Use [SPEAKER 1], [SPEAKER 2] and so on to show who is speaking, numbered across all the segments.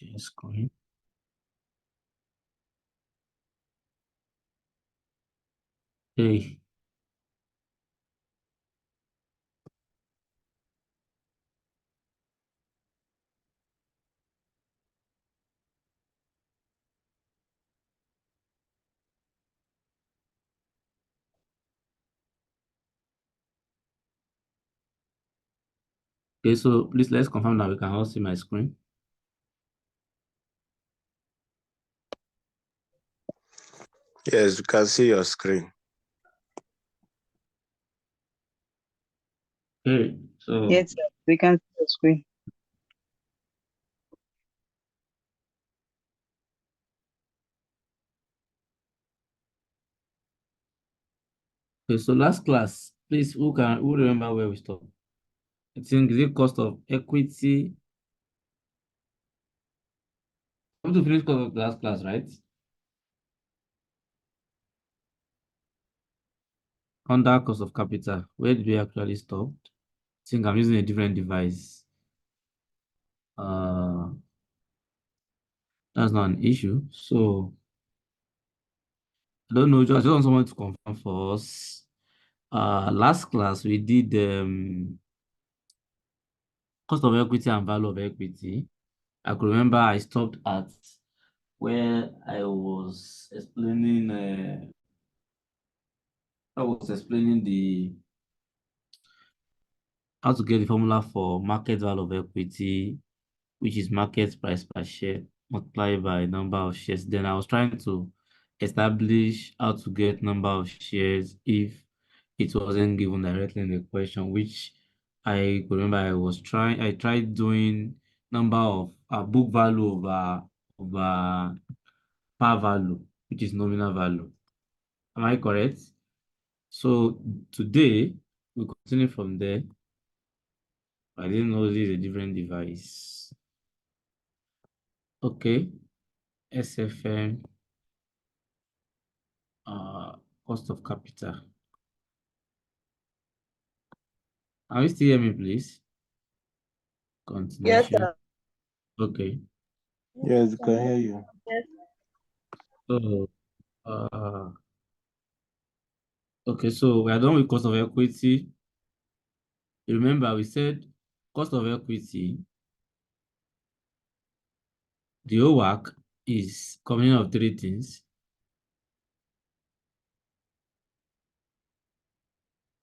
[SPEAKER 1] Share screen. Hey, okay, so please let's confirm that we can all see my screen.
[SPEAKER 2] Yes, you can see your screen.
[SPEAKER 1] Okay, so
[SPEAKER 3] Yes, sir. We can see the screen.
[SPEAKER 1] last class, please, who remember where we stopped? I think is it cost of equity. We have to finish cost of the last class, right? Under cost of capital. Where did we actually stop? I think I'm using a different device. That's not an issue. So I don't know, just want someone to confirm for us. Last class we did cost of equity and value of equity. I could remember I stopped at where I was explaining the how to get the formula for market value of equity, which is market price per share multiplied by number of shares. Then I was trying to establish how to get number of shares if it wasn't given directly in the question, which I could remember I tried doing number of book value over par value, which is nominal value. Am I correct? So today we continue from there. I didn't know this is a different device. Okay, SFM, cost of capital. Can you still hear me, please? Continuation.
[SPEAKER 3] Yes, sir.
[SPEAKER 1] Okay.
[SPEAKER 2] Yes, we can hear you.
[SPEAKER 3] Yes.
[SPEAKER 1] So, okay, so we are done with cost of equity. Remember, we said cost of equity, the WACC is coming of three things: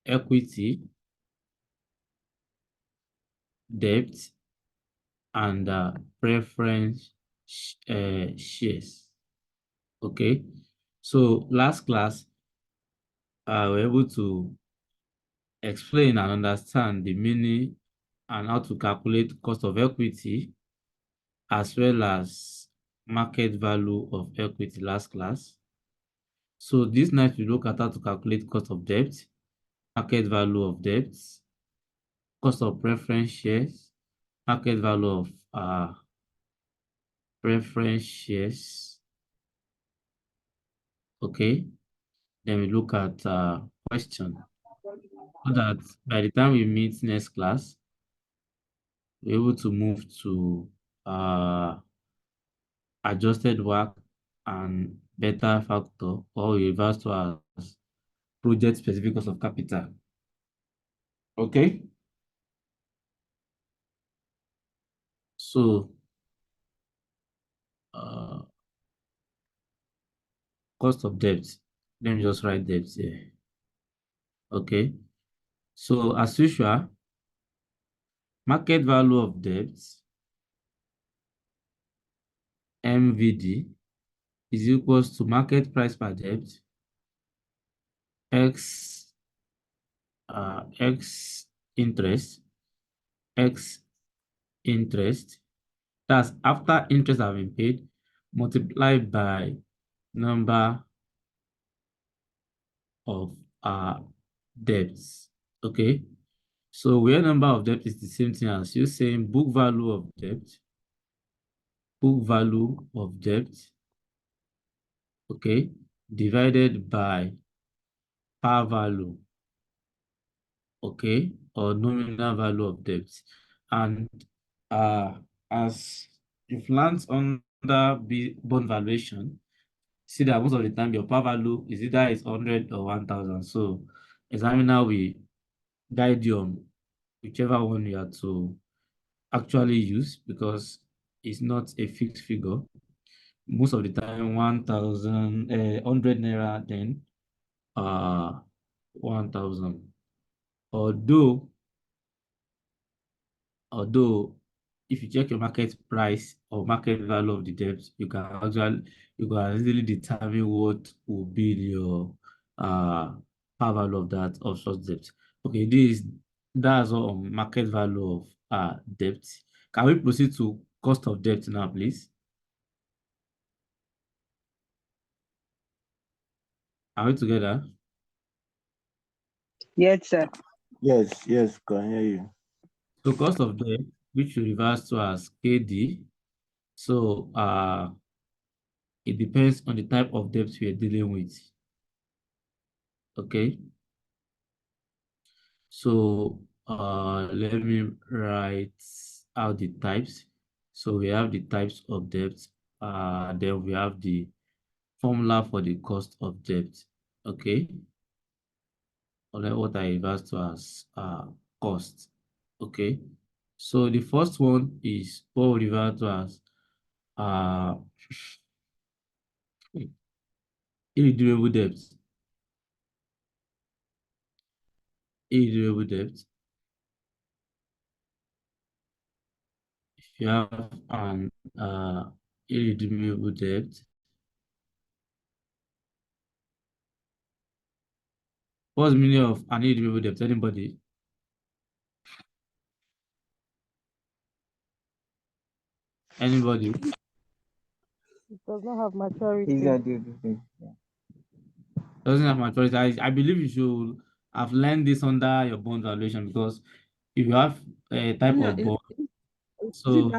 [SPEAKER 1] equity, debt, and preference shares. Okay, so last class, we were able to explain and understand the meaning and how to calculate cost of equity as well as market value of equity last class. So this night we look at how to calculate cost of debt, market value of debt, cost of preference shares, market value of preference shares. Okay, then we look at question so that by the time we meet next class, we're able to move to adjusted WACC and beta factor, or reversed to as project specific cost of capital. Okay, so cost of debt. Let me just write debt here. Okay, so as usual, market value of debt, MVD, is equals to market price per debt, X interest, X interest. That's after interest have been paid, multiplied by number of debts. Okay, so where number of debt is the same thing as you saying book value of debt, okay, divided by par value, okay, or nominal value of debt. And as If lands under bond valuation, see that most of the time your par value is either is 100 or 1,000. So examiner will guide you on whichever one you are to actually use because it's not a fixed figure. Most of the time, 1,000, 100 naira, then 1,000. Although, although, if you check your market price or market value of the debt, you can easily determine what will be your par value of that of such debt. Okay, that's all on market value of debt. Can we proceed to cost of debt now, please? Are we together?
[SPEAKER 3] Yes, sir.
[SPEAKER 2] Yes, can hear you.
[SPEAKER 1] So cost of debt, which we reverse to as KD. So it depends on the type of debt we are dealing with. Okay. So let me write out the types. So we have the types of debt. Then we have the formula for the cost of debt. Okay. Or then what I reverse to as cost. Okay. So the first one is what we refer to as uh irredeemable debt. Irredeemable debt. If you have an irredeemable debt, what's the meaning of an irredeemable debt? Anybody? Anybody?
[SPEAKER 4] It does not have maturity.
[SPEAKER 1] Doesn't have maturity. I believe you should have learned this under your bond valuation because if you have a type of bond, so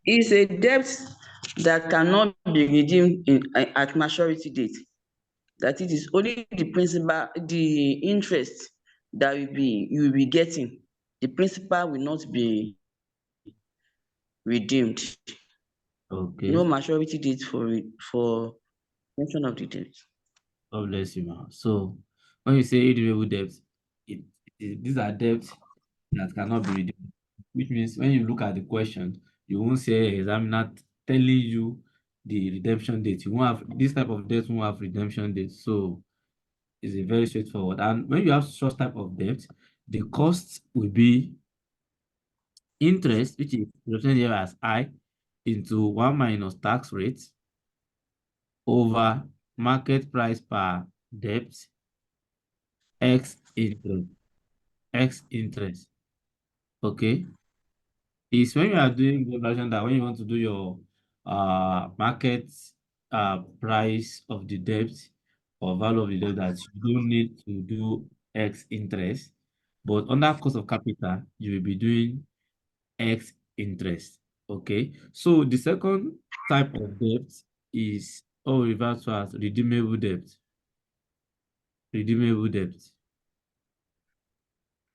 [SPEAKER 5] It's a debt that cannot be redeemed at maturity date. That it is only the principal, the interest that you will be getting. The principal will not be redeemed.
[SPEAKER 1] okay.
[SPEAKER 5] No maturity date for mention of the debt.
[SPEAKER 1] God bless you, man. So when you say irredeemable debt, these are debts that cannot be redeemed, which means when you look at the question, you won't say examiner telling you the redemption date. You won't have this type of debt won't have redemption date. So it's a very straightforward. And when you have such type of debt, the cost will be interest, which is represented here as I, into 1 minus tax rate over market price per debt x interest. X interest. Okay. Is when you are doing the version that when you want to do your market price of the debt or value of the debt that you don't need to do X interest, but under cost of capital, you will be doing X interest. Okay. So the second type of debt is all referred to as redeemable debt. Redeemable debt.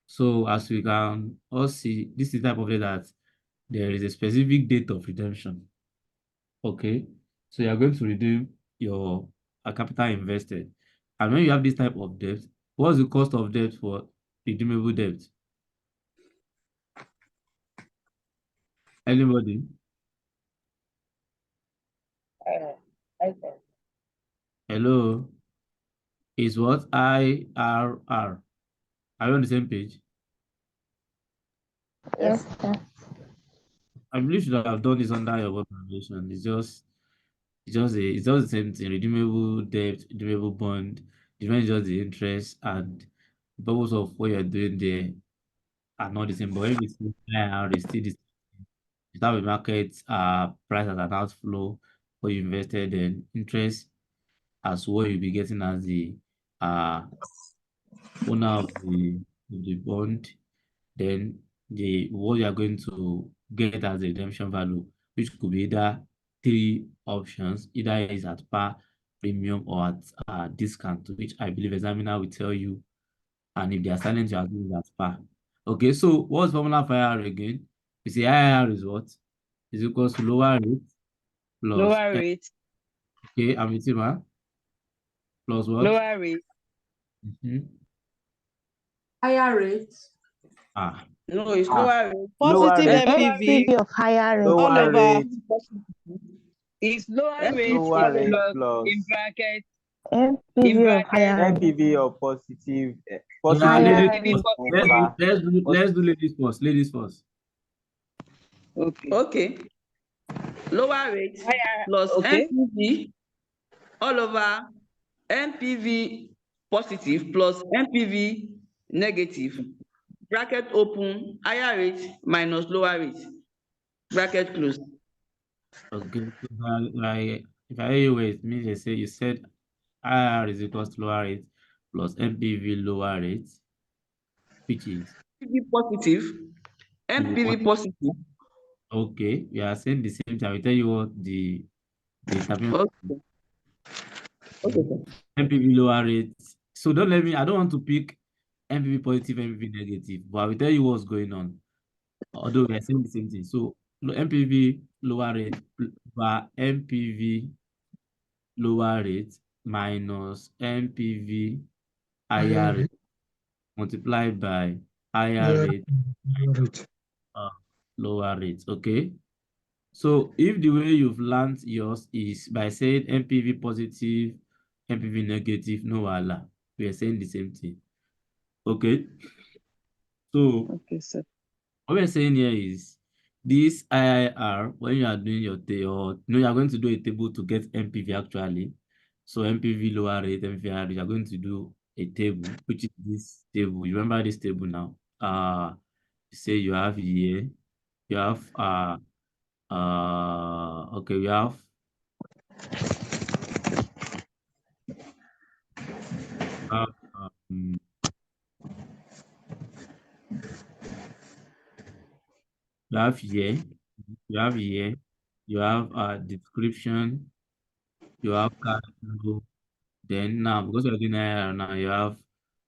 [SPEAKER 1] So as we can all see, this is the type of debt that there is a specific date of redemption. Okay. So you are going to redeem your capital invested. And when you have this type of debt, what's the cost of debt for redeemable debt? Anybody? Hello? Is what? IRR. Are you on the same page?
[SPEAKER 4] Yes, sir.
[SPEAKER 1] I believe you should have done this under your work valuation. It's just the same thing. Redeemable debt, redeemable bond, different just the interest and the purpose of what you're doing there are not the same. But if it's IRR, it's still the same. You have a market price as an outflow what you invested in interest as what you'll be getting as the uh owner of the bond, then the what you are going to get as the redemption value, which could be either three options, either is at par, premium, or at discount, which I believe examiner will tell you. And if they are silent, you are doing at par. Okay, so what's formula for IRR again? We say IRR is what? is equals to lower rate plus
[SPEAKER 3] Lower rate.
[SPEAKER 1] okay, I'm with you, ma. Plus what?
[SPEAKER 3] Lower rate.
[SPEAKER 6] Higher rate.
[SPEAKER 5] No, it's lower rate.
[SPEAKER 4] Positive
[SPEAKER 3] Lower
[SPEAKER 4] NPV
[SPEAKER 3] rate.
[SPEAKER 4] of higher rate.
[SPEAKER 3] All
[SPEAKER 7] Lower
[SPEAKER 3] over.
[SPEAKER 7] rate,
[SPEAKER 3] It's lower rate
[SPEAKER 7] lower rate
[SPEAKER 3] plus in
[SPEAKER 7] plus
[SPEAKER 3] bracket.
[SPEAKER 4] NPV of higher rate.
[SPEAKER 7] NPV of positive,
[SPEAKER 1] Yeah,
[SPEAKER 7] positive
[SPEAKER 4] Higher
[SPEAKER 1] ladies
[SPEAKER 4] rate.
[SPEAKER 1] first.
[SPEAKER 7] over.
[SPEAKER 1] Let's do ladies first. Ladies first.
[SPEAKER 5] Okay. Lower rate plus
[SPEAKER 3] Okay.
[SPEAKER 5] NPV all over NPV positive plus NPV negative. Bracket open, higher rate minus lower rate. Bracket close.
[SPEAKER 1] Okay. Like if I hear you, it means you said IR is equals to lower rate plus MPV lower rate, which is
[SPEAKER 5] NPV positive, NPV positive.
[SPEAKER 1] okay. We are saying the same thing. I will tell you what the terminal
[SPEAKER 5] Okay. Okay, sir.
[SPEAKER 1] MPV lower rate. So don't let me. I don't want to pick MPV positive, MPV negative, but I will tell you what's going on. Although we are saying the same thing. So MPV lower rate over MPV lower rate minus MPV higher rate multiplied by higher rate lower rate. Okay. So if the way you've learned yours is by saying MPV positive, MPV negative, no wala. We are saying the same thing. Okay. So
[SPEAKER 3] Okay, sir.
[SPEAKER 1] what we're saying here is this IIR, when you are doing your table, you are going to do a table to get MPV actually. So MPV lower rate, MPV higher rate, you are going to do a table, which is this table. You remember this table now? Say you have here, you have okay, we have um, you have here, you have here, you have description, you have cash flow. Then now, because you're doing IR now, you have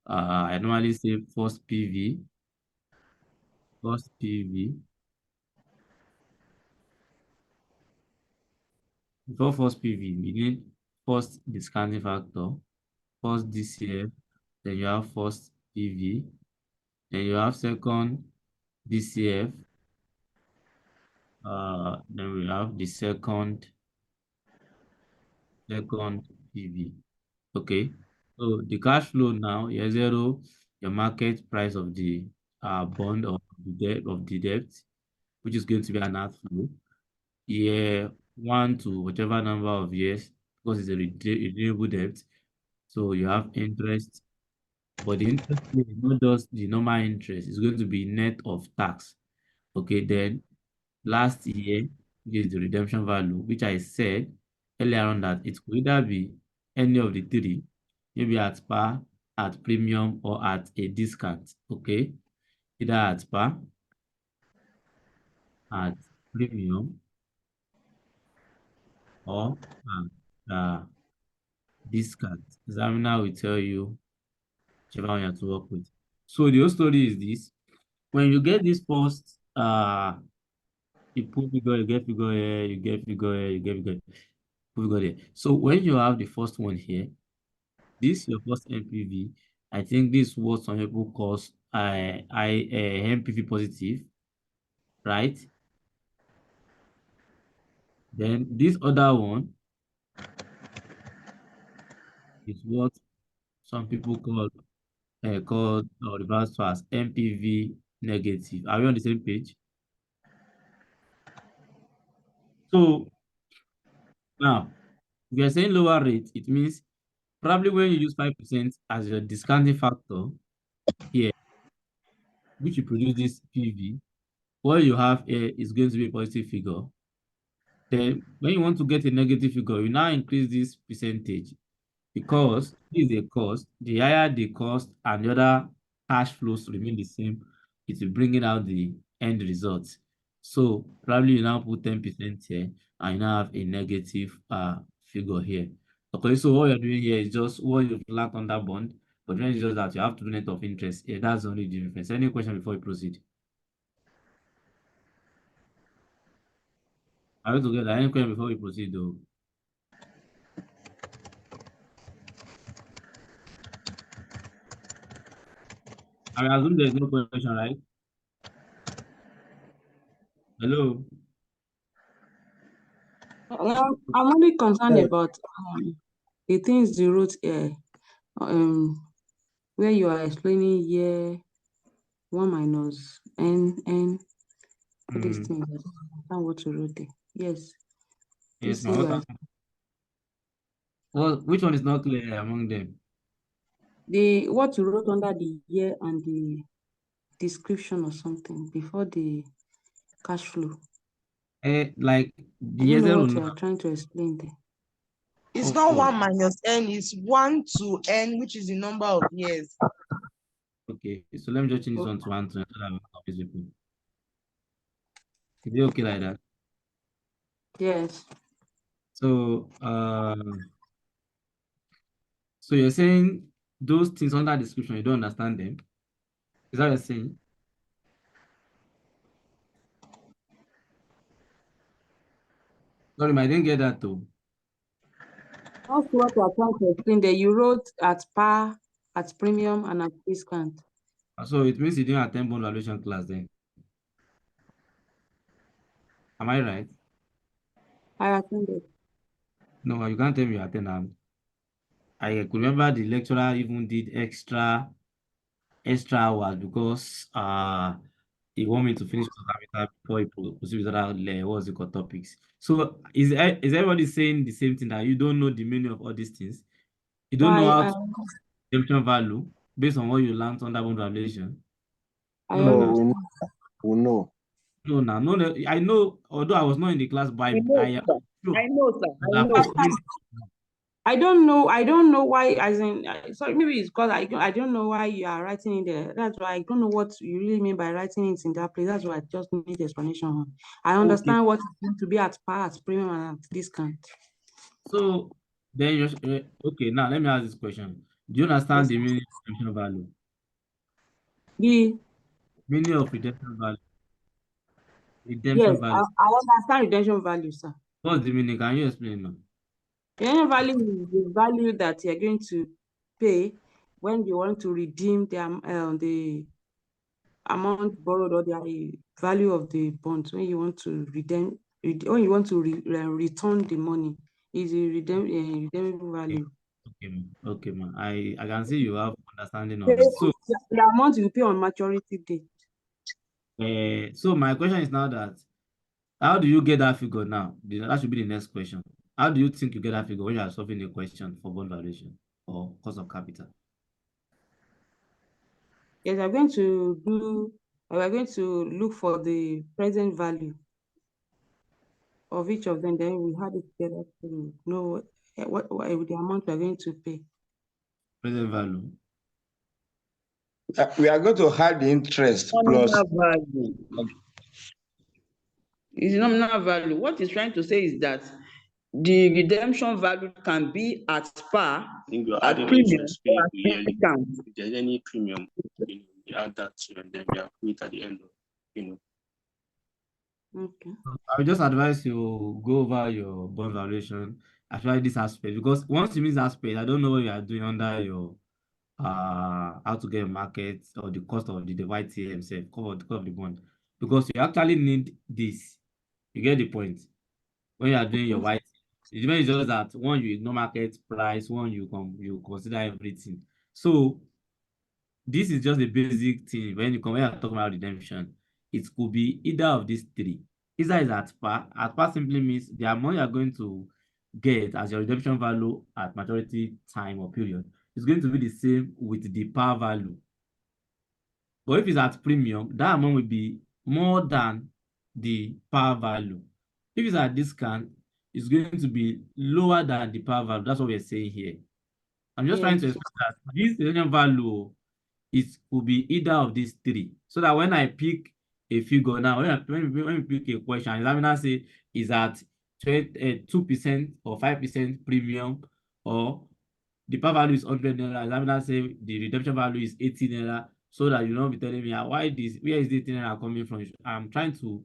[SPEAKER 1] I normally say first PV, first PV. Before first PV, we need first discounting factor, first DCF, then you have first PV, then you have second DCF, then we have the second PV. Okay. So the cash flow now, year zero, your market price of the bond or the debt, which is going to be an outflow. Year one to whatever number of years, because it's a redeemable debt. So you have interest, but the interest rate is not just the normal interest, it's going to be net of tax. Okay, then last year, which is the redemption value, which I said earlier on that it could either be any of the three, maybe at par, at premium, or at a discount. Okay, either at par, at premium, or at discount. Examiner will tell you whichever one you have to work with. So the whole story is this: when you get this first, you put figure, you get figure here, you get figure here, you get figure, put figure there. So when you have the first one here, this your first MPV. I think this is what some people call MPV positive, right? Then this other one is what some people call or reverse to as MPV negative. Are we on the same page? So now, if you're saying lower rate, it means probably when you use 5% as your discounting factor here, which will produce this PV, what you have here is going to be a positive figure. Then when you want to get a negative figure, you now increase this percentage because this is a cost. The higher the cost and the other cash flows remain the same, it will bring it out the end results. So probably you now put 10% here and you now have a negative figure here. Okay, so what you're doing here is just what you've learned on that bond, but then it's just that you have to do net of interest. Yeah, that's the only difference. Any question before we proceed? Are we together? Any question before we proceed, though? I assume there's no question, right? Hello?
[SPEAKER 6] I'm only concerned about the things you wrote here, where you are explaining year 1 minus n all these things. I don't understand what you wrote there. Yes,
[SPEAKER 1] Yes,
[SPEAKER 6] this
[SPEAKER 1] ma'am.
[SPEAKER 6] year
[SPEAKER 1] Well, which one is not clear among them?
[SPEAKER 6] what you wrote under the year and the description or something before the cash flow.
[SPEAKER 1] Like
[SPEAKER 6] I
[SPEAKER 1] the
[SPEAKER 6] don't know
[SPEAKER 1] zero
[SPEAKER 6] what you
[SPEAKER 1] now.
[SPEAKER 6] are trying to explain there.
[SPEAKER 3] It's not
[SPEAKER 1] Oh,
[SPEAKER 3] 1 minus n, it's 1 to n, which is the number of years.
[SPEAKER 1] okay. So let me just change this one to 1 so that we confuse people. Is it okay like that?
[SPEAKER 6] Yes.
[SPEAKER 1] So you're saying those things under description, you don't understand them? Is that what you're saying? Sorry, I didn't get that though.
[SPEAKER 6] That's what you are trying to explain there. You wrote at par, at premium, and at discount.
[SPEAKER 1] So it means you didn't attend bond valuation class then. Am I right?
[SPEAKER 6] I attended.
[SPEAKER 1] No, you can't tell me you attend. I could remember the lecturer even did extra hours because he want me to finish the capital before he proceed with other what's it called topics. So is everybody saying the same thing that you don't know the meaning of all these things? You
[SPEAKER 6] So
[SPEAKER 1] don't know how to redemption value based on what you learned under bond valuation?
[SPEAKER 6] I
[SPEAKER 1] No, now.
[SPEAKER 6] understand.
[SPEAKER 2] We know.
[SPEAKER 1] No, now. No, I know, although I was not in the class, but
[SPEAKER 5] I know,
[SPEAKER 1] I am
[SPEAKER 5] sir.
[SPEAKER 1] sure
[SPEAKER 5] I know, sir. I
[SPEAKER 1] that
[SPEAKER 5] know.
[SPEAKER 6] I don't know. I don't know why. As in, sorry, maybe it's because I don't know why you are writing it there. That's why I don't know what you really mean by writing it in that place. That's why I just need explanation on. I
[SPEAKER 1] okay.
[SPEAKER 6] understand what it's going to be at par, at premium, and at discount.
[SPEAKER 1] So then you okay. Now let me ask this question: do you understand
[SPEAKER 6] Yes.
[SPEAKER 1] the meaning of redemption value?
[SPEAKER 6] The
[SPEAKER 1] Meaning of redemption value.
[SPEAKER 6] yes,
[SPEAKER 1] Redemption value.
[SPEAKER 6] I understand redemption value, sir.
[SPEAKER 1] What's the meaning? Can you explain now?
[SPEAKER 6] Redemption value is the value that you're going to pay when you want to redeem the amount borrowed or the value of the bonds. When you want to redeem, when you want to return the money, is a redeemable value.
[SPEAKER 1] Okay, man. I can see you have understanding of it. So,
[SPEAKER 6] the amount you pay on maturity date.
[SPEAKER 1] so my question is now that how do you get that figure now? That should be the next question. How do you think you get that figure when you are solving a question for bond valuation or cost of capital?
[SPEAKER 6] Yes, we're going to look for the present value of each of them. Then we had it together to know what the amount we're going to pay.
[SPEAKER 1] Present value.
[SPEAKER 2] We are going to add the interest plus.
[SPEAKER 5] Nominal value. It's nominal value. What he's trying to say is that the redemption value can be at par,
[SPEAKER 7] I think you're
[SPEAKER 5] at
[SPEAKER 7] adding
[SPEAKER 5] premium,
[SPEAKER 7] interest
[SPEAKER 5] or at
[SPEAKER 7] yearly.
[SPEAKER 5] discount.
[SPEAKER 7] If there's any premium, you add that to and then you accrue it at the end of.
[SPEAKER 6] Okay.
[SPEAKER 1] I would just advise you go over your bond valuation, actually this aspect, because once you miss that aspect, I don't know what you are doing under your how to get a market or the cost of the YTA himself, cover the cost of the bond. Because you actually need this. You get the point. When you are doing your YTA. It depends just that one you ignore market price, one you consider everything. So this is just a basic thing when you are talking about redemption. It could be either of these three. Either is at par. At par simply means the amount you are going to get as your redemption value at maturity time or period is going to be the same with the par value. But if it's at premium, that amount will be more than the par value. If it's at discount, it's going to be lower than the par value. That's what we're saying here. I'm just trying to
[SPEAKER 6] Yes.
[SPEAKER 1] explain that this redemption value it could be either of these three. So that when I pick a figure now, when we pick a question, examiner say is at 2% or 5% premium, or the par value is 100 naira. Examiner say the redemption value is 80 naira. So that you don't be telling me why this, where is the 80 naira coming from? I'm trying to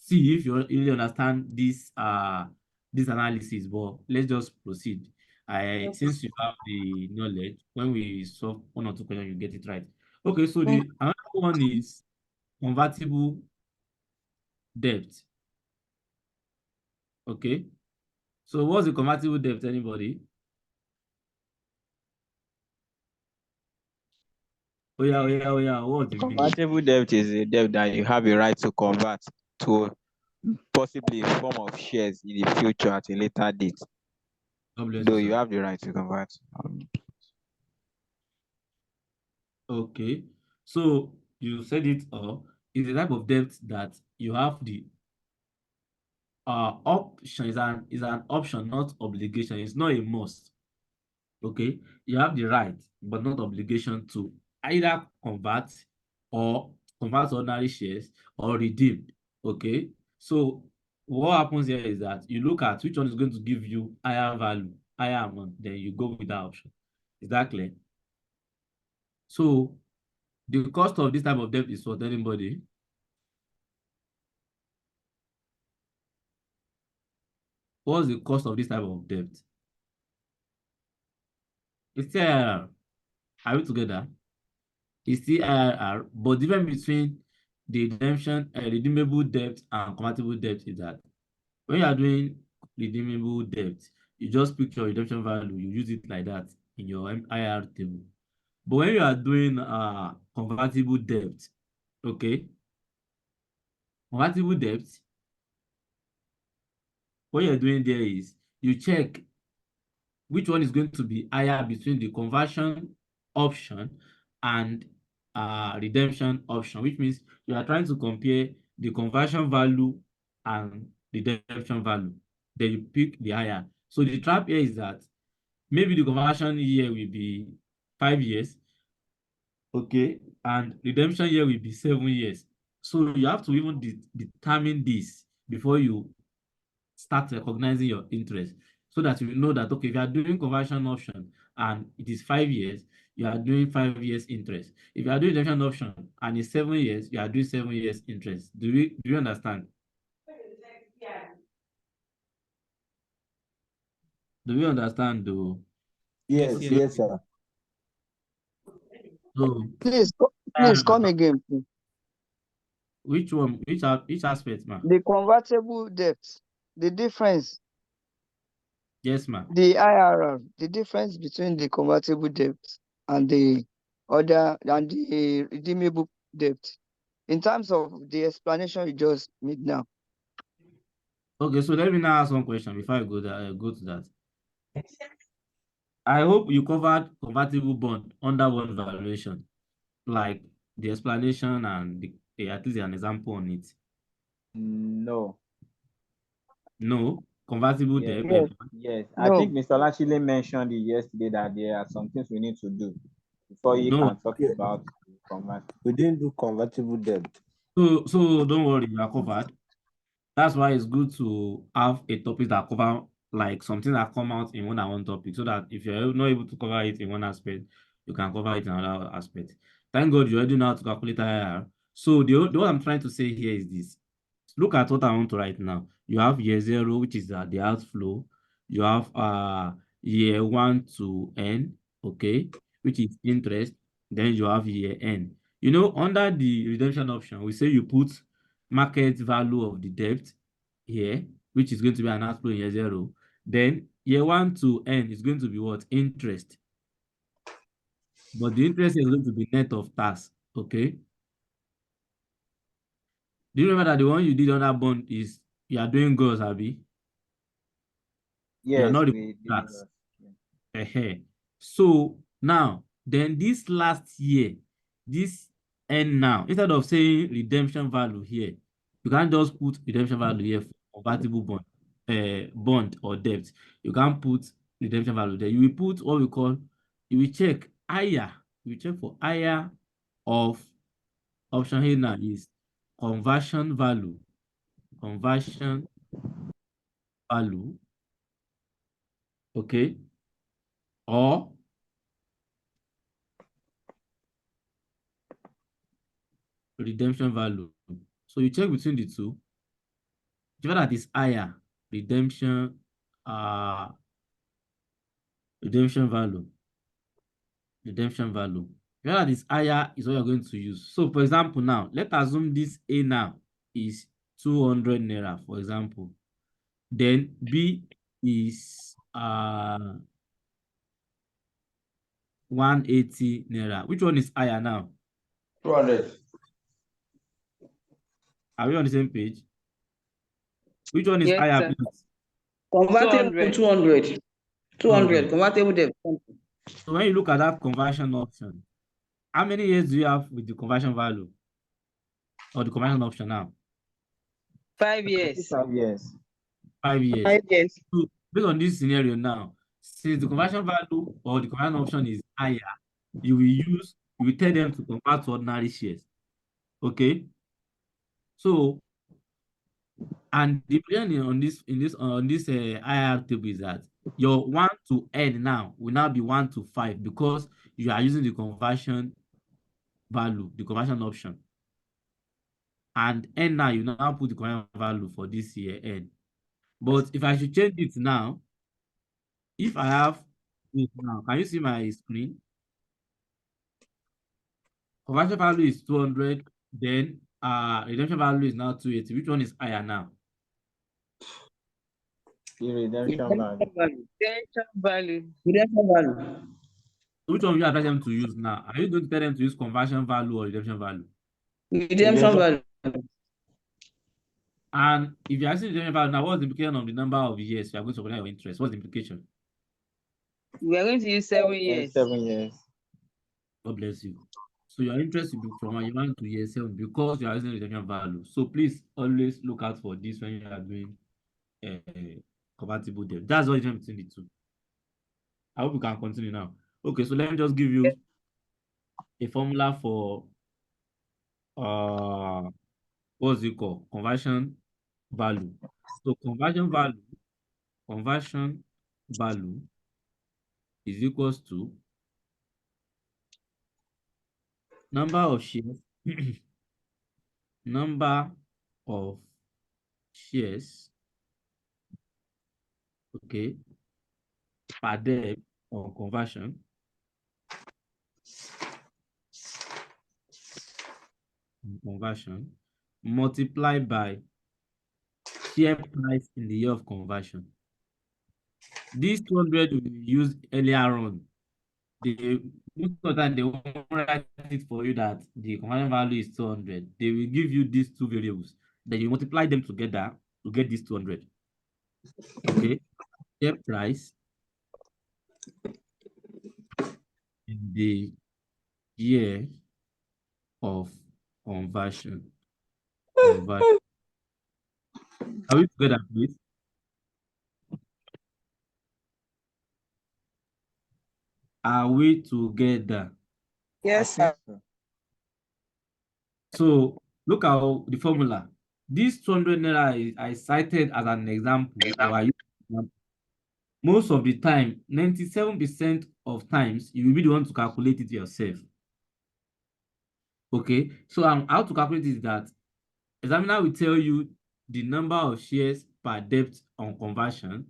[SPEAKER 1] see if you really understand this analysis, but let's just proceed. Since you have the knowledge, when we solve one or two questions, you get it right. Okay, so the another one is convertible debt. Okay, so what's the convertible debt, anybody? Oh yeah, what do you mean?
[SPEAKER 8] Convertible debt is a debt that you have a right to convert to possibly a form of shares in the future at a later date.
[SPEAKER 1] God bless
[SPEAKER 8] Though
[SPEAKER 1] you,
[SPEAKER 8] you
[SPEAKER 1] sir.
[SPEAKER 8] have the right to convert.
[SPEAKER 1] Okay, so you said it all. It's a type of debt that you have the option, is an option, not obligation. It's not a must. Okay, you have the right, but not obligation to either convert to ordinary shares or redeem. Okay, so what happens here is that you look at which one is going to give you higher value, higher amount, then you go with that option. Is that clear? So the cost of this type of debt is for anybody. What's the cost of this type of debt? It's still IRR. Are we together? It's still IRR, but the difference between the redeemable debt and convertible debt is that when you are doing redeemable debt, you just pick your redemption value, you use it like that in your IRR table. But when you are doing convertible debt, okay, convertible debt, what you're doing there is you check which one is going to be higher between the conversion option and redemption option, which means you are trying to compare the conversion value and redemption value. Then you pick the higher. So the trap here is that maybe the conversion year will be 5 years, okay, and redemption year will be 7 years. So you have to even determine this before you start recognizing your interest, so that you know that, okay, if you are doing conversion option and it is 5 years, you are doing 5 years interest. If you are doing redemption option and it's 7 years, you are doing 7 years interest. Do you understand? Do you understand though?
[SPEAKER 2] Yes, yes, sir.
[SPEAKER 1] So
[SPEAKER 4] Please come again, please.
[SPEAKER 1] which one, which aspect, ma?
[SPEAKER 4] The convertible debt, the difference,
[SPEAKER 1] Yes, ma.
[SPEAKER 4] the IRR, the difference between the convertible debt and the redeemable debt, in terms of the explanation you just made now.
[SPEAKER 1] Okay, so let me now ask one question before I go to that. I hope you covered convertible bond under one valuation, like the explanation and at least an example on it.
[SPEAKER 8] No.
[SPEAKER 1] No, convertible debt.
[SPEAKER 4] Yes.
[SPEAKER 8] Yes. I
[SPEAKER 4] No.
[SPEAKER 8] think Mr. Lachile mentioned it yesterday that there are some things we need to do before you
[SPEAKER 1] No.
[SPEAKER 8] can talk
[SPEAKER 2] Yeah.
[SPEAKER 8] about convert.
[SPEAKER 2] We didn't do convertible debt.
[SPEAKER 1] So don't worry, you are covered. That's why it's good to have a topic that cover like something that come out in one topic, so that if you're not able to cover it in one aspect, you can cover it in another aspect. Thank God you already know how to calculate IRR. So the what I'm trying to say here is this. Look at what I want to write now. You have year 0, which is the outflow. You have year 1 to n, okay, which is interest. Then you have year n. You know, under the redemption option, we say you put market value of the debt here, which is going to be an outflow in year 0. Then year 1 to n is going to be what? Interest. But the interest is going to be net of tax, okay? Do you remember that the one you did on that bond is you are doing gross, Abi? You are
[SPEAKER 8] Yes,
[SPEAKER 1] not
[SPEAKER 8] we
[SPEAKER 1] reporting
[SPEAKER 8] did.
[SPEAKER 1] tax. So now, then this last year, this end now, instead of saying redemption value here, you can't just put redemption value here for convertible bond or debt. You can't put redemption value there. You will put what we call, you will check higher. You will check for higher of option here now is conversion value. Conversion value, okay, or redemption value. So you check between the two. Whichever that is higher, redemption value. Redemption value. Whichever that is higher is what you're going to use. So for example, now let's assume this A now is 200 naira, for example. Then B is 180 naira. Which one is higher now?
[SPEAKER 5] 200.
[SPEAKER 1] Are we on the same page? Which one is
[SPEAKER 4] Yes,
[SPEAKER 1] higher,
[SPEAKER 4] sir.
[SPEAKER 1] please?
[SPEAKER 5] Convertible 200. 200.
[SPEAKER 1] 200.
[SPEAKER 5] Convertible debt.
[SPEAKER 1] So when you look at that conversion option, how many years do you have with the conversion value? Or the conversion option now?
[SPEAKER 4] 5 years.
[SPEAKER 8] 5 years.
[SPEAKER 1] 5 years.
[SPEAKER 4] 5 years.
[SPEAKER 1] So based on this scenario now, since the conversion value or the conversion option is higher, you will tell them to convert to ordinary shares. Okay. So, and depending on this IR table is that your 1 to n now will now be 1 to 5 because you are using the conversion value, the conversion option. And n now, you now put the conversion value for this year n. But if I should change it now, if I have this now, can you see my screen? Conversion value is 200, then redemption value is now 280. Which one is higher now?
[SPEAKER 8] The redemption value.
[SPEAKER 4] Redemption value.
[SPEAKER 5] Redemption value.
[SPEAKER 1] Which one you advise them to use now? Are you going to tell them to use conversion value or redemption value?
[SPEAKER 5] Redemption value.
[SPEAKER 1] And if you're asking redemption value, now what's the implication of the number of years you are going to apply your interest? What's the implication?
[SPEAKER 4] We are going to use 7 years.
[SPEAKER 8] 7 years.
[SPEAKER 1] God bless you. So your interest will be from year 1 to year 7 because you are using redemption value. So please always look out for this when you are doing convertible debt. That's what is between the two. I hope we can continue now. Okay, so let me just give you a formula for what's it called? Conversion value. So conversion value is equals to number of shares okay, per debt on conversion multiplied by share price in the year of conversion. This 200 will be used earlier on. Most of the time, they won't write it for you that the conversion value is 200. They will give you these two variables. Then you multiply them together to get this 200. Okay. Share price in the year of conversion. Are we together, please? Are we together?
[SPEAKER 4] Yes, sir.
[SPEAKER 1] So look at the formula. This 200 naira I cited as an example, or I use example. Most of the time, 97% of times, you will be the one to calculate it yourself. Okay, so how to calculate is that examiner will tell you the number of shares per debt on conversion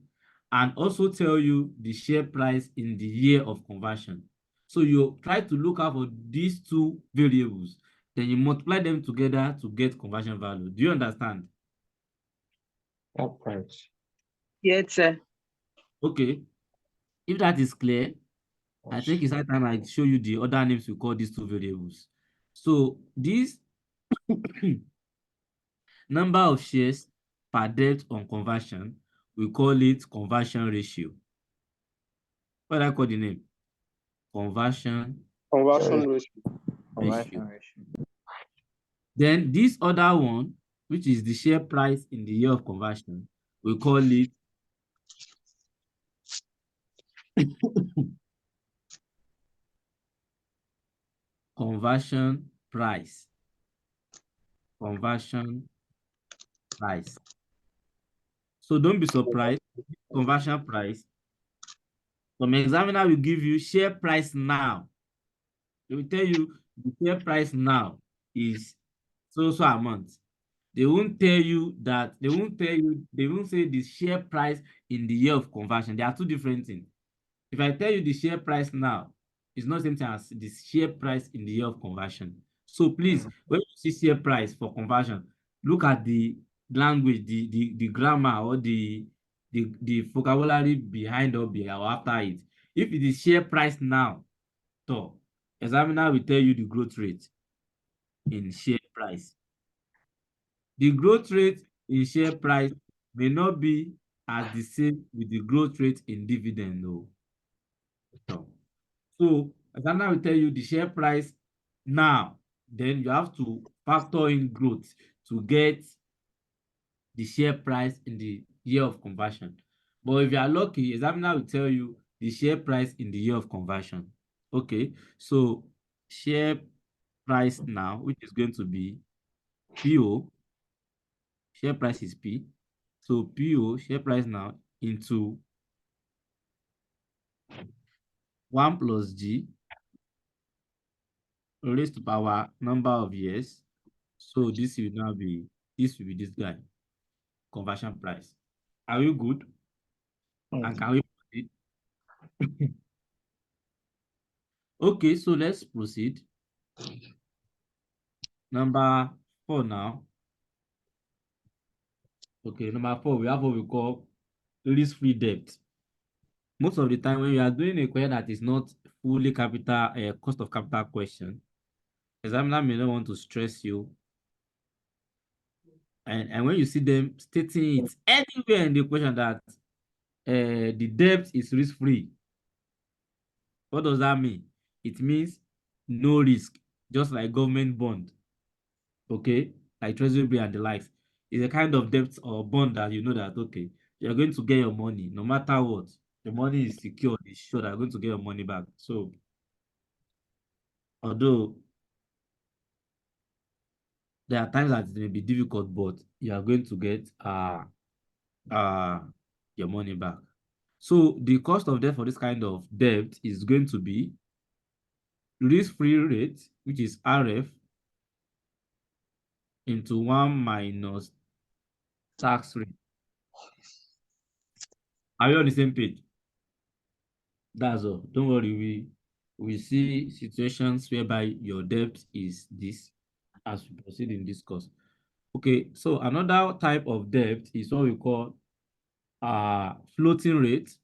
[SPEAKER 1] and also tell you the share price in the year of conversion. So you try to look out for these two variables, then you multiply them together to get conversion value. Do you understand?
[SPEAKER 8] Right.
[SPEAKER 4] Yes, sir.
[SPEAKER 1] Okay, if that is clear, I think it's high time I show you the other names we call these two variables. So this number of shares per debt on conversion, we call it conversion ratio. What do I call the name? Conversion ratio. Then this other one, which is the share price in the year of conversion, we call it conversion price. Conversion price. So don't be surprised. Conversion price. Some examiner will give you share price now. They will tell you the share price now is so amount. They won't tell you that, they won't say the share price in the year of conversion. They are two different things. If I tell you the share price now, it's not the same thing as the share price in the year of conversion. So please, when you see share price for conversion, look at the language, the grammar, or the vocabulary behind or after it. If it is share price now, so examiner will tell you the growth rate in share price. The growth rate in share price may not be as the same with the growth rate in dividend. No. So examiner will tell you the share price now, then you have to factor in growth to get the share price in the year of conversion. But if you are lucky, examiner will tell you the share price in the year of conversion. Okay, so share price now, which is going to be PO, share price is P. So PO, share price now, into 1 plus G raised to power number of years. So this will be this guy, conversion price. Are you good? And can we proceed? Okay, so let's proceed. Number 4 now. Okay, number 4, we have what we call risk-free debt. Most of the time when you are doing a question that is not fully capital, cost of capital question, examiner may not want to stress you. And when you see them stating it anywhere in the question that the debt is risk-free, what does that mean? It means no risk, just like government bond, okay, like treasury bill and the likes. It's a kind of debt or bond that you know that, okay, you're going to get your money no matter what. The money is secure, it's sure that you're going to get your money back. So although there are times that it may be difficult, but you are going to get your money back. So the cost of debt for this kind of debt is going to be risk-free rate, which is RF, into 1 minus tax rate. Are you on the same page? That's all. Don't worry. We see situations whereby your debt is this as we proceed in this course. Okay, so another type of debt is what we call floating rate.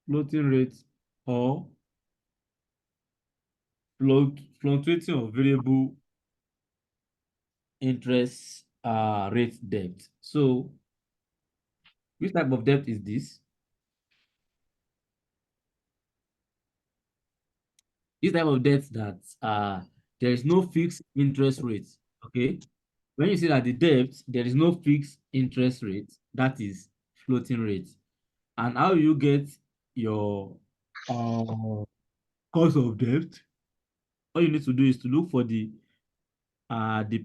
[SPEAKER 1] Floating rate or fluctuating or variable interest rate debt. So which type of debt is this? This type of debt that there is no fixed interest rate. Okay, when you see that the debt there is no fixed interest rate, that is floating rate. And how you get your cost of debt? All you need to do is to look for the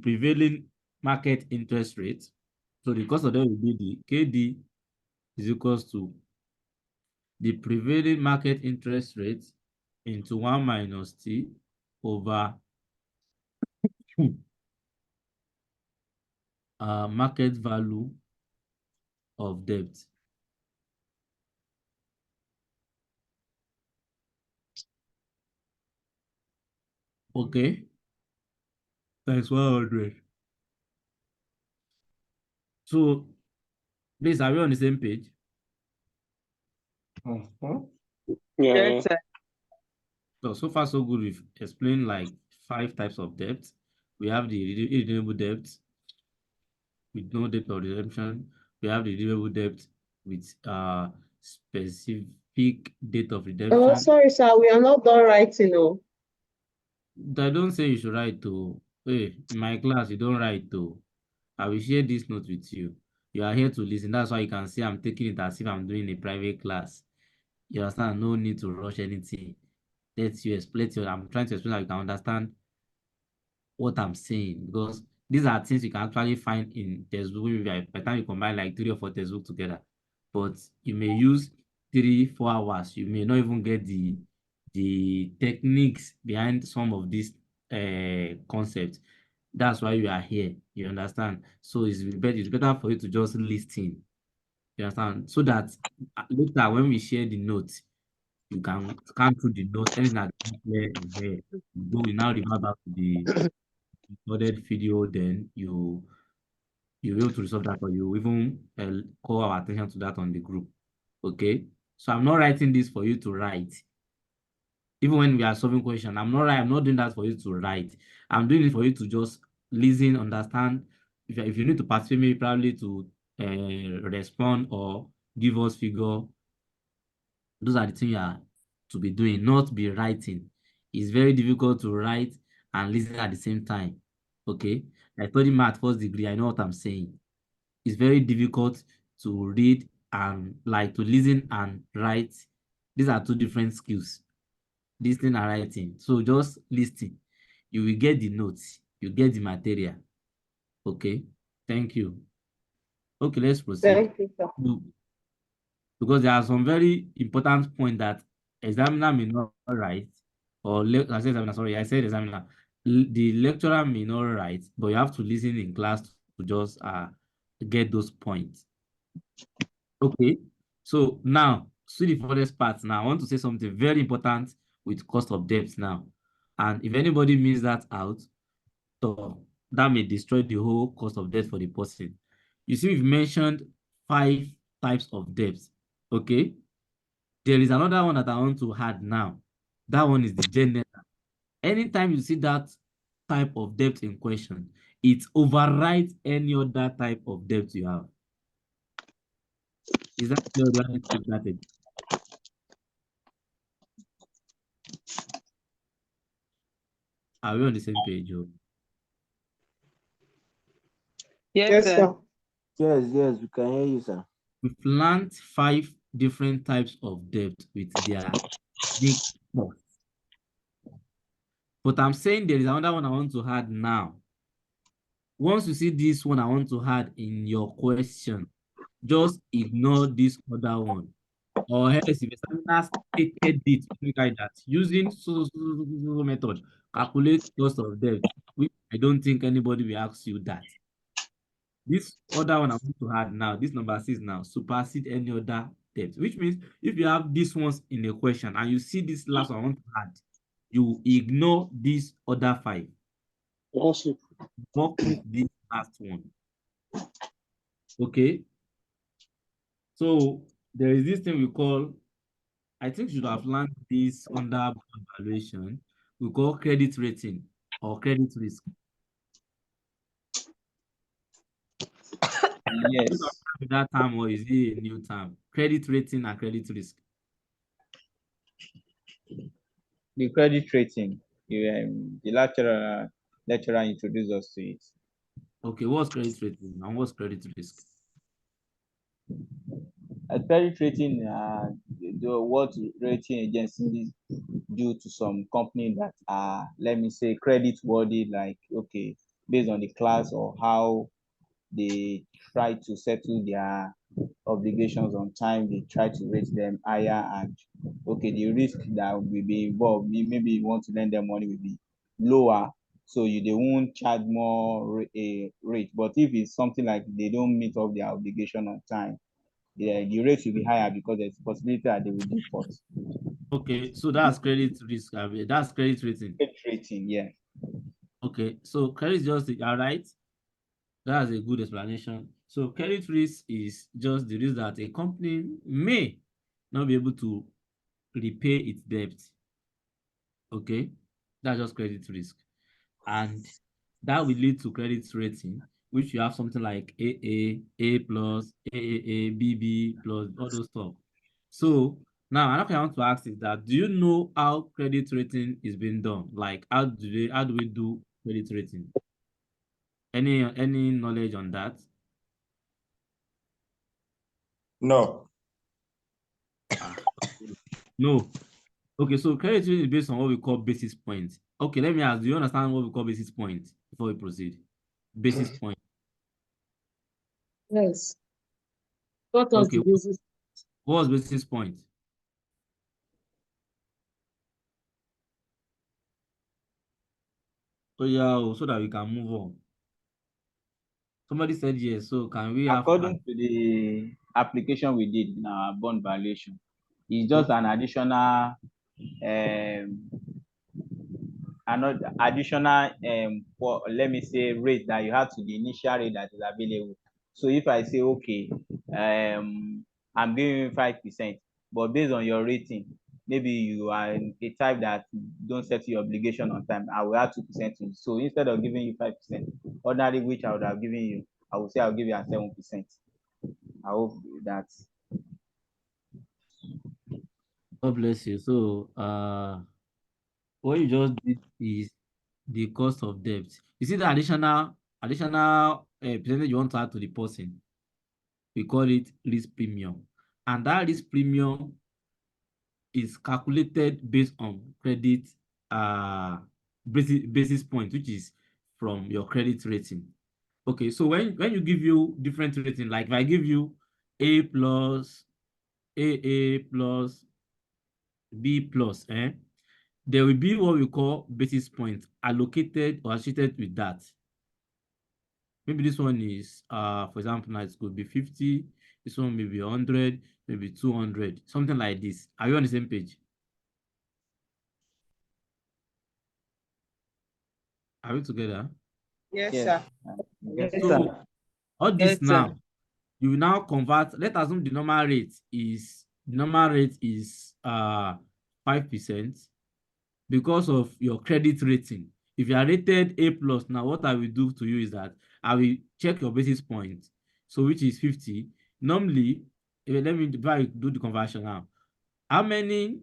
[SPEAKER 1] prevailing market interest rate. So the cost of debt will be the KD is equals to the prevailing market interest rate into 1 minus T over market value of debt. Okay, that's 100. So please, are we on the same page?
[SPEAKER 2] Yeah.
[SPEAKER 4] Yes, sir.
[SPEAKER 1] So far so good. We've explained like 5 types of debt. We have the irredeemable debt with no date of redemption. We have the redeemable debt with specific date of redemption.
[SPEAKER 9] Sorry, sir, we are not done writing. Oh.
[SPEAKER 1] I don't say you should write to. Hey, in my class, you don't write to. I will share this note with you. You are here to listen. That's why you can see I'm taking it as if I'm doing a private class. You understand? No need to rush anything. Let you explain. I'm trying to explain how you can understand what I'm saying, because these are things you can actually find in textbook. By the time you combine like 3 or 4 textbooks together, but you may use 3-4 hours. You may not even get the techniques behind some of these concepts. That's why you are here. You understand? So it's better for you to just listen. You understand? So that later when we share the notes, you can scan through the notes, anything that's not clear is there. You now revert back to the recorded video, then you'll be able to resolve that, or you even call our attention to that on the group. Okay? So I'm not writing this for you to write. Even when we are solving question, I'm not doing that for you to write. I'm doing it for you to just listen, understand. If you need to participate, maybe probably to respond or give us figure. Those are the things you are to be doing, not be writing. It's very difficult to write and listen at the same time. Okay? I studied math first degree. I know what I'm saying. It's very difficult to read and like to listen and write. These are two different skills. Listening and writing. So just listen. You will get the notes. You get the material. Okay. Thank you. Okay, let's proceed.
[SPEAKER 9] Thank you, sir.
[SPEAKER 1] Because there are some very important points that examiner may not write, or I said examiner, sorry, I said examiner. The lecturer may not write, but you have to listen in class to just get those points. Okay. So now, see the furthest part. Now, I want to say something very important with cost of debt now. And if anybody misses that out, so that may destroy the whole cost of debt for the person. You see, we've mentioned 5 types of debts. Okay. There is another one that I want to add now. That one is the general. Anytime you see that type of debt in question, it overrides any other type of debt you have. Is that clear? Do I need to take that again? Are we on the same page, Joe?
[SPEAKER 9] Yes, sir.
[SPEAKER 2] Yes, we can hear you, sir.
[SPEAKER 1] We've learned 5 different types of debt with their big costs. But I'm saying there is another one I want to add now. Once you see this one I want to add in your question, just ignore this other one. Or else if examiner stated it, that using so method, calculate cost of debt, which I don't think anybody will ask you that. This other one I want to add now, this number 6 now, supersede any other debt, which means if you have these ones in a question and you see this last one I want to add, you ignore these other 5. Work with this last one. Okay. So there is this thing we call, I think you should have learned this under bond valuation, we call credit rating or credit risk.
[SPEAKER 8] Yes.
[SPEAKER 1] That term, or is it a new term? Credit rating and credit risk.
[SPEAKER 8] The credit rating. The lecturer introduced us to it.
[SPEAKER 1] Okay, what's credit rating and what's credit risk?
[SPEAKER 8] Credit rating, what rating agencies do to some company that are, let me say, credit worthy, like, okay, based on the class or how they try to settle their obligations on time, they try to rate them higher, and okay, the risk that will be involved, maybe you want to lend them money, will be lower, so they won't charge more rate. But if it's something like they don't meet up their obligation on time, the rate will be higher because there's a possibility that they will default.
[SPEAKER 1] Okay, so that's credit risk. That's credit rating.
[SPEAKER 8] Credit rating, yeah.
[SPEAKER 1] Okay, so credit just all right. That's a good explanation. So credit risk is just the risk that a company may not be able to repay its debt. Okay, that's just credit risk, and that will lead to credit rating, which you have something like AA, A plus, AAA, BB plus, all those stuff. So now another thing I want to ask is that, do you know how credit rating is being done? Like how do we do credit rating? Any knowledge on that?
[SPEAKER 2] No.
[SPEAKER 1] No. Okay, so credit rating is based on what we call basis points. Okay, let me ask, do you understand what we call basis points before we proceed? Basis point.
[SPEAKER 9] Yes. What was
[SPEAKER 1] Okay,
[SPEAKER 9] the basis?
[SPEAKER 1] what was basis point? Oh yeah, so that we can move on. Somebody said yes, so can we have
[SPEAKER 8] According to the application we did in our bond valuation, it's just an additional another additional for, let me say, rate that you have to the initial rate that is available. So if I say, okay, I'm giving you 5%, but based on your rating, maybe you are a type that don't set your obligation on time, I will add 2% to you. So instead of giving you 5%, ordinarily which I would have given you, I will say I'll give you at 7%. I hope that.
[SPEAKER 1] God bless you. So what you just did is the cost of debt. You see the additional percentage you want to add to the person. We call it risk premium, and that risk premium is calculated based on credit basis point, which is from your credit rating. Okay, so when you give you different rating, like if I give you A plus, AA plus, B plus, there will be what we call basis points allocated or associated with that. Maybe this one is, for example, now it could be 50, this one may be 100, maybe 200, something like this. Are you on the same page? Are we together?
[SPEAKER 3] Yes,
[SPEAKER 8] Yes.
[SPEAKER 3] sir.
[SPEAKER 4] Yes,
[SPEAKER 1] So
[SPEAKER 4] sir.
[SPEAKER 1] all this
[SPEAKER 6] Yes, sir.
[SPEAKER 1] now, you will now convert. Let's assume the normal rate is 5% because of your credit rating. If you are rated A plus, now what I will do to you is that I will check your basis point, so which is 50. Normally, let me do the conversion now. How many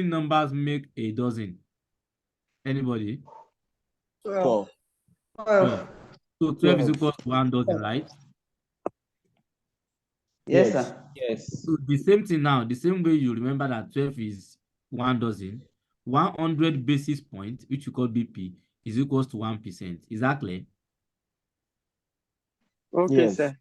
[SPEAKER 1] numbers make a dozen? Anybody?
[SPEAKER 3] 12.
[SPEAKER 1] 12. So 12 is equal to 1 dozen, right?
[SPEAKER 4] Yes, sir.
[SPEAKER 8] Yes.
[SPEAKER 1] So the same thing now, the same way you remember that 12 is 1 dozen, 100 basis points, which you call BP, is equals to 1%. Is that clear?
[SPEAKER 4] Okay,
[SPEAKER 8] Yes.
[SPEAKER 4] sir.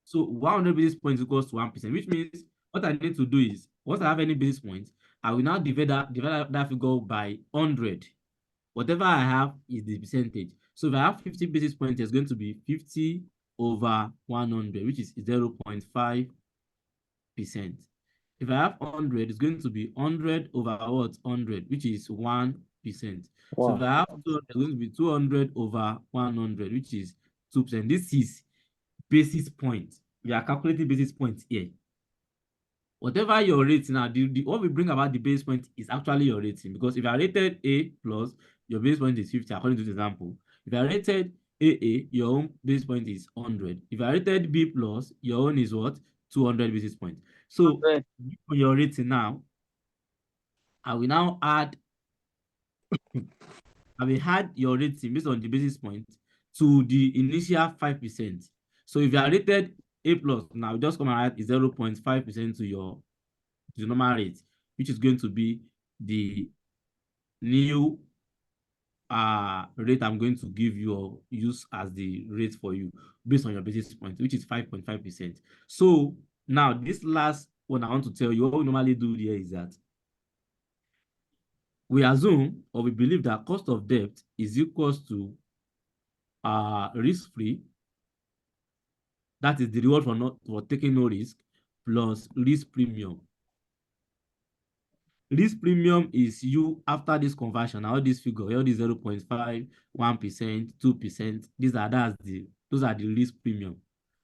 [SPEAKER 1] So 100 basis points equals to 1%, which means what I need to do is, once I have any basis points, I will now divide that figure by 100. Whatever I have is the percentage. So if I have 50 basis points, it's going to be 50 over 100, which is 0.5%. If I have 100, it's going to be 100 over what? 100, which is 1%. So if I have 200, it's going to be 200 over 100, which is 2%. This is basis point. We are calculating basis points here. Whatever your rating now, what we bring about the base point is actually your rating, because if you are rated A plus, your base point is 50 according to the example. If you are rated AA, your own base point is 100. If you are rated B plus, your own is what? 200 basis points. So for your rating now, I will now add your rating based on the basis point to the initial 5%. So if you are rated A plus, now just come and add 0.5% to the normal rate, which is going to be the new rate I'm going to give you or use as the rate for you based on your basis point, which is 5.5%. So now this last one I want to tell you, what we normally do here is that we assume or we believe that cost of debt is equals to risk-free, that is the reward for taking no risk, plus risk premium. Risk premium is you after this conversion, all this figure, all this 0.5, 1%, 2%, those are the risk premium.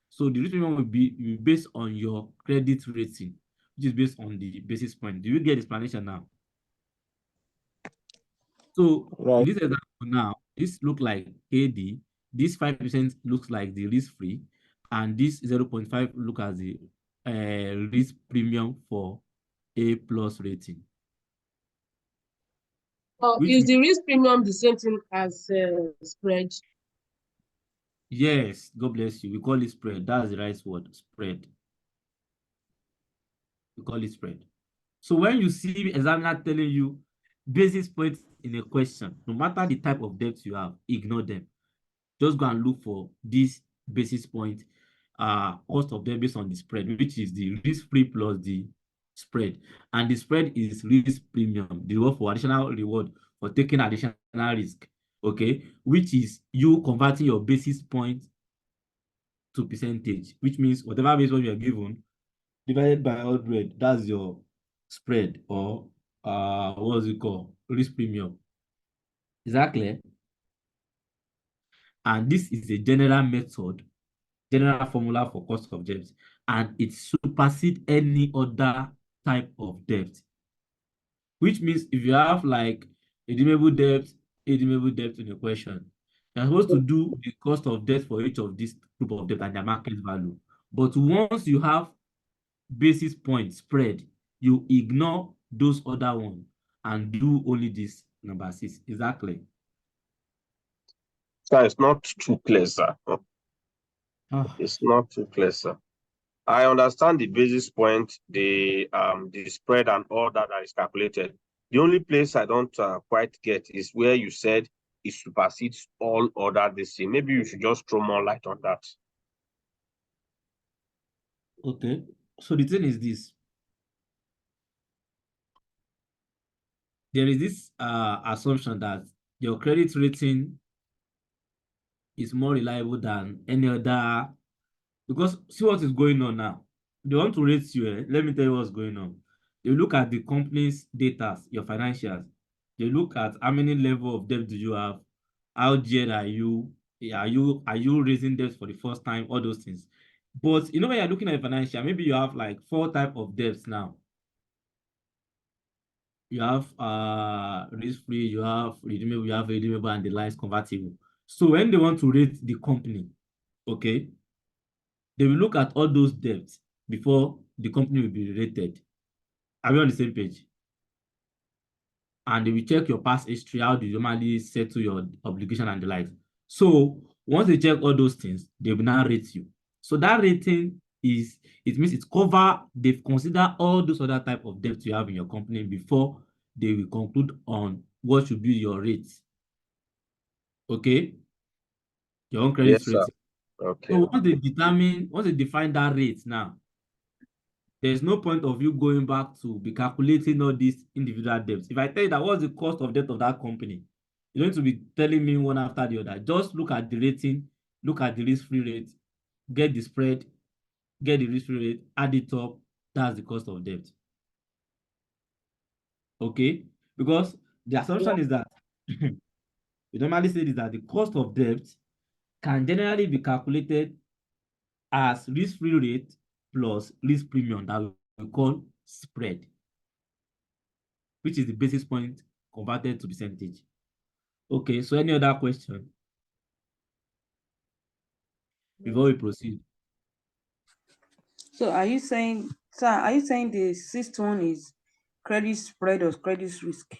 [SPEAKER 1] So the risk premium will be based on your credit rating, which is based on the basis point. Do you get the explanation now? So in this example now, this look like KD, this 5% looks like the risk-free, and this 0.5 look as the risk premium for A plus rating.
[SPEAKER 9] Is the risk premium the same thing as spread?
[SPEAKER 1] Yes, God bless you. We call it spread. That's the right word, spread. We call it spread. So when you see examiner telling you basis points in a question, no matter the type of debt you have, ignore them. Just go and look for this basis point cost of debt based on the spread, which is the risk-free plus the spread. And the spread is risk premium, the reward for additional reward for taking additional risk, okay, which is you converting your basis point to percentage, which means whatever basis point you are given divided by 100, that's your spread, or what's it called? Risk premium. Is that clear? And this is a general method, general formula for cost of debt, and it supersedes any other type of debt. Which means if you have like redeemable debt in a question, you're supposed to do the cost of debt for each of these group of debt and their market value. But once you have basis point spread, you ignore those other ones and do only this number 6. Is that clear?
[SPEAKER 2] Sir, it's not too clear, sir. It's not too clear, sir. I understand the basis point, the spread and all that is calculated. The only place I don't quite get is where you said it supersedes all other this thing. Maybe you should just throw more light on that.
[SPEAKER 1] Okay. So the thing is this. There is this assumption that your credit rating is more reliable than any other, because see what is going on now. They want to rate you. Let me tell you what's going on. They look at the company's data, your financials. They look at how many level of debt do you have, how geared are you, are you raising debt for the first time, all those things. But you know, when you're looking at financial, maybe you have like 4 type of debts now. You have risk-free, you have redeemable, you have redeemable, and the lines convertible. So when they want to rate the company, okay, they will look at all those debts before the company will be rated. Are we on the same page? And they will check your past history, how do you normally settle your obligation and the like. So once they check all those things, they will now rate you. So that rating is, it means they've considered all those other type of debts you have in your company before they will conclude on what should be your rates. Okay? Your own credit
[SPEAKER 2] Yes,
[SPEAKER 1] rating.
[SPEAKER 2] sir. Okay.
[SPEAKER 1] So once they define that rate now, there's no point of you going back to be calculating all these individual debts. If I tell you that what's the cost of debt of that company, you're going to be telling me one after the other. Just look at the rating, look at the risk-free rate, get the spread, get the risk-free rate, add it up. That's the cost of debt. Okay? Because the assumption is that we normally say is that the cost of debt can generally be calculated as risk-free rate plus risk premium that we call spread, which is the basis point converted to percentage. Okay, so any other question before we proceed?
[SPEAKER 6] So are you saying, sir, are you saying the 6th one is credit spread or credit risk?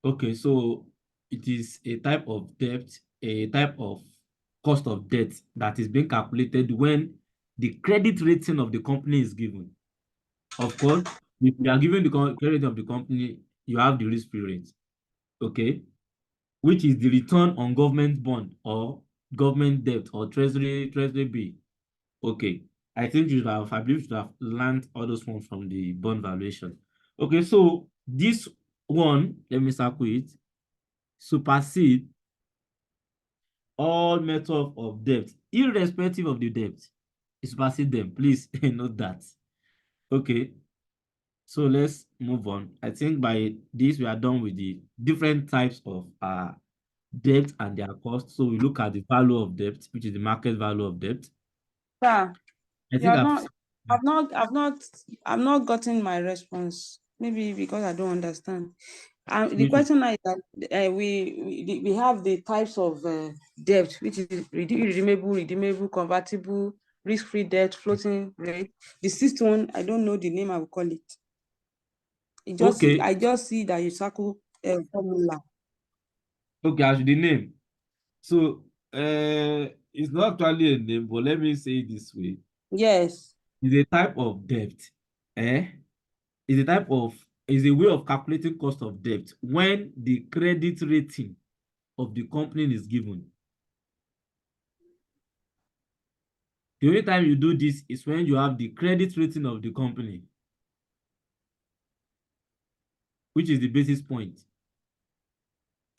[SPEAKER 1] Okay, so it is a type of debt, a type of cost of debt that is being calculated when the credit rating of the company is given. Of course, if you are given the credit of the company, you have the risk-free rate, okay, which is the return on government bond or government debt or treasury bill. Okay, I believe you should have learned all those ones from the bond valuation. Okay, so this one, let me circle it, supersede all methods of debt, irrespective of the debt. It supersede them. Please note that. Okay, so let's move on. I think by this we are done with the different types of debt and their cost. So we look at the value of debt, which is the market value of debt.
[SPEAKER 6] Sir,
[SPEAKER 1] I
[SPEAKER 6] you
[SPEAKER 1] think
[SPEAKER 6] have not, I've not gotten my response. Maybe because I don't understand. The question now is that we have the types of debt, which is redeemable, convertible, risk-free debt, floating rate. The 6th one, I don't know the name I will call it. I just see that you circle formula.
[SPEAKER 1] Okay, as the name. So it's not actually a name, but let me say it this way.
[SPEAKER 6] Yes.
[SPEAKER 1] It's a type of debt. Is a way of calculating cost of debt when the credit rating of the company is given. The only time you do this is when you have the credit rating of the company. which is the basis point.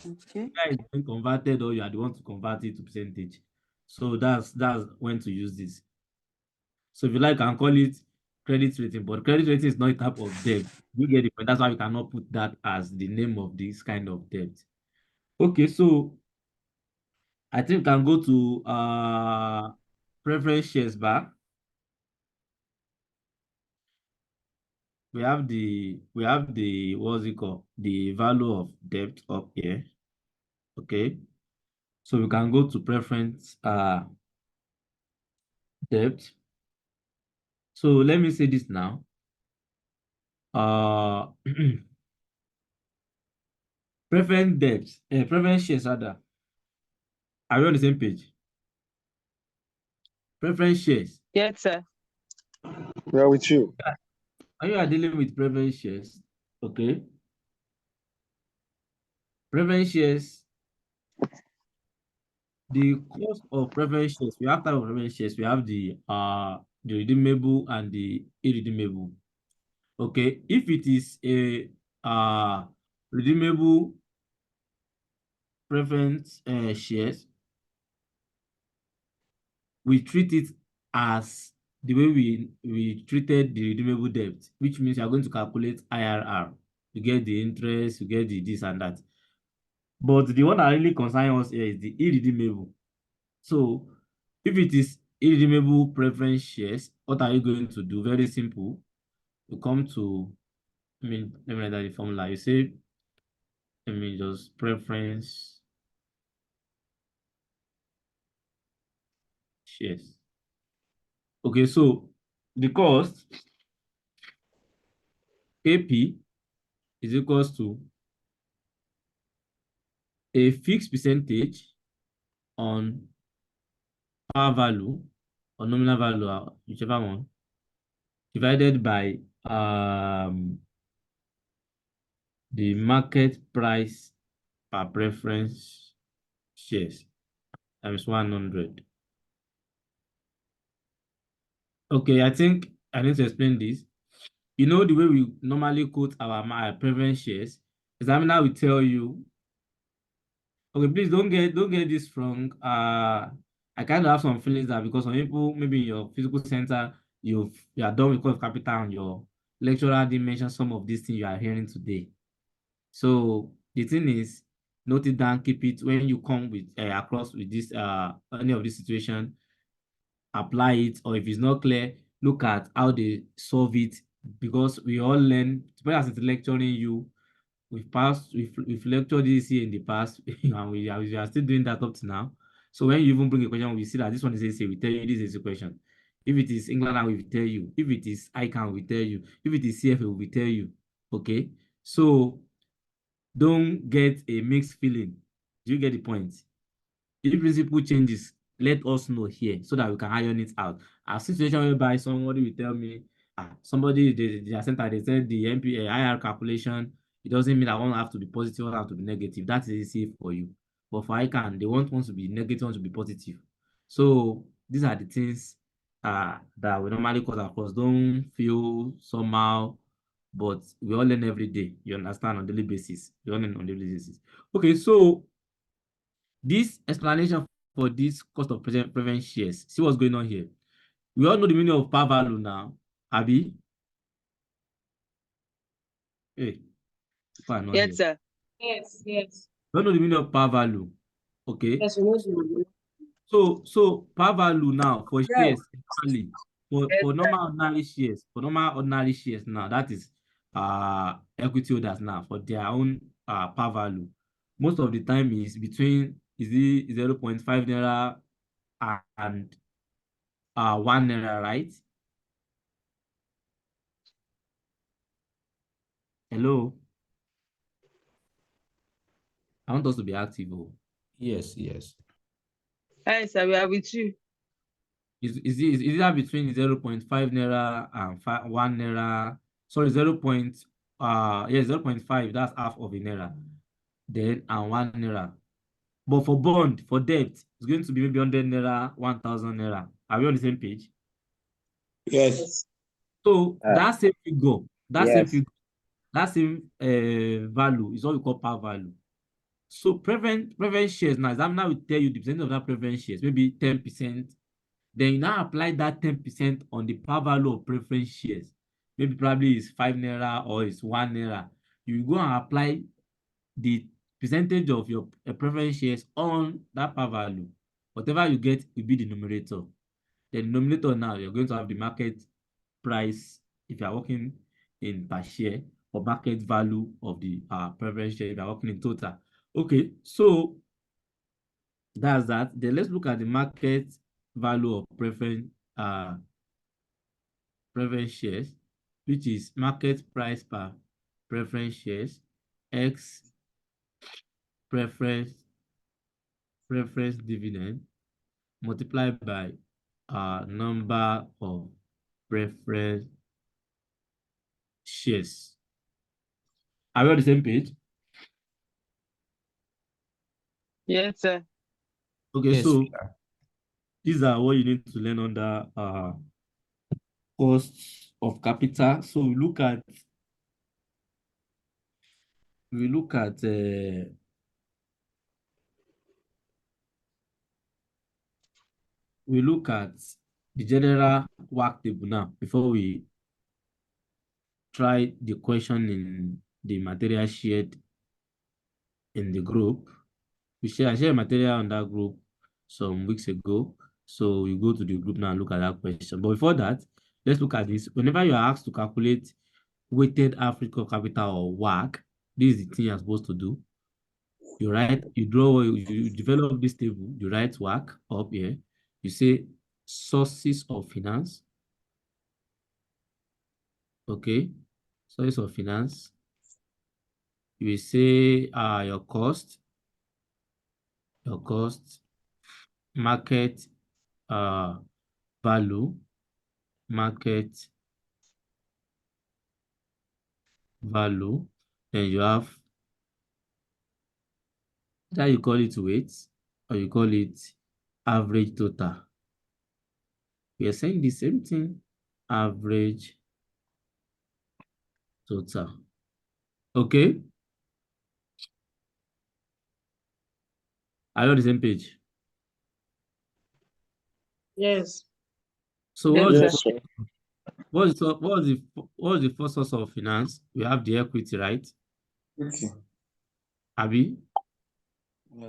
[SPEAKER 6] Okay.
[SPEAKER 1] That is being converted, or you are the one to convert it to percentage. So that's when to use this. So if you like, I can call it credit rating, but credit rating is not a type of debt. You get the point. That's why we cannot put that as the name of this kind of debt. Okay, so I think we can go to preference shares bar. We have the what's it called? The value of debt up here. Okay. So we can go to preference debt. So let me say this now. Preference debt, preference shares rather. Are we on the same page? Preference shares.
[SPEAKER 4] Yes, sir.
[SPEAKER 2] We are with you.
[SPEAKER 1] When you are dealing with preference shares, okay? Preference shares, the cost of preference shares, we have type of preference shares. We have the redeemable and the irredeemable. Okay, if it is a redeemable preference shares, we treat it as the way we treated the redeemable debt, which means you are going to calculate IRR. You get the interest, you get the this and that. But the one that really concerns us here is the irredeemable. So if it is irredeemable preference shares, what are you going to do? Very simple. You come to, let me write down the formula. You say, let me just preference shares. Okay, so the cost AP is equals to a fixed percentage on par value or nominal value, whichever one, divided by the market price per preference shares times 100. Okay, I think I need to explain this. You know the way we normally quote our preference shares, examiner will tell you, okay, please don't get this wrong. I kind of have some feelings that because some people, maybe in your physical center, you are done with cost of capital and your lecturer didn't mention some of these things you are hearing today. So the thing is, note it down, keep it when you come with across with this any of this situation, apply it, or if it's not clear, look at how they solve it, because we all learn, as it's lecturing you, we've lectured this here in the past, and we are still doing that up to now. So when you even bring a question, we see that this one is a, we tell you this is a question. If it is England, we will tell you. If it is ICANN, we tell you. If it is CFA, we tell you. Okay, so don't get a mixed feeling. Do you get the point? If principle changes, let us know here so that we can iron it out. A situation whereby somebody will tell me, somebody, the center, they said the MPA IR calculation, it doesn't mean I won't have to be positive or have to be negative. That's easy for you. But for ICANN, they want one to be negative, one to be positive. So these are the things that we normally cause across. Don't feel somehow, but we all learn every day. You understand, on daily basis. We all learn on daily basis. Okay, so this explanation for this cost of preference shares. See what's going on here. We all know the meaning of par value now. Abi? Hey,
[SPEAKER 4] Yes,
[SPEAKER 1] here.
[SPEAKER 4] sir.
[SPEAKER 9] Yes, yes.
[SPEAKER 1] We all know the meaning of par value. Okay.
[SPEAKER 9] Yes, we know.
[SPEAKER 1] So par value now for
[SPEAKER 9] Yeah.
[SPEAKER 1] shares, actually, for normal ordinary shares, now, that is equity holders now, for their own par value. Most of the time is between 0.5 naira and 1 naira, right? Hello, I want us to be active. Oh.
[SPEAKER 10] Yes, yes.
[SPEAKER 4] Hi, sir. We are with you.
[SPEAKER 1] Is that between 0.5 naira and 1 naira? Sorry, 0.5. That's half of a naira. Then and 1 naira. But for bond, for debt, it's going to be maybe 100 naira, 1,000 naira. Are we on the same page?
[SPEAKER 10] Yes.
[SPEAKER 1] So that same figure,
[SPEAKER 10] Yes.
[SPEAKER 1] that same value is what we call par value. So preference shares now, examiner will tell you the percentage of that preference shares, maybe 10%. Then you now apply that 10% on the par value of preference shares. Maybe probably it's 5 naira or it's 1 naira. You go and apply the percentage of your preference shares on that par value. Whatever you get will be the numerator. The denominator now, you're going to have the market price if you are working in per share, or market value of the preference share if you are working in total. Okay, so that's that. Then let's look at the market value of preference shares, which is market price per preference shares x preference dividend multiplied by number of preference shares. Are we on the same page?
[SPEAKER 5] Yes, sir.
[SPEAKER 1] Okay,
[SPEAKER 10] Yes,
[SPEAKER 1] so
[SPEAKER 10] we are.
[SPEAKER 1] these are what you need to learn under costs of capital. So we look at the general WACC table now before we try the question in the material shared in the group. I shared material on that group some weeks ago. So we go to the group now and look at that question. But before that, let's look at this. Whenever you are asked to calculate weighted average cost of capital or WACC, this is the thing you're supposed to do. You develop this table, you write WACC up here. You say sources of finance. Okay, sources of finance. You will say your cost, market value, then you have that you call it weight, or you call it average total. We are saying the same thing, average total. Okay, are you on the same page?
[SPEAKER 9] Yes.
[SPEAKER 1] So
[SPEAKER 5] Yes, sir.
[SPEAKER 1] what's the first source of finance? We have the equity, right?
[SPEAKER 8] Okay.
[SPEAKER 1] Abi,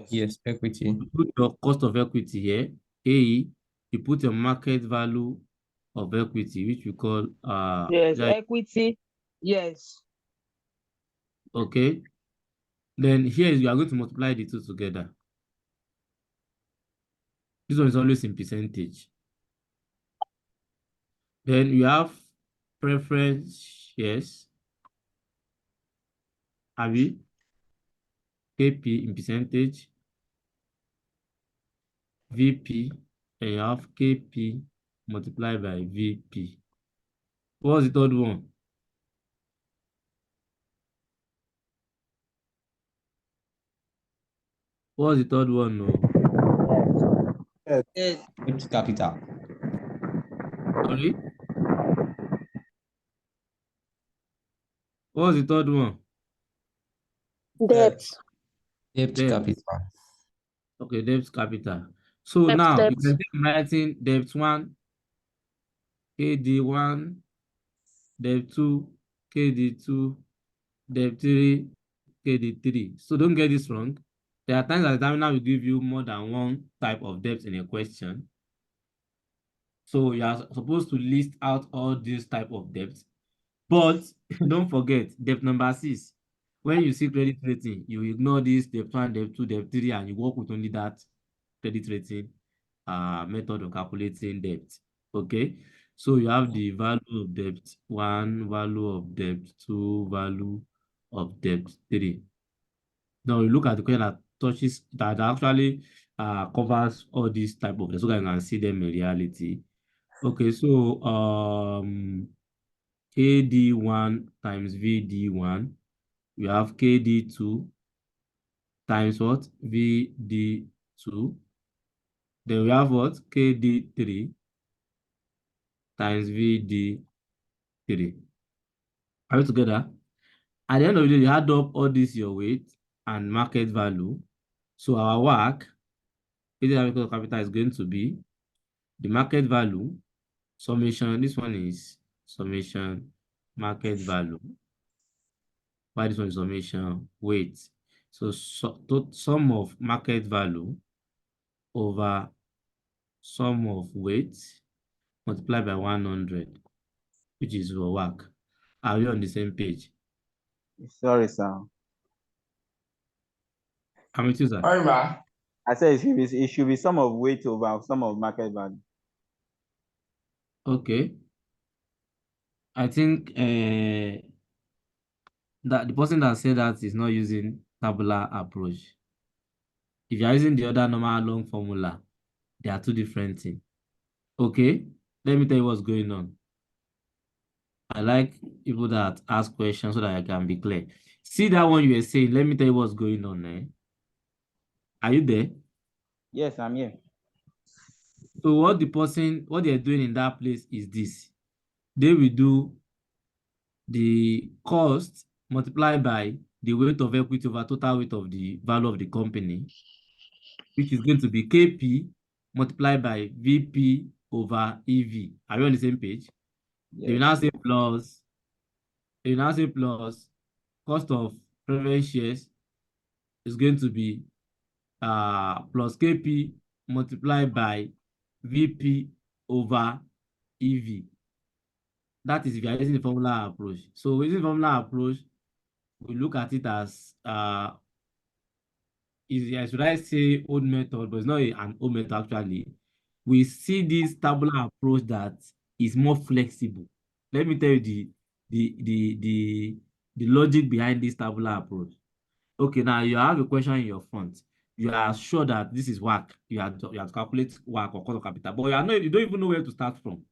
[SPEAKER 10] Yes, equity.
[SPEAKER 1] you put your cost of equity here. AE, you put your market value of equity, which we call
[SPEAKER 3] Yes, equity. Yes.
[SPEAKER 1] okay. Then here you are going to multiply the two together. This one is always in percentage. Then you have preference shares, Abi, KP in percentage, VP, and you have KP multiplied by VP. What's the third one? What's the third one? No.
[SPEAKER 10] Debt capital.
[SPEAKER 1] Sorry? What's the third one?
[SPEAKER 9] Debt.
[SPEAKER 10] Debt
[SPEAKER 1] Debt.
[SPEAKER 10] capital.
[SPEAKER 1] Okay, debt capital. So
[SPEAKER 9] Debt,
[SPEAKER 1] now
[SPEAKER 9] debt.
[SPEAKER 1] you can take writing debt 1, KD1, debt 2, KD2, debt 3, KD3. So don't get this wrong. There are times that the examiner will give you more than one type of debt in a question. So you are supposed to list out all these type of debts. But don't forget debt number 6. When you see credit rating, you ignore this debt 1, debt 2, debt 3, and you work with only that credit rating method of calculating debt. Okay, so you have the value of debt 1, value of debt 2, value of debt 3. Now you look at the question that actually covers all these type of debt, so that you can see them in reality. Okay, so KD1 times VD1, we have KD2 times what? VD2. Then we have what? KD3 times VD3. Are we together? At the end of the day, you add up all this your weight and market value. So our WACC, weighted average cost of capital, is going to be the market value summation. This one is summation market value. Why this one is summation weight? So, sum of market value over sum of weight multiplied by 100, which is your WACC. Are we on the same page?
[SPEAKER 8] Sorry, sir.
[SPEAKER 1] How many two, sir?
[SPEAKER 8] I said it should be sum of weight over sum of market value.
[SPEAKER 1] Okay. I think that the person that said that is not using tabular approach. If you are using the other normal long formula, they are two different things. Okay, let me tell you what's going on. I like people that ask questions so that I can be clear. See that one you were saying, let me tell you what's going on there. Are you there?
[SPEAKER 8] Yes, I'm here.
[SPEAKER 1] So what they're doing in that place is this. They will do the cost multiplied by the weight of equity over total weight of the value of the company, which is going to be KP multiplied by VP over EV. Are we on the same page?
[SPEAKER 8] Yes.
[SPEAKER 1] They will now say plus cost of preference shares is going to be plus KP multiplied by VP over EV. That is if you are using the formula approach. So using the formula approach, we look at it as should I say old method, but it's not an old method actually. We see this tabular approach that is more flexible. Let me tell you the logic behind this tabular approach. Okay, now you have a question in your front. You are sure that this is WACC. You have to calculate WACC or cost of capital, but you don't even know where to start from.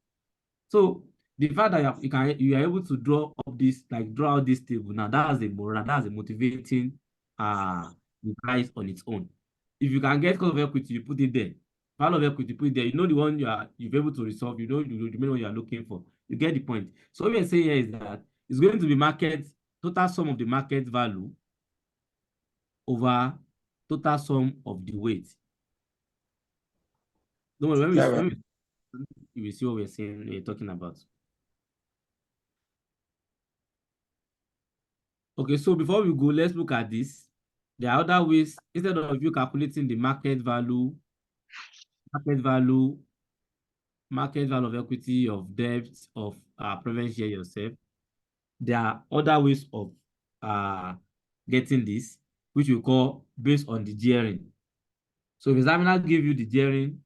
[SPEAKER 1] So the fact that you are able to draw out this table now, that's a moral, that's a motivating the price on its own. If you can get cost of equity, you put it there. Value of equity, put it there. You know the one you're able to resolve. You know the main one you are looking for. You get the point. So what we are saying here is that it's going to be total sum of the market value over total sum of the weight. Don't worry, you will see what we're talking about. Okay, so before we go, let's look at this. There are other ways. Instead of you calculating the market value of equity, of debt, of preference share yourself, there are other ways of getting this, which we call based on the gearing. So if examiner give you the gearing,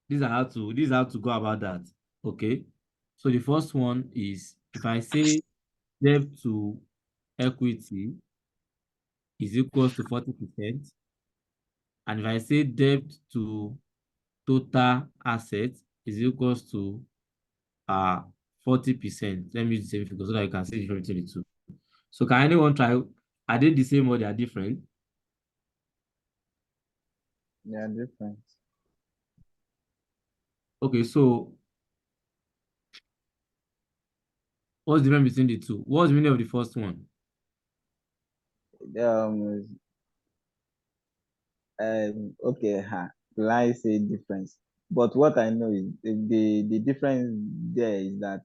[SPEAKER 1] these are how to go about that. Okay. So the first one is, if I say debt to equity is equals to 40%, and if I say debt to total assets is equals to 40%. Let me use the same figure so that you can see the difference between the two. So can anyone try? Are they the same or they are different?
[SPEAKER 8] They are different.
[SPEAKER 1] Okay, so what's the difference between the two? What's the meaning of the first one?
[SPEAKER 8] Okay, will I say difference? But what I know is the difference there is that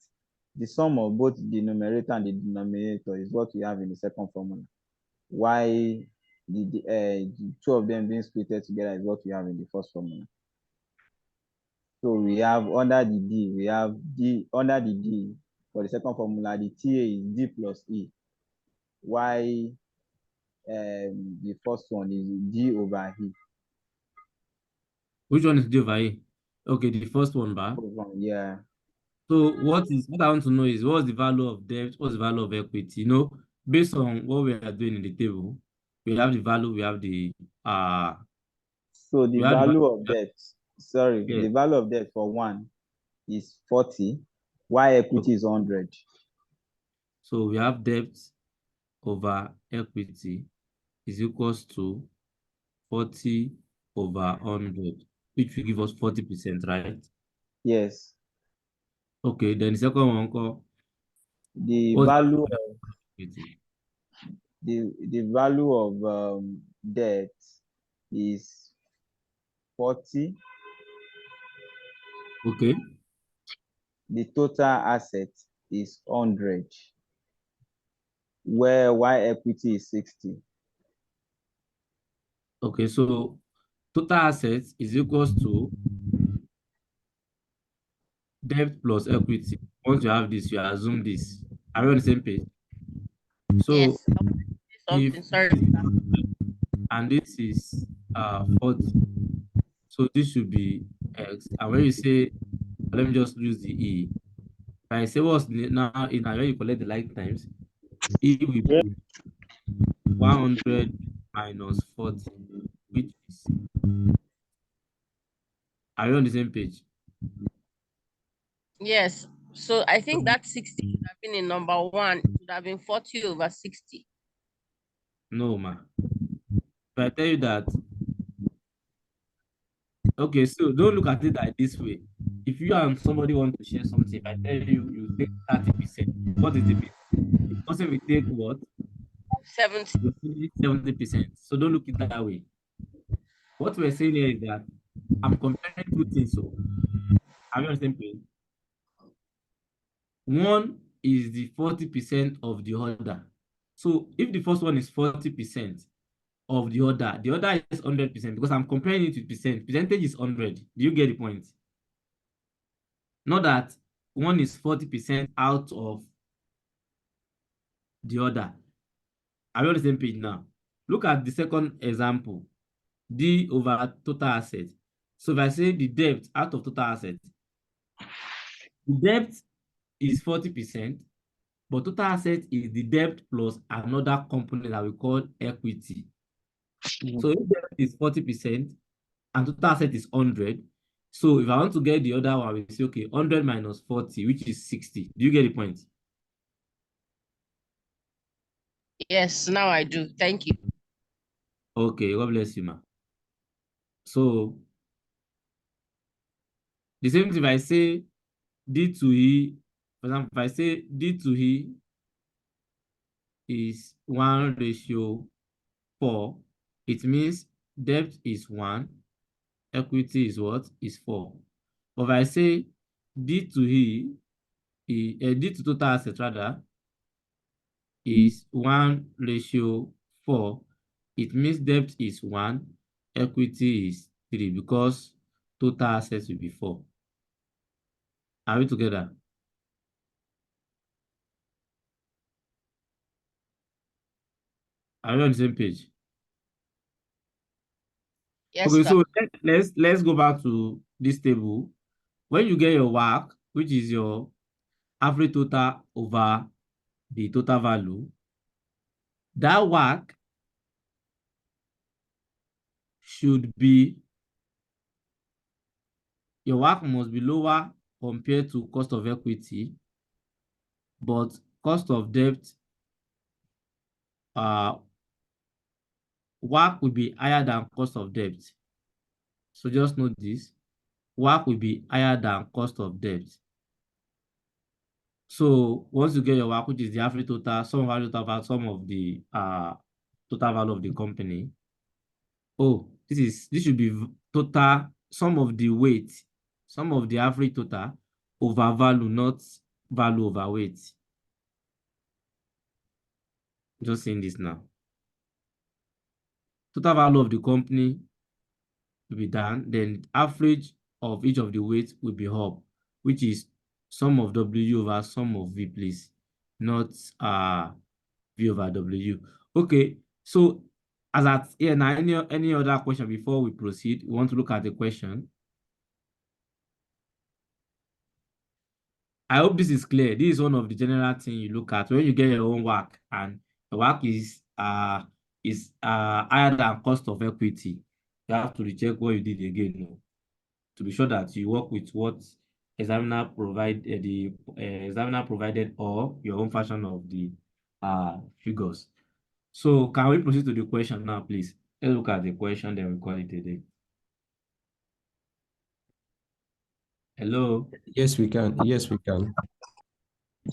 [SPEAKER 8] the sum of both the numerator and the denominator is what we have in the second formula. Why the two of them being split together is what we have in the first formula. So we have under the D, we have D under the D for the second formula, the TA is D plus E. Why the first one is D over E.
[SPEAKER 1] Which one is D over E? Okay, the first one, bar.
[SPEAKER 8] Yeah.
[SPEAKER 1] So what I want to know is what's the value of debt, what's the value of equity? You know, based on what we are doing in the table, we have the value, we have the
[SPEAKER 8] So the value of debt, sorry,
[SPEAKER 1] yeah.
[SPEAKER 8] the value of debt for one is 40, while equity is 100.
[SPEAKER 1] So we have debt over equity is equals to 40 over 100, which will give us 40%, right?
[SPEAKER 8] Yes.
[SPEAKER 1] Okay, then the second one,
[SPEAKER 8] the value of
[SPEAKER 1] equity.
[SPEAKER 8] the value of debt is 40.
[SPEAKER 1] Okay.
[SPEAKER 8] The total asset is 100, why equity is 60.
[SPEAKER 1] Okay, so total assets is equals to debt plus equity. Once you have this, you assume this. Are we on the same page? So
[SPEAKER 9] Yes.
[SPEAKER 1] if
[SPEAKER 9] Something. Sorry.
[SPEAKER 1] this is 100 and this is 40, so this should be X. And when you say, let me just use the E. If I say what's now in when you collect the like times, E will be 100 minus 40, which is, are you on the same page?
[SPEAKER 9] Yes. So I think that 60 should have been in number one. It would have been 40 over 60.
[SPEAKER 1] No, ma. If I tell you that, okay, so don't look at it like this way. If you and somebody want to share something, if I tell you, you take 30%, what is the mean? The person will take what?
[SPEAKER 9] 70.
[SPEAKER 1] 70%. So don't look at it that way. What we're saying here is that I'm comparing two things. So are we on the same page? One is the 40% of the other. So if the first one is 40% of the other is 100% because I'm comparing it with percent. Percentage is 100. Do you get the point? Not that one is 40% out of the other. Are we on the same page now? Look at the second example. D over total asset. So if I say the debt out of total asset, the debt is 40%, but total asset is the debt plus another component that we call equity. So if debt is 40% and total asset is 100, so if I want to get the other one, we say, okay, 100 minus 40, which is 60. Do you get the point?
[SPEAKER 9] Yes, now I do. Thank you.
[SPEAKER 1] Okay, God bless you, ma. So the same thing if I say D to E, for example, if I say D to E is 1:4, it means debt is 1, equity is what? Is 4. But if I say D to E, D to total asset rather, is 1:4, it means debt is 1, equity is 3 because total assets will be 4. Are we together? Are we on the same page?
[SPEAKER 9] Yes,
[SPEAKER 1] Okay,
[SPEAKER 9] sir.
[SPEAKER 1] so let's go back to this table. When you get your WACC, which is your average total over the total value, that WACC should be, your WACC must be lower compared to cost of equity, but cost of debt, WACC will be higher than cost of debt. So just note this, WACC will be higher than cost of debt. So once you get your WACC, which is the average total, sum of value total, sum of the total value of the company. Oh, this should be total sum of the weight, sum of the average total over value, not value over weight. Just saying this now. Total value of the company will be done, then average of each of the weights will be up, which is sum of W over sum of V, please, not V over W. Okay, so as at here now, any other question before we proceed? We want to look at the question. I hope this is clear. This is one of the general things you look at when you get your own WACC, and the WACC is higher than cost of equity. You have to recheck what you did again, to be sure that you work with what examiner provided or your own version of the figures. So can we proceed to the question now, please? Let's look at the question, then we call it a day. Hello?
[SPEAKER 10] Yes, we can. Yes, we can.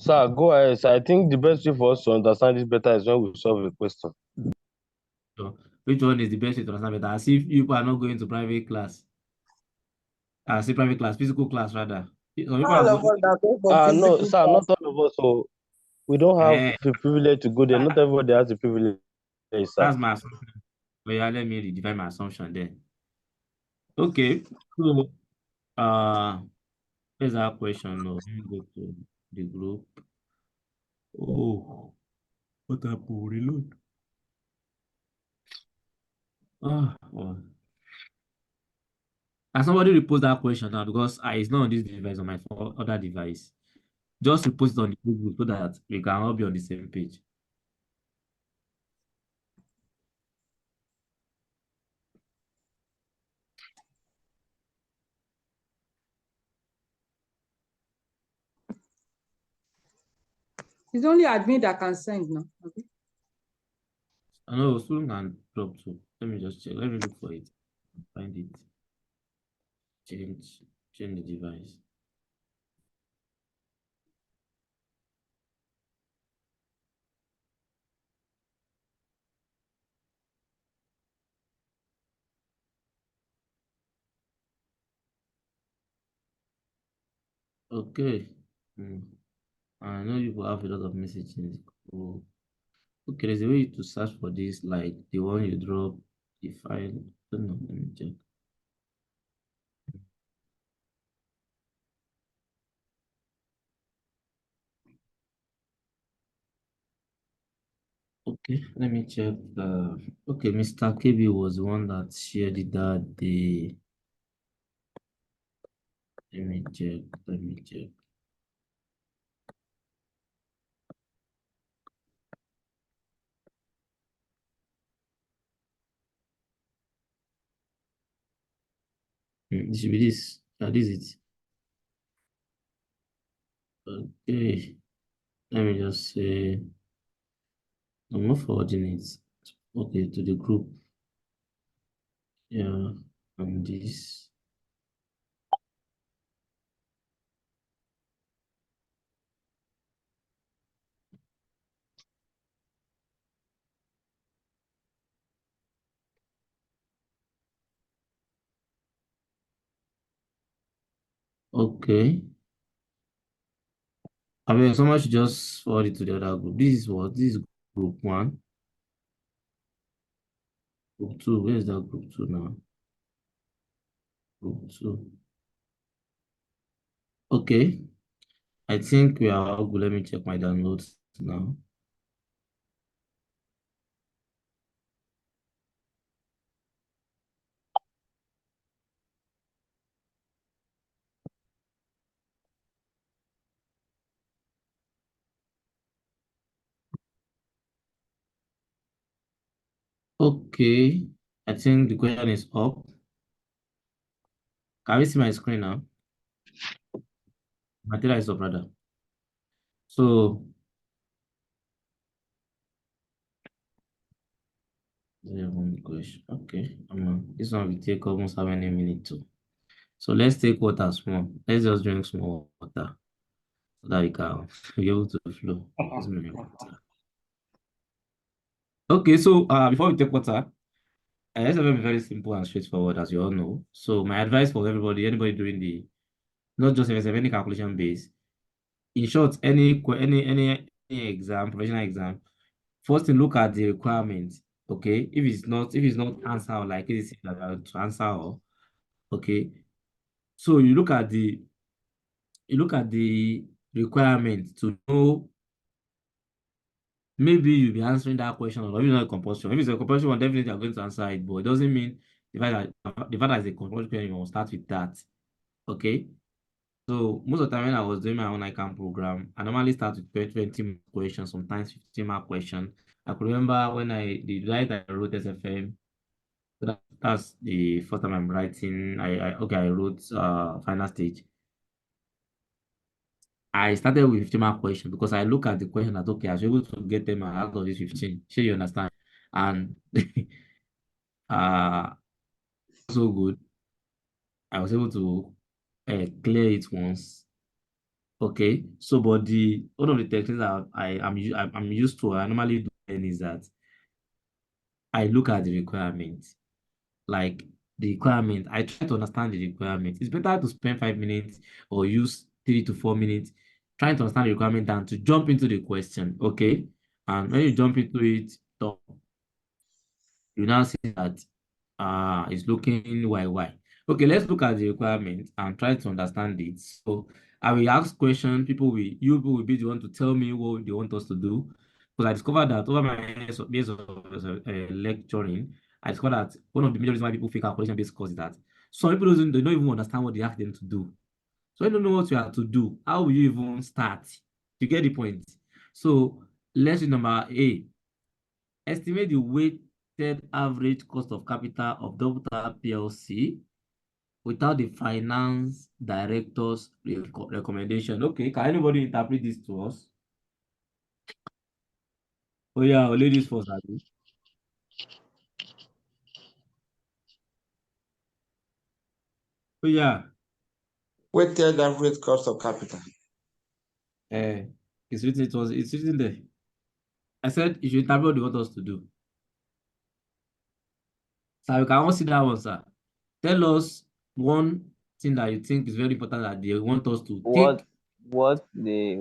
[SPEAKER 11] Sir, go ahead. Sir. I think the best way for us to understand this better is when we solve a question.
[SPEAKER 1] So, which one is the best way to understand better? As if you are not going to private class. I say private class, physical class rather. Some people
[SPEAKER 3] All
[SPEAKER 1] are
[SPEAKER 3] of
[SPEAKER 1] going.
[SPEAKER 3] us are going for
[SPEAKER 11] No,
[SPEAKER 3] physical
[SPEAKER 11] sir,
[SPEAKER 3] class.
[SPEAKER 11] not all of us. So we don't have
[SPEAKER 1] Eh,
[SPEAKER 11] the privilege to go there. Not everybody has the privilege, sir.
[SPEAKER 1] that's my assumption. But yeah, let me redefine my assumption there. Okay. So, here's our question. No, let me go to the group. Oh, what happened? Reload. Oh. And somebody repost that question now because it's not on this device, on my other device. Just repost it on the group so that we can all be on the same page.
[SPEAKER 6] It's only admin that can send now. Okay.
[SPEAKER 1] I know student can drop too. Let me just check. Let me look for it. Find it. Change the device. Okay. I know you will have a lot of messages. Oh, okay, there's a way to search for this, like the one you drop, the file. Don't know. Let me check. Okay, let me check. Okay, Mr. KB was the one that shared it that day. Let me check. Let me check. This should be this. This is it. Okay. Let me just say, I'm not forwarding it. Okay, to the group. Yeah, and this. Okay. I mean, someone should just forward it to the other group. This is what? This is group one. Group two. Where is that group two now? Group two. Okay. I think we are all good. Let me check my downloads now. Okay. I think the question is up. Can you see my screen now? Material is up, rather. So, one question. Okay. This one will take almost how many minutes too? So let's take water small. Let's just drink small water so that we can be able to flow. Use my water. Okay, so before we take water, SFM is very simple and straightforward, as you all know. So my advice for everybody, anybody doing the not just SFM, any calculation base, in short, any exam, professional exam, first thing look at the requirements. Okay, if it's not answer or like it is to answer or okay, so you look at the requirement to know maybe you'll be answering that question or maybe not a compulsion. If it's a compulsion one, definitely you're going to answer it, but it doesn't mean the fact that it's a compulsion question, you will start with that. Okay. So most of the time when I was doing my own ICANN program, I normally start with 20 mark questions, sometimes 15 mark question. I could remember when the night I wrote SFM, that's the first time I'm writing. I wrote final stage. I started with 15 mark question because I look at the question that okay, I was able to get them out of this 15. Sure, you understand? And uh so good. I was able to clear it once. Okay, so but the one of the techniques that I'm used to, I normally do then is that I look at the requirement, like the requirement. I try to understand the requirement. It's better to spend 5 minutes or use 3 to 4 minutes trying to understand the requirement than to jump into the question. Okay, and when you jump into it, you now see that it's looking why. Okay, let's look at the requirement and try to understand it. So I will ask questions. People will be the one to tell me what they want us to do. Because I discovered that over my years of lecturing, I discovered that one of the major reasons why people fake calculation-based course is that some people they don't even understand what they ask them to do. So you don't know what you have to do. How will you even start? You get the point. So let's do number A. Estimate the weighted average cost of capital of Double PLC without the finance director's recommendation. Okay, can anybody interpret this to us? Oh yeah, ladies first, Abi. Oh yeah.
[SPEAKER 12] Weighted average cost of capital.
[SPEAKER 1] It's written there. I said you should interpret what they want us to do. So we can all see that one, sir. Tell us one thing that you think is very important that they want us to take.
[SPEAKER 8] What they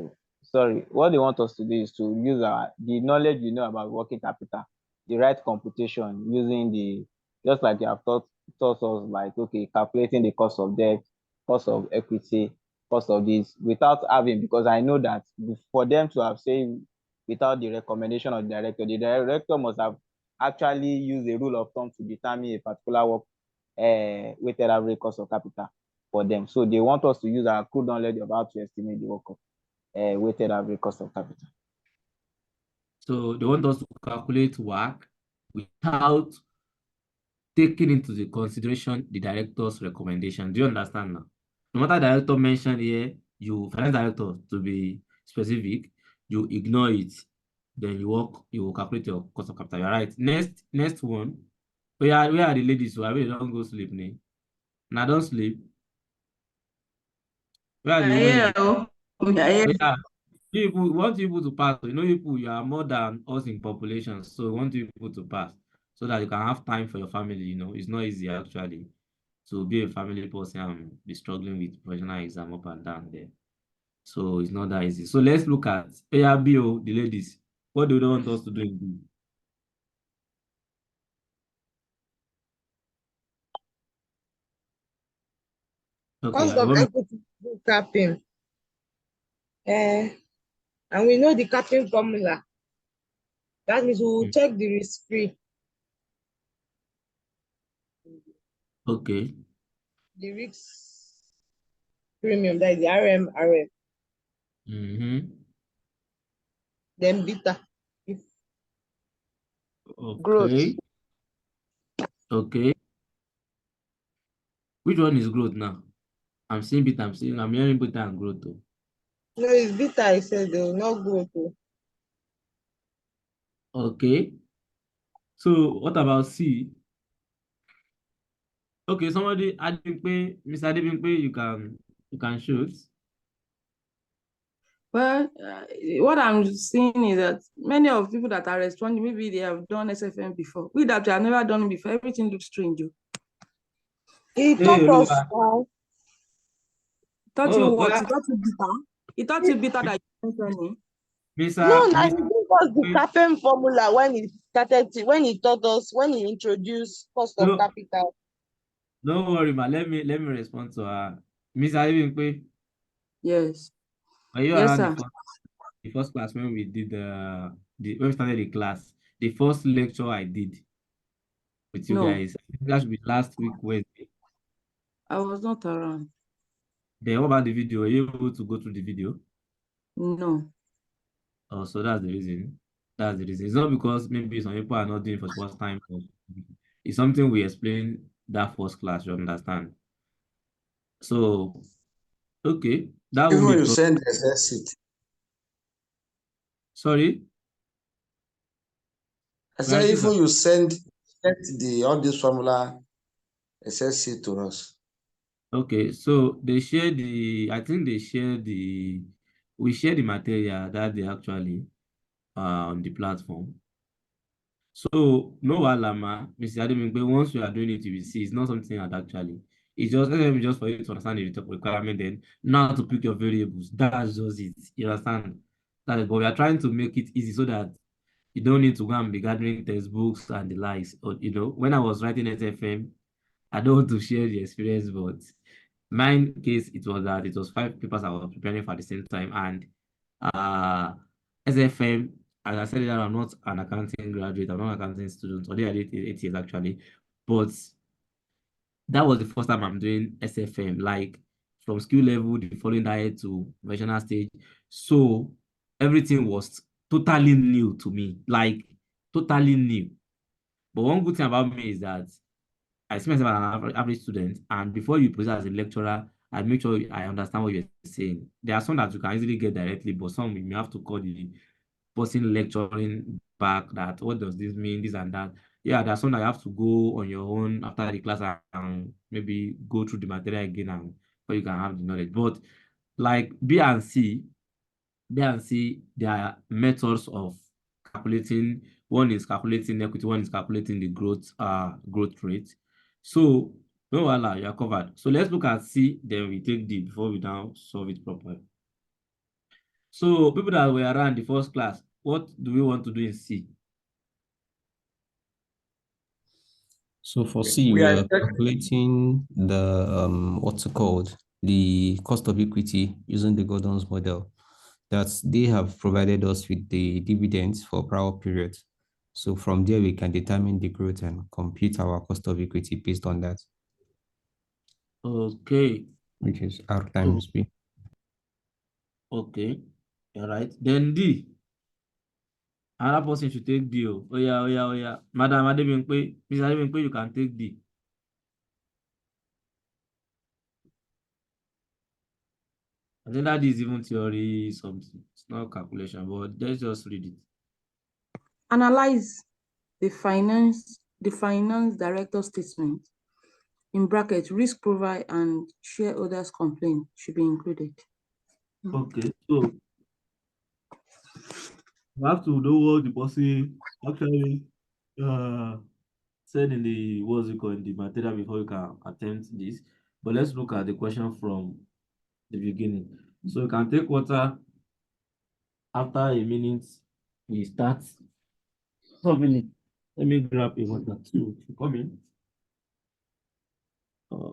[SPEAKER 8] want us to do is to use the knowledge we know about working capital, the right computation using just like you have taught us, like, okay, calculating the cost of debt, cost of equity, cost of this, without having, because I know that for them to have said without the recommendation of the director must have actually used a rule of thumb to determine a particular work weighted average cost of capital for them. So they want us to use our crude knowledge of how to estimate the work of weighted average cost of capital.
[SPEAKER 1] So they want us to calculate WACC without taking into the consideration the director's recommendation. Do you understand now? No matter the director mentioned here, finance director to be specific, you ignore it. Then you will calculate your cost of capital. You're right. Next one. Where are the ladies who don't go sleep? Now don't sleep. Where are the women? Yeah. We want people to pass. You are more than us in population, so we want people to pass so that you can have time for your family. It's not easy actually to be a family person and be struggling with professional exam up and down there. So it's not that easy. So let's look at ARBO, the ladies. What do they want us to do indeed? Okay,
[SPEAKER 3] Cost of equity capping. And we know the capping formula. That means we will check the risk-free.
[SPEAKER 1] Okay.
[SPEAKER 3] The risk premium, that is the RM. Then beta.
[SPEAKER 1] Okay.
[SPEAKER 4] Growth.
[SPEAKER 1] Okay. Which one is growth now? I'm seeing beta. I'm hearing beta and growth though.
[SPEAKER 3] No, it's beta, I said, though, not growth.
[SPEAKER 1] Okay. So what about C? Okay, somebody Mr. Adebimpe, you can shoot.
[SPEAKER 6] Well, what I'm seeing is that many of people that are responding, maybe they have done SFM before. We that have never done it before, everything looks strange.
[SPEAKER 3] He taught us.
[SPEAKER 6] Taught you what? He taught you beta. He taught you beta that you don't
[SPEAKER 3] No, he gave us the capping formula when he introduced cost of capital.
[SPEAKER 1] Don't worry, ma. Let me respond to her. Miss Adebimpe.
[SPEAKER 6] Yes.
[SPEAKER 1] Are you
[SPEAKER 6] Yes,
[SPEAKER 1] around
[SPEAKER 6] sir.
[SPEAKER 1] the first class when we did when we started the class? The first lecture I did with you guys. I think that should be last week Wednesday.
[SPEAKER 6] I was not around.
[SPEAKER 1] Then what about the video? Were you able to go through the video?
[SPEAKER 6] No.
[SPEAKER 1] Oh, so that's the reason. That's the reason. It's not because maybe some people are not doing it for the first time. It's something we explain that first class, you understand? So, okay. That
[SPEAKER 12] Even
[SPEAKER 1] won't be
[SPEAKER 12] you send the Excel sheet.
[SPEAKER 1] Sorry?
[SPEAKER 12] I said, even you send all this formula Excel sheet to us.
[SPEAKER 1] Okay, so I think we share the material that they actually on the platform. So no alama, Mr. Ademingbe, once we are doing it, you will see it's not something that actually. It's just just for you to understand the requirement, then now to pick your variables. That's just it. You understand? That is, but we are trying to make it easy so that you don't need to go and be gathering textbooks and the likes. Or when I was writing SFM, I don't want to share the experience, but mine case it was that it was 5 papers I was preparing for at the same time, and uh SFM, as I said, I'm not an accounting graduate, I'm not an accounting student, although I did 8 years actually, but that was the first time I'm doing SFM, like from skill level, the following diet to professional stage. So everything was totally new to me, like totally new. But one good thing about me is that I see myself as an average student, and before you present as a lecturer, I make sure I understand what you're saying. There are some that you can easily get directly, but some you may have to call the person lecturing back that what does this mean, this and that. Yeah, there's some that you have to go on your own after the class and maybe go through the material again and so you can have the knowledge. But like B and C, there are methods of calculating. One is calculating equity, one is calculating the growth rate. So no voila, you are covered. So let's look at C, then we take D before we now solve it properly. So people that were around the first class, what do we want to do in C?
[SPEAKER 10] So for C,
[SPEAKER 12] We
[SPEAKER 10] we
[SPEAKER 12] are
[SPEAKER 10] are calculating the what's it called? The cost of equity using the Gordon's model that they have provided us with the dividends for prior periods. So from there, we can determine the growth and compute our cost of equity based on that,
[SPEAKER 1] Okay.
[SPEAKER 10] which is R times B.
[SPEAKER 1] Okay. All right. Then D. Another person should take D. Oh yeah, oh yeah, oh yeah. Madam Adebimpe, Mr. Adebimpe, you can take D. I think that is even theory something. It's not calculation, but let's just read it.
[SPEAKER 6] Analyze the finance director statement. In bracket, risk profile and shareholders complaint should be included.
[SPEAKER 1] Okay, so you have to know what the person actually said in the what's it called in the material before you can attempt this. But let's look at the question from the beginning. So you can take water. After a minute, we start solving it. Let me grab a water too. Come in. Uh,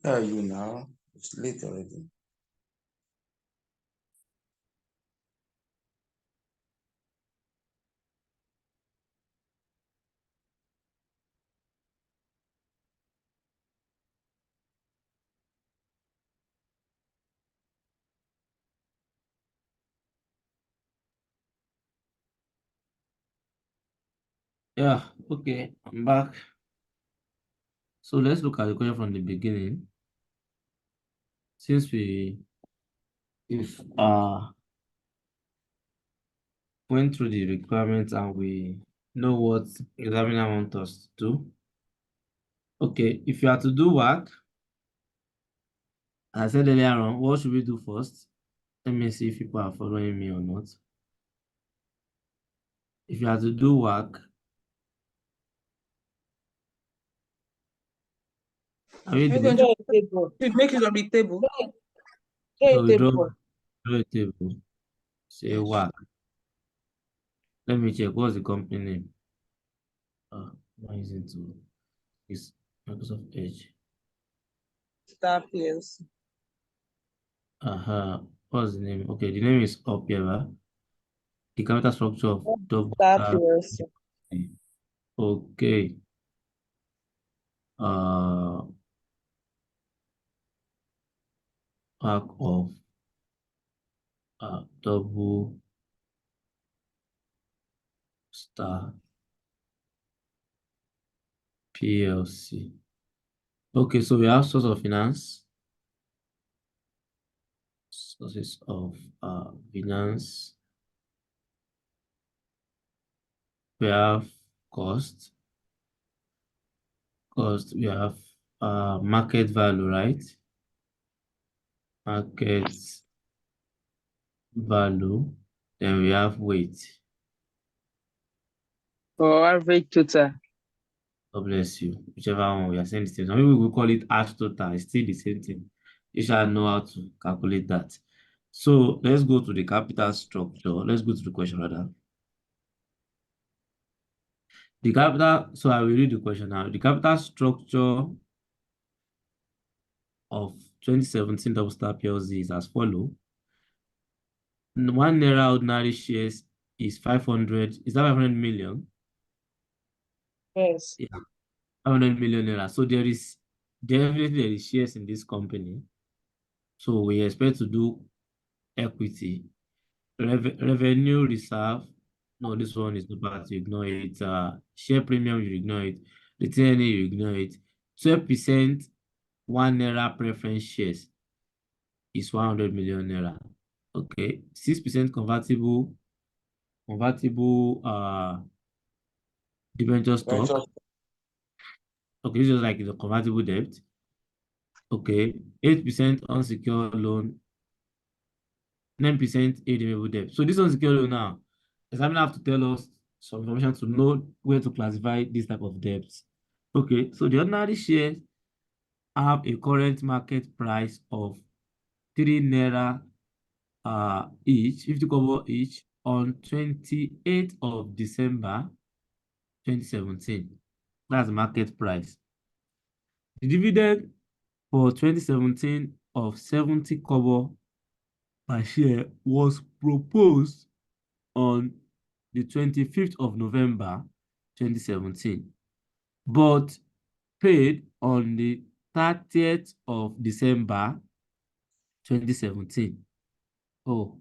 [SPEAKER 12] Where are you now? It's late already.
[SPEAKER 1] Yeah, okay, I'm back. So let's look at the question from the beginning. Since if went through the requirements and we know what examiner wants us to do. Okay, if you are to do work, as I said earlier on, what should we do first? Let me see if people are following me or not. If you are to do work,
[SPEAKER 6] You're going to make use of the table.
[SPEAKER 1] so we draw a table, say work. Let me check what's the company name. Why is it to is Microsoft Edge?
[SPEAKER 6] Star PLC.
[SPEAKER 1] What's the name? Okay, the name is up here. Right? The capital structure of double
[SPEAKER 6] Star
[SPEAKER 1] star.
[SPEAKER 6] PLC.
[SPEAKER 1] Okay. Arc of double star PLC. Okay, so we have source of finance, sources of finance. We have cost. We have market value, right? Market value. Then we have weight.
[SPEAKER 6] Or average total.
[SPEAKER 1] God bless you. Whichever one we are saying the same. Some people will call it ash total. It's still the same thing. You shall know how to calculate that. So let's go to the capital structure. Let's go to the question rather. The capital, so I will read the question now. The capital structure of 2017 double star PLC is as follows. 1 naira ordinary shares is 500. Is that 500 million?
[SPEAKER 6] Yes.
[SPEAKER 1] Yeah, 500 million naira. So there is definitely shares in this company. So we expect to do equity. Revenue reserve. No, this one is not bad. You ignore it. Share premium, you ignore it. Return, you ignore it. 12% 1 naira preference shares is 100 million naira. Okay, 6% convertible debenture stock. Okay, this is like the convertible debt. Okay, 8% unsecured loan, 9% redeemable debt. So this unsecured loan now, examiner have to tell us some information to know where to classify this type of debts. Okay, so the ordinary shares have a current market price of 3 naira each, 50 kobo each on 28th of December 2017. That's the market price. The dividend for 2017 of 70 kobo per share was proposed on the 25th of November 2017, but paid on the 30th of December 2017. Oh,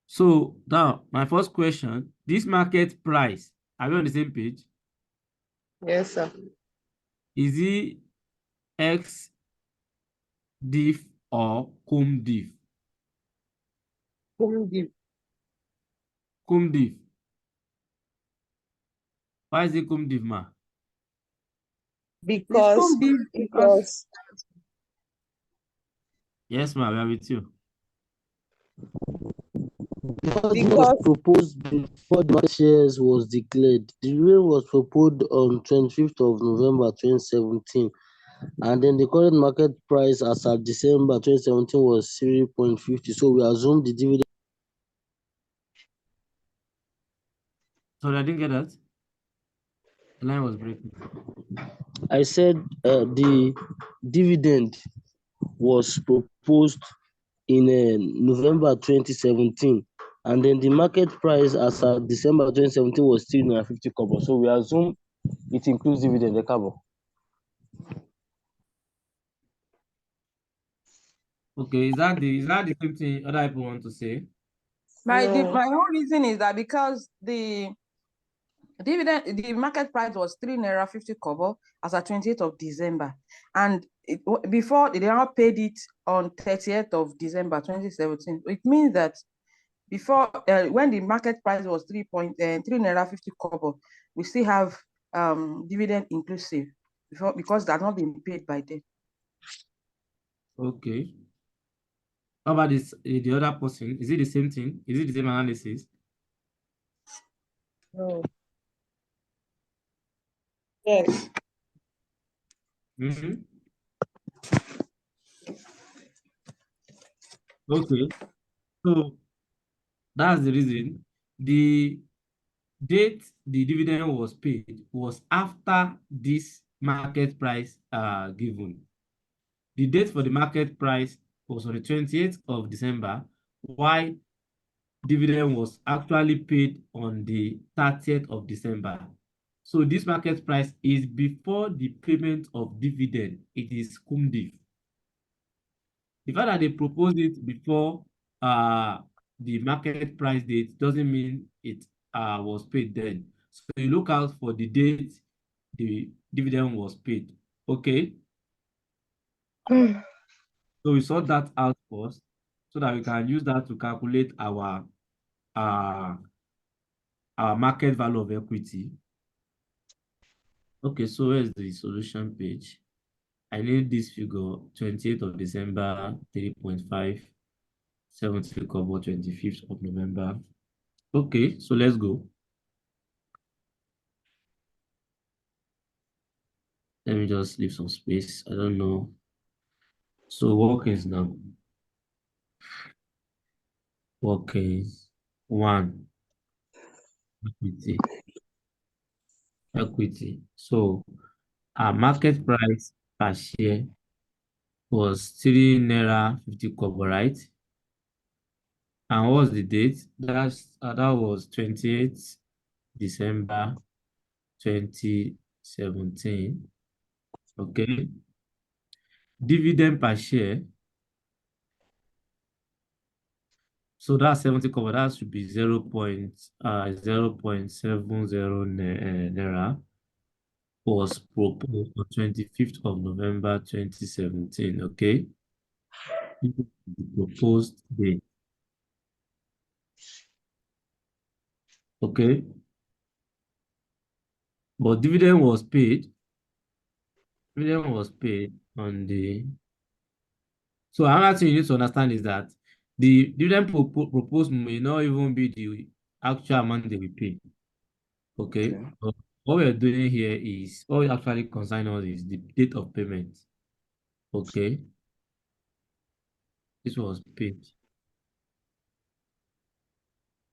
[SPEAKER 1] so now my first question, this market price, are we on the same page?
[SPEAKER 6] Yes, sir.
[SPEAKER 1] Is it X diff or cum diff?
[SPEAKER 6] Cum diff.
[SPEAKER 1] Cum diff. Why is it cum diff, ma?
[SPEAKER 6] Because
[SPEAKER 1] yes, ma, we are with you.
[SPEAKER 11] Because it was proposed before the market shares was declared. The dividend was proposed on 25th of November 2017, and then the current market price as of December 2017 was 3.50. So we assume the dividend.
[SPEAKER 1] Sorry, I didn't get that. The line was breaking.
[SPEAKER 11] I said the dividend was proposed in November 2017, and then the market price as of December 2017 was still 50 kobo. So we assume it includes dividend, the cabo.
[SPEAKER 1] Okay, is that the same thing other people want to say?
[SPEAKER 6] My own reason is that because the dividend, the market price was 3 naira 50 kobo as at 28th of December, and before they now paid it on 30th of December 2017. It means that before, when the market price was 3 naira 50 kobo, we still have dividend inclusive because that not been paid by them.
[SPEAKER 1] Okay. How about this? The other person, is it the same thing? Is it the same analysis?
[SPEAKER 3] No. Yes.
[SPEAKER 1] Mm-hmm. Okay. So that's the reason. The date the dividend was paid was after this market price given. The date for the market price was on the 28th of December, while dividend was actually paid on the 30th of December. So this market price is before the payment of dividend. It is cum div. The fact that they propose it before the market price date doesn't mean it was paid then. So you look out for the date the dividend was paid. Okay. So we sort that out first so that we can use that to calculate our market value of equity. Okay, so where's the solution page? I need this figure, 28th of December, 3.5, 70 kobo, 25th of November. Okay, so let's go. Let me just leave some space. I don't know. So workings now. Workings. 1. Equity. Equity. So our market price per share was 3 naira 50 kobo, right? And what was the date? That was 28th December 2017. Okay. Dividend per share. So that's 70 kobo. That should be 0.70 naira. Was proposed on 25th of November 2017. Okay. The proposed date. Okay. But dividend was paid. Dividend was paid on the. So another thing you need to understand is that the dividend proposed may not even be the actual amount they will pay. Okay. So what we're doing here is what we actually concern us is the date of payment. Okay. This was paid.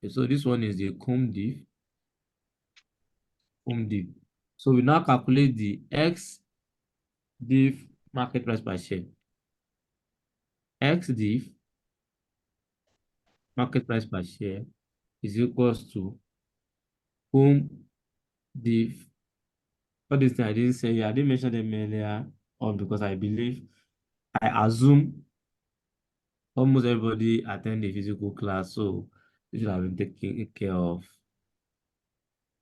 [SPEAKER 1] Okay, so this one is the cum div. So we now calculate the X div market price per share. X div market price per share is equals to cum div. All these things I didn't say, I didn't mention them earlier on because I assume almost everybody attend a physical class, so this should have been taken care of.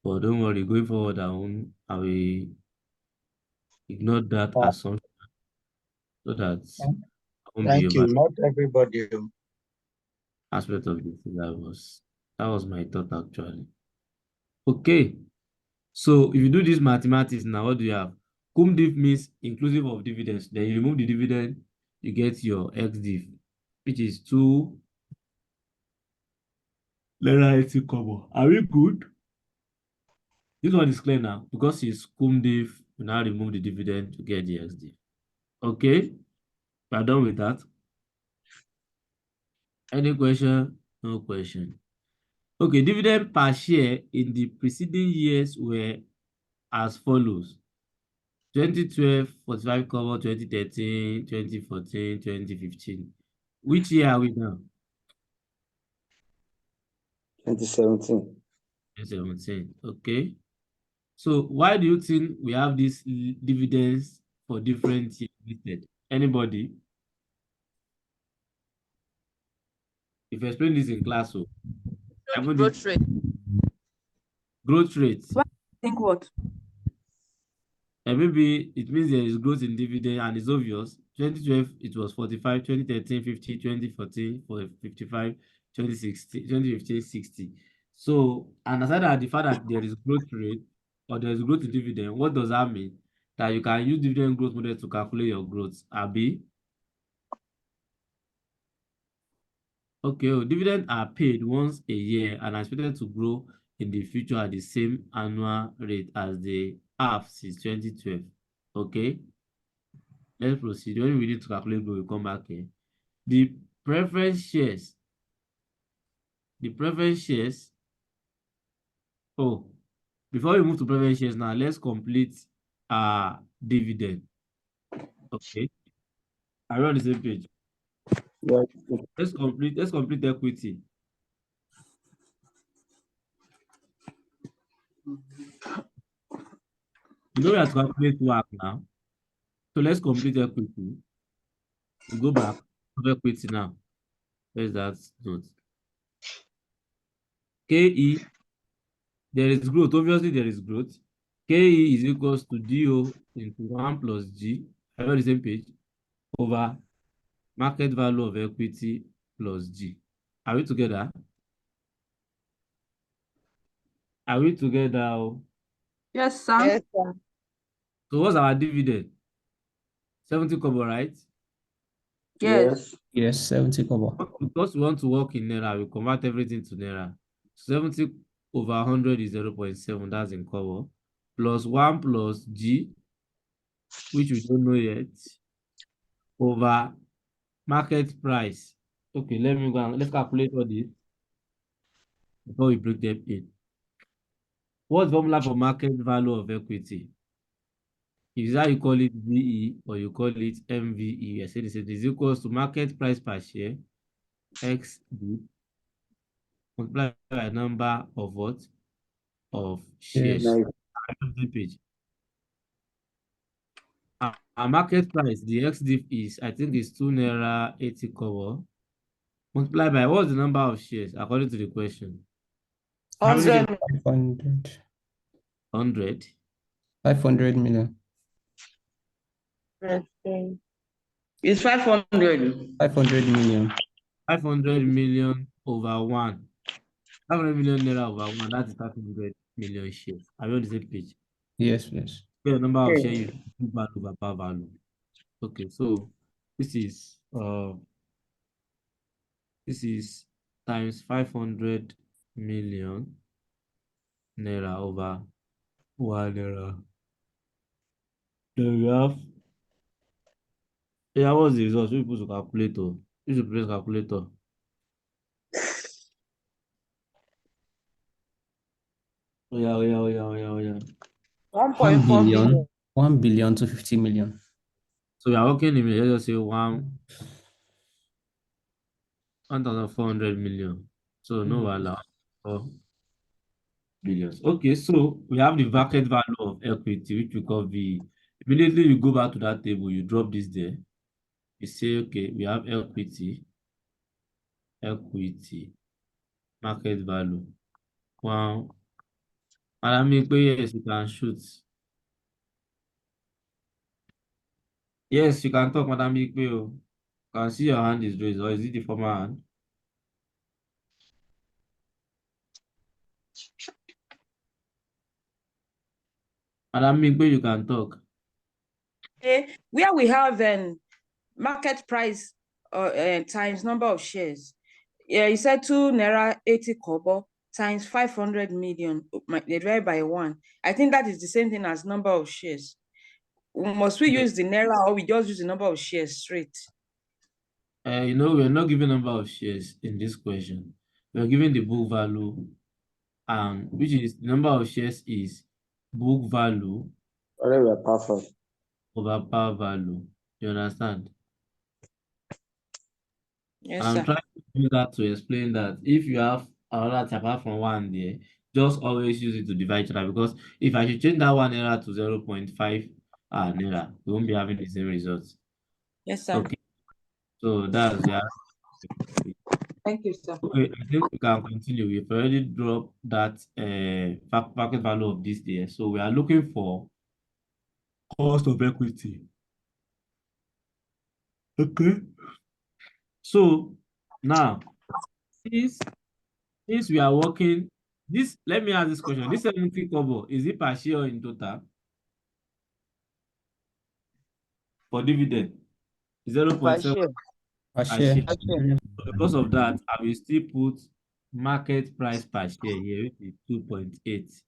[SPEAKER 1] But don't worry, going forward, I will ignore that assumption so that I won't be
[SPEAKER 13] Thank you.
[SPEAKER 1] over
[SPEAKER 13] Not everybody.
[SPEAKER 1] aspect of this. That was my thought actually. Okay, so if you do this mathematics now, what do you have? Cum div means inclusive of dividends. Then you remove the dividend, you get your X div, which is 2 naira 80 kobo. Are we good? This one is clear now because it's cum div. We now remove the dividend to get the X div. Okay, we're done with that. Any question? No question. Okay, dividend per share in the preceding years were as follows. 2012, 45 kobo, 2013, 2014, 2015. Which year are we now?
[SPEAKER 12] 2017.
[SPEAKER 1] 2017. Okay. So why do you think we have these dividends for different years listed? Anybody? If you explain this in class, so
[SPEAKER 9] Growth rate.
[SPEAKER 1] growth rate.
[SPEAKER 6] What think what?
[SPEAKER 1] And maybe it means there is growth in dividend and it's obvious. 2012, it was 45, 2013, 50, 2014, 55, 2016, 2015, 60. So, and aside that the fact that there is growth rate or there is growth in dividend, what does that mean? That you can use dividend growth model to calculate your growth. Abi? Okay, dividends are paid once a year and are expected to grow in the future at the same annual rate as they have since 2012. Okay, let's proceed. When we need to calculate growth, we come back here. The preference shares. Oh, before we move to preference shares now, let's complete our dividend. Okay, are we on the same page?
[SPEAKER 12] Yeah.
[SPEAKER 1] Let's complete equity. You know we have to calculate WACC now. So let's complete equity. We go back to equity now. Where's that note? KE, there is growth. Obviously, there is growth. KE is equals to DO into 1 plus G, are we on the same page, over market value of equity plus G. Are we together? Are we together?
[SPEAKER 6] Yes, sir.
[SPEAKER 3] Yes, sir.
[SPEAKER 1] So what's our dividend? 70 kobo, right?
[SPEAKER 6] Yes.
[SPEAKER 10] Yes, 70 kobo.
[SPEAKER 1] Because we want to work in Naira, we convert everything to Naira. 70 over 100 is 0.7, that's in kobo. Plus 1 plus G, which we don't know yet, over market price. Okay, let's calculate all this before we break them in. What's the formula for market value of equity? Is that you call it VE or you call it MVE? I said it is equals to market price per share, XD, multiplied by number of what? Of shares.
[SPEAKER 10] Yes.
[SPEAKER 1] Page. Our market price, the XD is, I think, is 2 naira 80 kobo. Multiplied by what's the number of shares according to the question?
[SPEAKER 6] 100.
[SPEAKER 10] 500.
[SPEAKER 1] 100.
[SPEAKER 10] 500 million.
[SPEAKER 5] It's 500.
[SPEAKER 10] 500 million.
[SPEAKER 1] 500 million over 1. 500 million naira over 1. That is 500 million shares. Are we on the same page?
[SPEAKER 10] Yes, yes.
[SPEAKER 1] The number of shares you value over par value. Okay, so this is times 500 million naira over 1 naira. Then we have, yeah, what's the result? We put a calculator. Use a place calculator. Oh yeah.
[SPEAKER 6] 1.4 billion.
[SPEAKER 10] 1 billion to 50 million.
[SPEAKER 1] So we are working in, let's just say 1,400 million. So no allow for billions. Okay, so we have the market value of equity, which we call V. Immediately you go back to that table, you drop this there. You say, okay, we have equity, market value. Wow. And I mean, yes, you can shoot. Yes, you can talk, Madam Ikpeo. Can see your hand is raised, or is it the former hand? Madam Ikpeo, you can talk.
[SPEAKER 6] Okay, where we have market price times number of shares. Yeah, you said 2 naira 80 kobo times 500 million divided by 1. I think that is the same thing as number of shares. Must we use the naira or we just use the number of shares straight?
[SPEAKER 1] We're not giving number of shares in this question. We're giving the book value, which is the number of shares is book value.
[SPEAKER 12] Already, we're perfect.
[SPEAKER 1] over par value. You understand?
[SPEAKER 6] Yes,
[SPEAKER 1] And I'm
[SPEAKER 6] sir.
[SPEAKER 1] trying to use that to explain that if you have another type apart from one there, just always use it to divide each other, because if I should change that 1 naira to 0.5 naira, we won't be having the same results.
[SPEAKER 6] Yes, sir.
[SPEAKER 1] Okay, so that's yeah.
[SPEAKER 6] Thank you, sir.
[SPEAKER 1] Okay, I think we can continue. We've already dropped that market value of this there. So we are looking for cost of equity. Okay. So now, since we are working, this, let me ask this question. This 70 kobo, is it per share or in total? For dividend, 0.7
[SPEAKER 4] share.
[SPEAKER 1] per
[SPEAKER 10] Share.
[SPEAKER 1] share.
[SPEAKER 4] Per share.
[SPEAKER 1] So because of that, I will still put market price per share here, which is 2.8.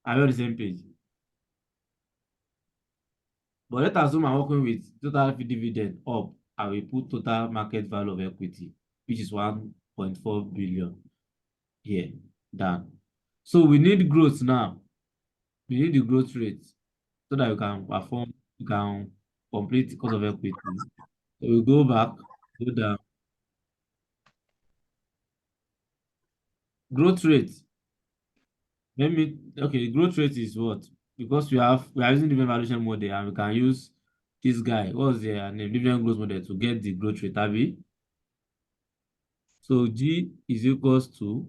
[SPEAKER 1] Are we on the same page? But let us assume I'm working with total dividend up. I will put total market value of equity, which is 1.4 billion here, done. So we need growth now. We need the growth rate so that you can complete cost of equity. So we go back, go down. Growth rate. Okay, growth rate is what? Because we are using different valuation model, and we can use this guy. What's their name? Different growth model to get the growth rate, Abby. So G is equals to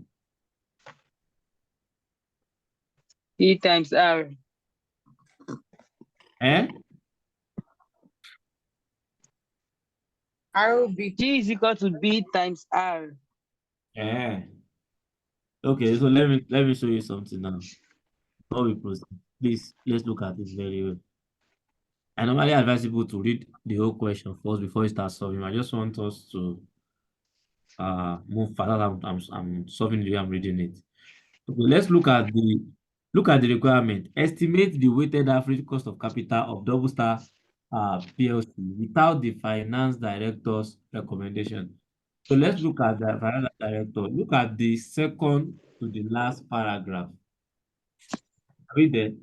[SPEAKER 5] E times R.
[SPEAKER 3] ROB.
[SPEAKER 5] G is equal to B times R.
[SPEAKER 1] Okay, so let me show you something now. Before we proceed, please let's look at it very well. I normally advise people to read the whole question first before you start solving. I just want us to move further. I'm solving the way I'm reading it. Okay, let's look at the requirement. Estimate the weighted average cost of capital of Double Star PLC without the finance director's recommendation. So let's look at the finance director. Look at the second to the last paragraph. Read it.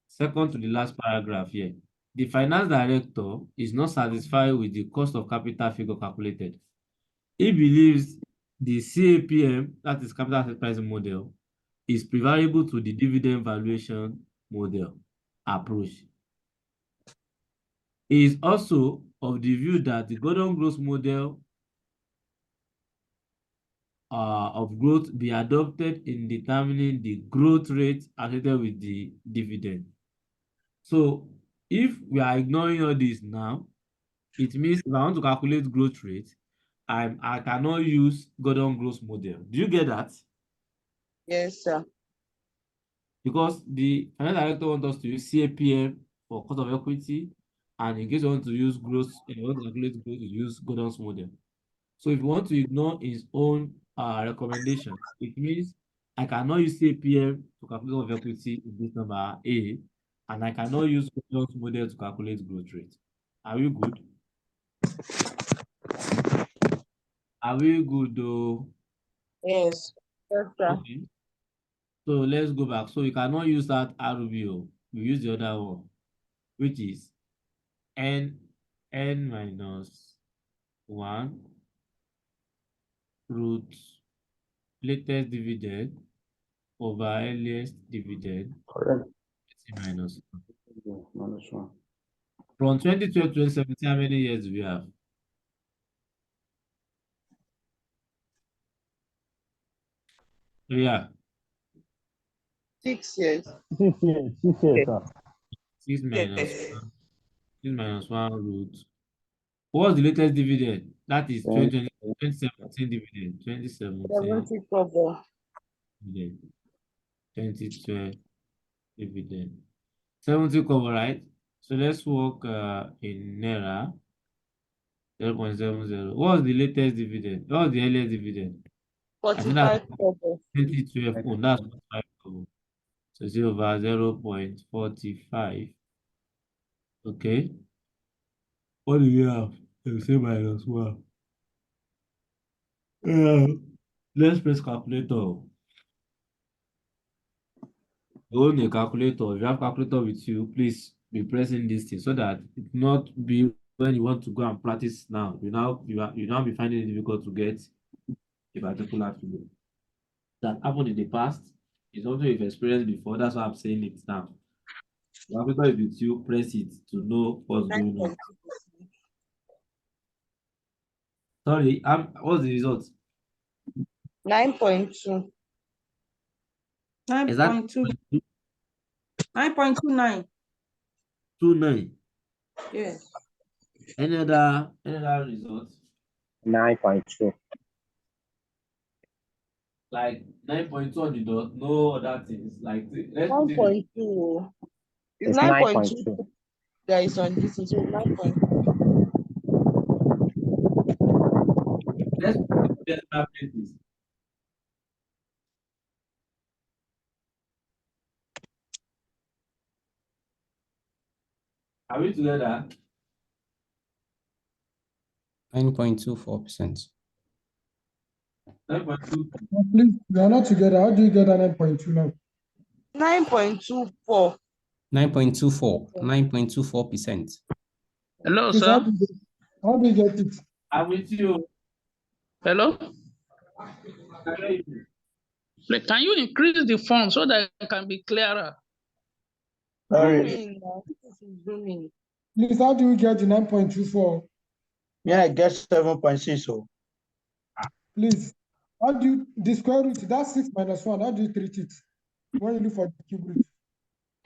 [SPEAKER 1] Second to the last paragraph here. The finance director is not satisfied with the cost of capital figure calculated. He believes the CAPM, that is capital asset pricing model, is preferable to the dividend valuation model approach. He is also of the view that the Gordon Growth model of growth be adopted in determining the growth rate associated with the dividend. So if we are ignoring all this now, it means if I want to calculate growth rate, I cannot use Gordon Growth model. Do you get that?
[SPEAKER 6] Yes, sir.
[SPEAKER 1] Because the finance director wants us to use CAPM for cost of equity, and in case you want to use growth, if you want to calculate growth, you use Gordon's model. So if you want to ignore his own recommendation, it means I cannot use CAPM to calculate cost of equity in this number A, and I cannot use Gordon's model to calculate growth rate. Are we good? Are we good though?
[SPEAKER 6] Yes. Yes, sir.
[SPEAKER 1] Okay. So let's go back. So we cannot use that RBO. We use the other one, which is n minus 1 root latest dividend over earliest dividend
[SPEAKER 12] Correct.
[SPEAKER 1] minus 1.
[SPEAKER 12] Minus 1.
[SPEAKER 1] From 2012 to 2017, how many years do we have? Yeah.
[SPEAKER 3] 6 years.
[SPEAKER 11] 6 years, 6 years, sir.
[SPEAKER 1] 6 minus
[SPEAKER 6] Yes.
[SPEAKER 1] 1. 6 minus 1 root. What's the latest dividend? That is 2017 dividend. 2017
[SPEAKER 3] 70 kobo.
[SPEAKER 1] dividend. 2012 dividend. 70 cover, right? So let's work in Naira. 0.70. What was the latest dividend? What was the earliest dividend? I think that's
[SPEAKER 3] 45 kobo.
[SPEAKER 1] 2012. Oh, that's 45 cover. So 0 over 0.45. Okay. What do we have? You say minus 1. Let's press calculator. own a calculator. If you have calculator with you, please be pressing this thing so that it not be when you want to go and practice now. You now be finding it difficult to get a particular figure. That happened in the past. It's something you've experienced before. That's why I'm saying it now. The calculator is with you, press it to know what's going on. Sorry, what's the result?
[SPEAKER 3] 9.2.
[SPEAKER 6] 9.2. 9.29.
[SPEAKER 1] 29.
[SPEAKER 3] Yes.
[SPEAKER 1] Any other result?
[SPEAKER 12] 9.2.
[SPEAKER 1] Like 9.2 on the dot, no other things. Like let's put it
[SPEAKER 3] 9.2. It's
[SPEAKER 12] It's
[SPEAKER 3] 9.2
[SPEAKER 12] 9.2.
[SPEAKER 3] that is on this, so 9.2.
[SPEAKER 1] let's put it in decimal places. Are we together?
[SPEAKER 10] 9.24%.
[SPEAKER 1] 9.2.
[SPEAKER 13] Please, we are not together. How do you get that 9.2 now?
[SPEAKER 3] 9.24.
[SPEAKER 10] 9.24. 9.24%.
[SPEAKER 5] Hello,
[SPEAKER 13] Please,
[SPEAKER 5] sir.
[SPEAKER 13] how do you get it?
[SPEAKER 1] I'm with you.
[SPEAKER 5] Hello.
[SPEAKER 1] Please,
[SPEAKER 5] Like, can you increase the font so that it can be clearer?
[SPEAKER 3] Zooming now. This is zooming.
[SPEAKER 13] Please, how do you get the 9.24?
[SPEAKER 14] Yeah, I get 7.6. So
[SPEAKER 13] Please, how do you, the square root, that's 6 minus 1. How do you treat it when you look for the cube root?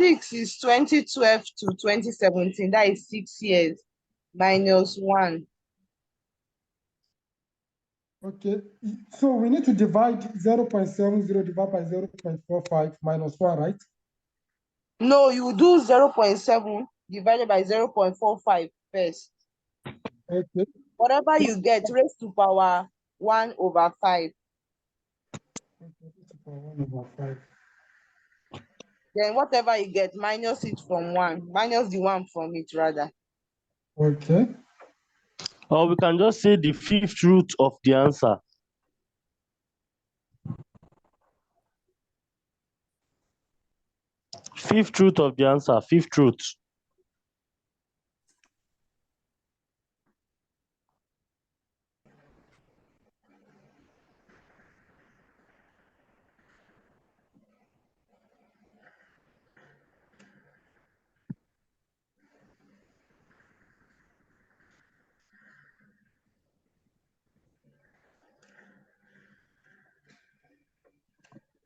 [SPEAKER 3] 6 is 2012 to 2017. That is 6 years. Minus 1.
[SPEAKER 13] Okay, so we need to divide 0.70 divided by 0.45 minus 1, right?
[SPEAKER 3] No, you do 0.7 divided by 0.45 first.
[SPEAKER 13] Okay.
[SPEAKER 3] Whatever you get, raised to power 1 over 5.
[SPEAKER 13] Okay, 1 over 5.
[SPEAKER 3] Then whatever you get, minus it from 1. Minus the 1 from it, rather.
[SPEAKER 13] Okay.
[SPEAKER 15] Or we can just say the fifth root of the answer. Fifth root of the answer, fifth root.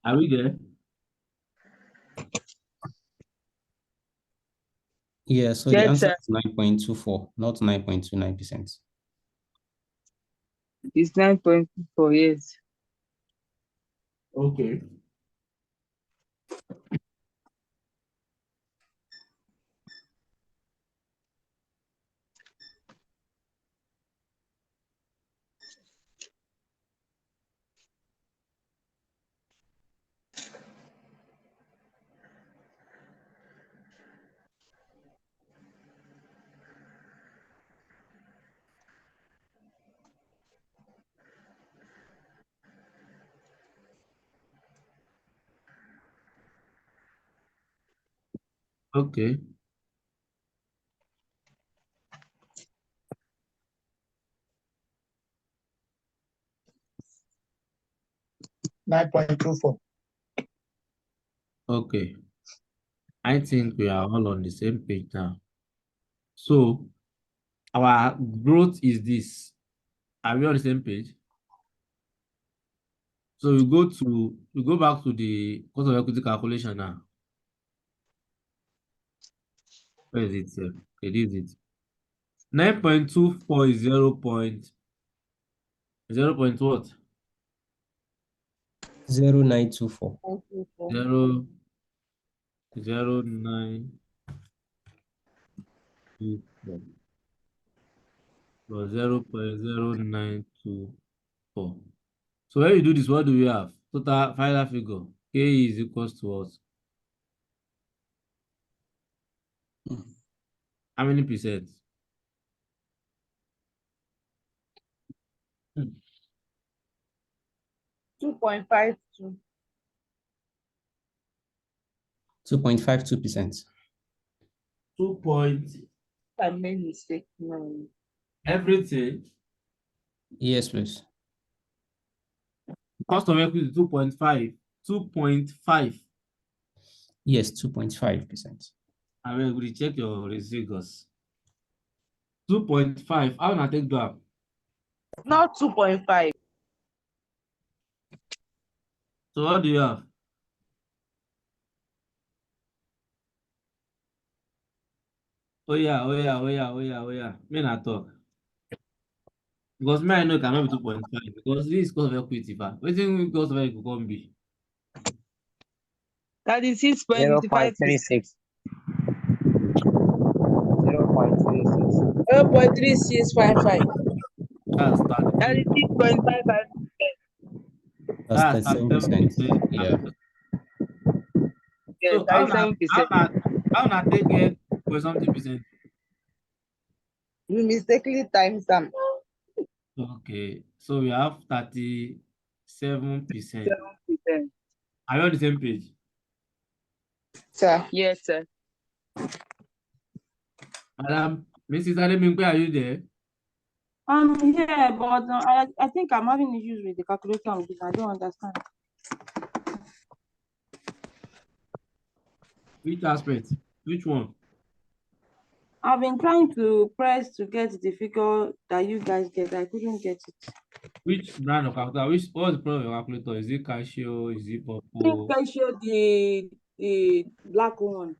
[SPEAKER 1] are we there?
[SPEAKER 10] Yeah, so the answer is 9.24, not 9.29%.
[SPEAKER 5] It's 9.24 years.
[SPEAKER 1] Okay. Okay.
[SPEAKER 14] $9.24.
[SPEAKER 1] Okay. I think we are all on the same page now. So our growth is this. Are we on the same page? So we go back to the cost of equity calculation now. Where is it, sir? Okay, this is it. 9.24 is 0 point what?
[SPEAKER 10] 0924.
[SPEAKER 1] 0.0924 plus 0.0924. So when you do this, what do we have? Total final figure. K is equals to what? How many percent?
[SPEAKER 3] 2.52.
[SPEAKER 10] 2.52%.
[SPEAKER 1] 2 point.
[SPEAKER 6] I made mistake. No.
[SPEAKER 1] Everything.
[SPEAKER 10] Yes, please.
[SPEAKER 1] Cost of equity 2.5. 2.5.
[SPEAKER 10] Yes, 2.5%.
[SPEAKER 1] I will recheck your figures. 2.5. How na take that?
[SPEAKER 3] Not 2.5.
[SPEAKER 1] So what do you have? Oh yeah. Me not talk. Because me I know it cannot be 2.5 because this is cost of equity. What do you think cost of equity can be?
[SPEAKER 3] That is 6.5%.
[SPEAKER 12] 0.36. 0.36.
[SPEAKER 6] 0.3655.
[SPEAKER 1] That's
[SPEAKER 3] That is 6.55%.
[SPEAKER 10] That's 37%.
[SPEAKER 1] 37%.
[SPEAKER 10] Yeah.
[SPEAKER 3] Yes,
[SPEAKER 1] So how
[SPEAKER 3] 37%.
[SPEAKER 1] not take it for something percent?
[SPEAKER 3] You mistakenly times them.
[SPEAKER 1] Okay, so we have 37%.
[SPEAKER 3] 7%.
[SPEAKER 1] Are you on the same page?
[SPEAKER 3] Sir. Yes, sir.
[SPEAKER 1] Madam, Mrs. Aremu, are you there?
[SPEAKER 6] Yeah, but I think I'm having issues with the calculator of this. I don't understand.
[SPEAKER 1] Which aspect? Which one?
[SPEAKER 6] I've been trying to press to get the figure that you guys get. I couldn't get it.
[SPEAKER 1] Which brand of calculator? What's the problem with your calculator? Is it Casio? Is it
[SPEAKER 6] I think
[SPEAKER 1] Popo?
[SPEAKER 6] I showed the black one.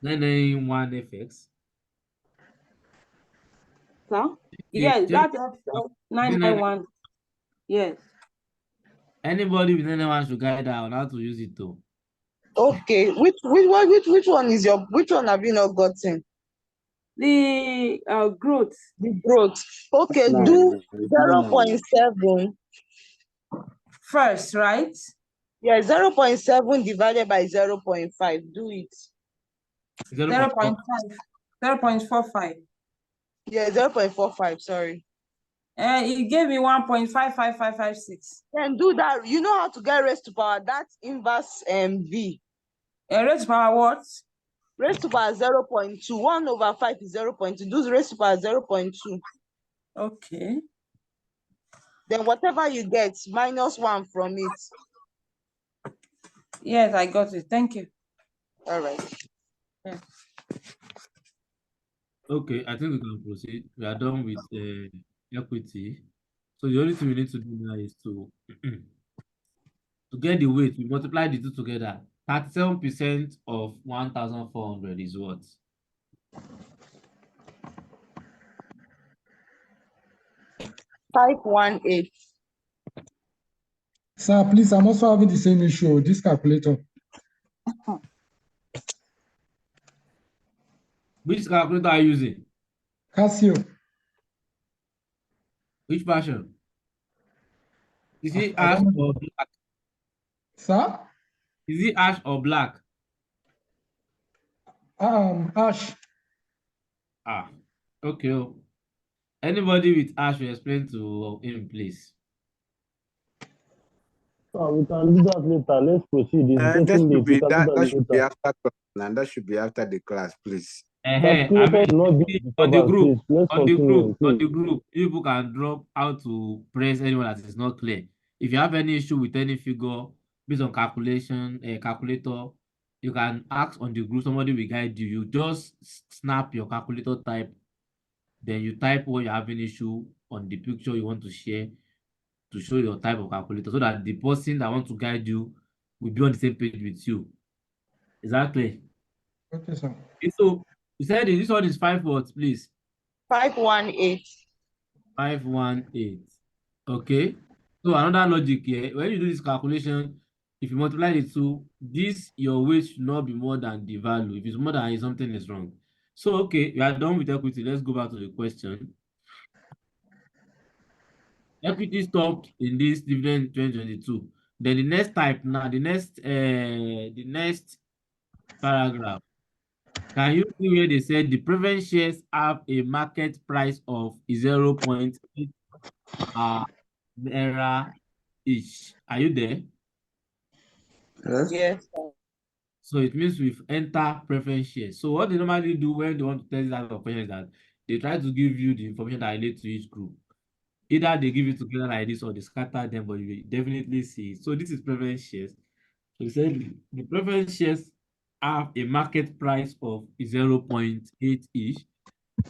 [SPEAKER 1] 991 FX.
[SPEAKER 6] Sir? Yes, that's 991. Yes.
[SPEAKER 1] Anybody with anyone should guide her on how to use it too.
[SPEAKER 3] Okay, which one is which one have you not gotten?
[SPEAKER 6] The growth.
[SPEAKER 3] The growth. Okay, do 0.7.
[SPEAKER 6] First, right?
[SPEAKER 3] Yeah, 0.7 divided by 0.5. Do it.
[SPEAKER 6] 0.5. 0.45.
[SPEAKER 3] Yeah, 0.45, sorry.
[SPEAKER 6] It gave me 1.55556.
[SPEAKER 3] Then do that. You know how to get raised to power. That's inverse V.
[SPEAKER 6] Raised to power what?
[SPEAKER 3] Raised to power 0.2. 1/5 is 0.2. Do raised to power 0.2.
[SPEAKER 6] Okay.
[SPEAKER 3] Then whatever you get, minus 1 from it.
[SPEAKER 6] Yes, I got it. Thank you.
[SPEAKER 3] All right.
[SPEAKER 6] Yeah.
[SPEAKER 1] Okay, I think we can proceed. We are done with equity. So the only thing we need to do now is to get the weight. We multiply the two together. 37% of 1,400 is what?
[SPEAKER 3] 518.
[SPEAKER 13] Sir, please, I'm also having the same issue with this calculator.
[SPEAKER 1] Which calculator are you using?
[SPEAKER 13] Casio.
[SPEAKER 1] Which version? Is it ash or black?
[SPEAKER 13] Sir?
[SPEAKER 1] Is it ash or black?
[SPEAKER 13] Ash.
[SPEAKER 1] Ah, okay. Anybody with ash will explain to him, please.
[SPEAKER 15] We can do that later. Let's proceed. It's getting late. We can do that
[SPEAKER 16] Should be
[SPEAKER 15] later.
[SPEAKER 16] after class, and that should be after the class, please.
[SPEAKER 15] Calculator should not be
[SPEAKER 1] On the
[SPEAKER 15] disturbance,
[SPEAKER 1] group,
[SPEAKER 15] please. Let's continue, please.
[SPEAKER 1] people can drop how to press anyone that is not clear. If you have any issue with any figure based on calculator, you can ask on the group. Somebody will guide you. You just snap your calculator type, then you type what you're having issue on the picture you want to share to show your type of calculator, so that the person that wants to guide you will be on the same page with you. Exactly.
[SPEAKER 13] Okay, sir.
[SPEAKER 1] So you said this one is 5 what, please?
[SPEAKER 3] 518.
[SPEAKER 1] 518. Okay. So another logic here, when you do this calculation, if you multiply the two, your weight should not be more than the value. If it's more than it, something is wrong. So okay, we are done with equity. Let's go back to the question. Equity stopped in this dividend 2022. Then the next type now, the next paragraph. Can you see where they said the preference shares have a market price of 0.8 naira each? Are you there?
[SPEAKER 3] Yes.
[SPEAKER 1] So it means we've entered preference shares. So what they normally do when they want to test that question is that they try to give you the information that relate to each group. Either they give it together like this or they scatter them, but you will definitely see it. So this is preference shares. So we said the preference shares have a market price of 0.8 each.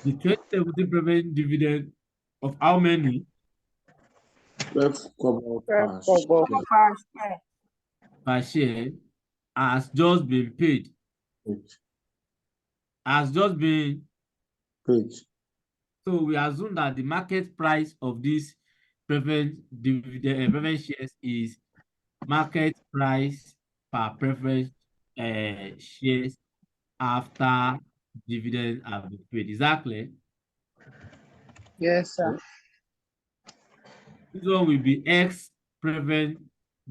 [SPEAKER 1] The 2017 preference dividend of how many?
[SPEAKER 16] 12 kobo per share.
[SPEAKER 1] Per share has just been paid. Has just been
[SPEAKER 16] paid.
[SPEAKER 1] So we assume that the market price of this preference dividend preference shares is market price per preference shares after dividend have been paid. Is that clear?
[SPEAKER 3] Yes, sir.
[SPEAKER 1] This one will be X preference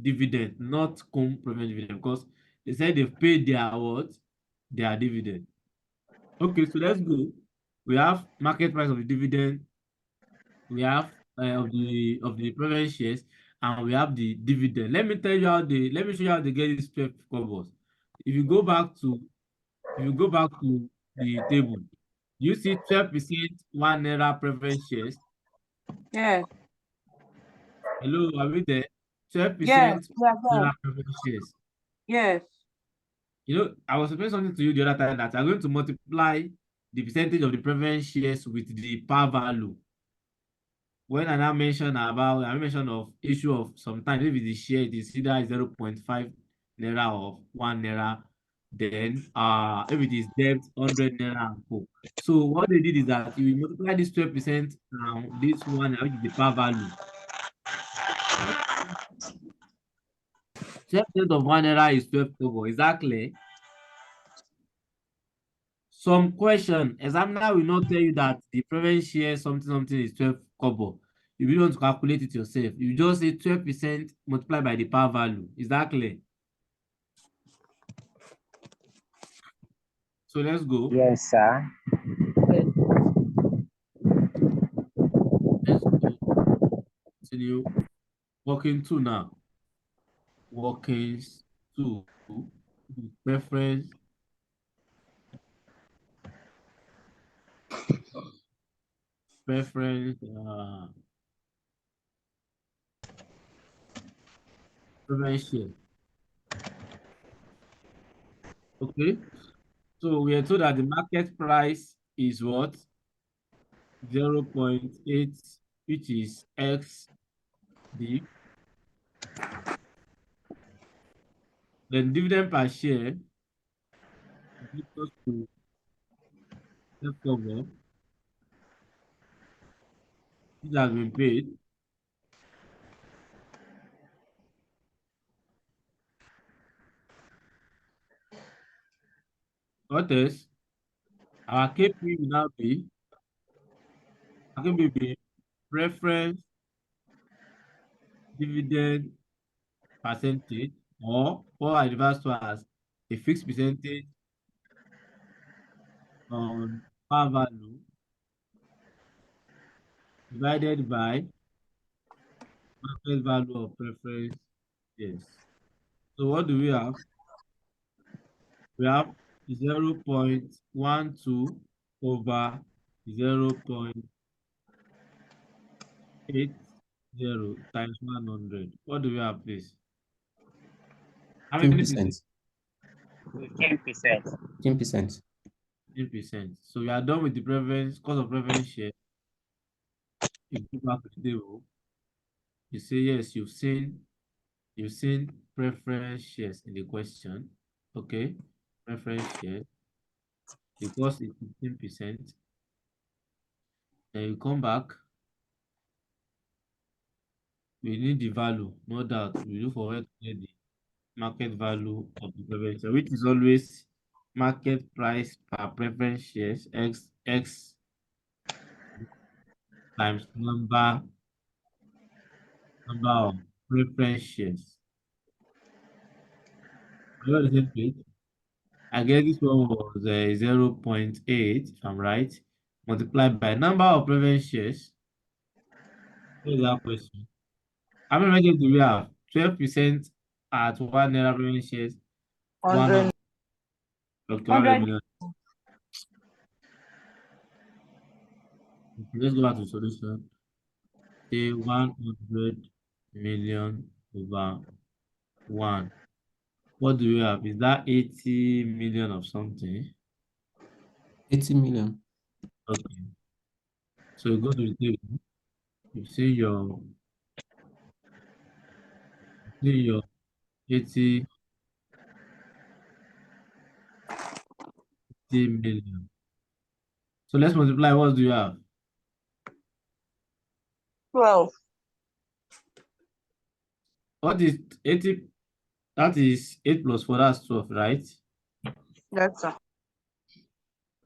[SPEAKER 1] dividend, not com preference dividend, because they said they've paid their what? Their dividend. Okay, so let's go. We have market price of the dividend. We have of the preference shares, and we have the dividend. Let me show you how they get this 12 cobbles. If you go back to the table, you see 12% 1 naira preference shares.
[SPEAKER 6] Yes.
[SPEAKER 1] Hello, are we there? 12%
[SPEAKER 6] Yes.
[SPEAKER 1] naira preference shares.
[SPEAKER 6] Yes.
[SPEAKER 1] You know, I was explaining something to you the other time that I'm going to multiply the percentage of the preference shares with the par value. When I now mention of issue of sometimes if it is share, it is either 0.5 naira or 1 naira. Then if it is debt, 100 naira and co. So what they did is that you multiply this 12% now, this one, which is the par value. 12% of 1 naira is 12 kobo. Is that clear? Some question, examiner will not tell you that the preference share something is 12 kobo. You really want to calculate it yourself. You just say 12% multiplied by the par value. Is that clear? So let's go.
[SPEAKER 12] Yes, sir.
[SPEAKER 1] Let's go. Continue. Working 2 now. Workings 2. Preference. Preference share. Okay. So we are told that the market price is what? 0.8, which is XD. Then dividend per share is equal to cover. This has been paid. What else? Our KP will now be preference dividend percentage, or I reverse to as a fixed percentage on par value divided by market value of preference. Yes. So what do we have? We have 0.12 over 0.80 times 100. What do we have, please? How many
[SPEAKER 10] 10%.
[SPEAKER 12] 10%.
[SPEAKER 10] 10%.
[SPEAKER 1] 10%. So we are done with the preference, cost of preference share. You go back to the table. You say yes, you've seen preference shares in the question. Okay, preference share. The cost is 15%. Then you come back. We need the value, no doubt. We look for where to get the market value of the preference share, which is always market price per preference shares x times number of preference shares. You know the same page? I guess this one was 0.8, if I'm right, multiplied by number of preference shares. What is that question? How many markets do we have? 12% at 1 naira preference shares.
[SPEAKER 3] 100
[SPEAKER 1] Okay,
[SPEAKER 6] 100
[SPEAKER 1] million. Let's go back to the solution. Say 100 million over 1. What do we have? Is that 80 million of something?
[SPEAKER 10] 80 million.
[SPEAKER 1] Okay. So you go to the table. You see your 80 million. So let's multiply. What do you have?
[SPEAKER 9] 12.
[SPEAKER 1] What is 80? That is 8 plus 4, that's 12, right?
[SPEAKER 9] That's sir.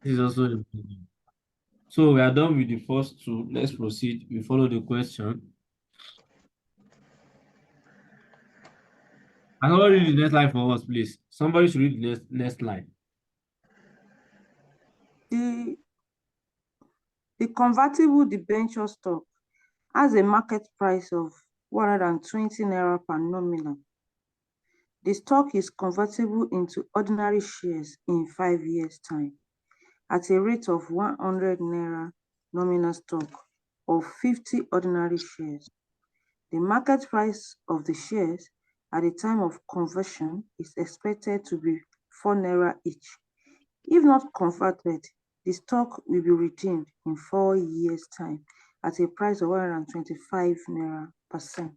[SPEAKER 1] This is also a million. So we are done with the first two. Let's proceed. We follow the question. And somebody read the next line for us, please. Somebody should read the next line.
[SPEAKER 6] The convertible debenture stock has a market price of 120 naira per nominal. The stock is convertible into ordinary shares in 5 years' time at a rate of 100 naira nominal stock of 50 ordinary shares. The market price of the shares at the time of conversion is expected to be 4 naira each. If not converted, the stock will be redeemed in 4 years' time at a price of 125 naira per cent.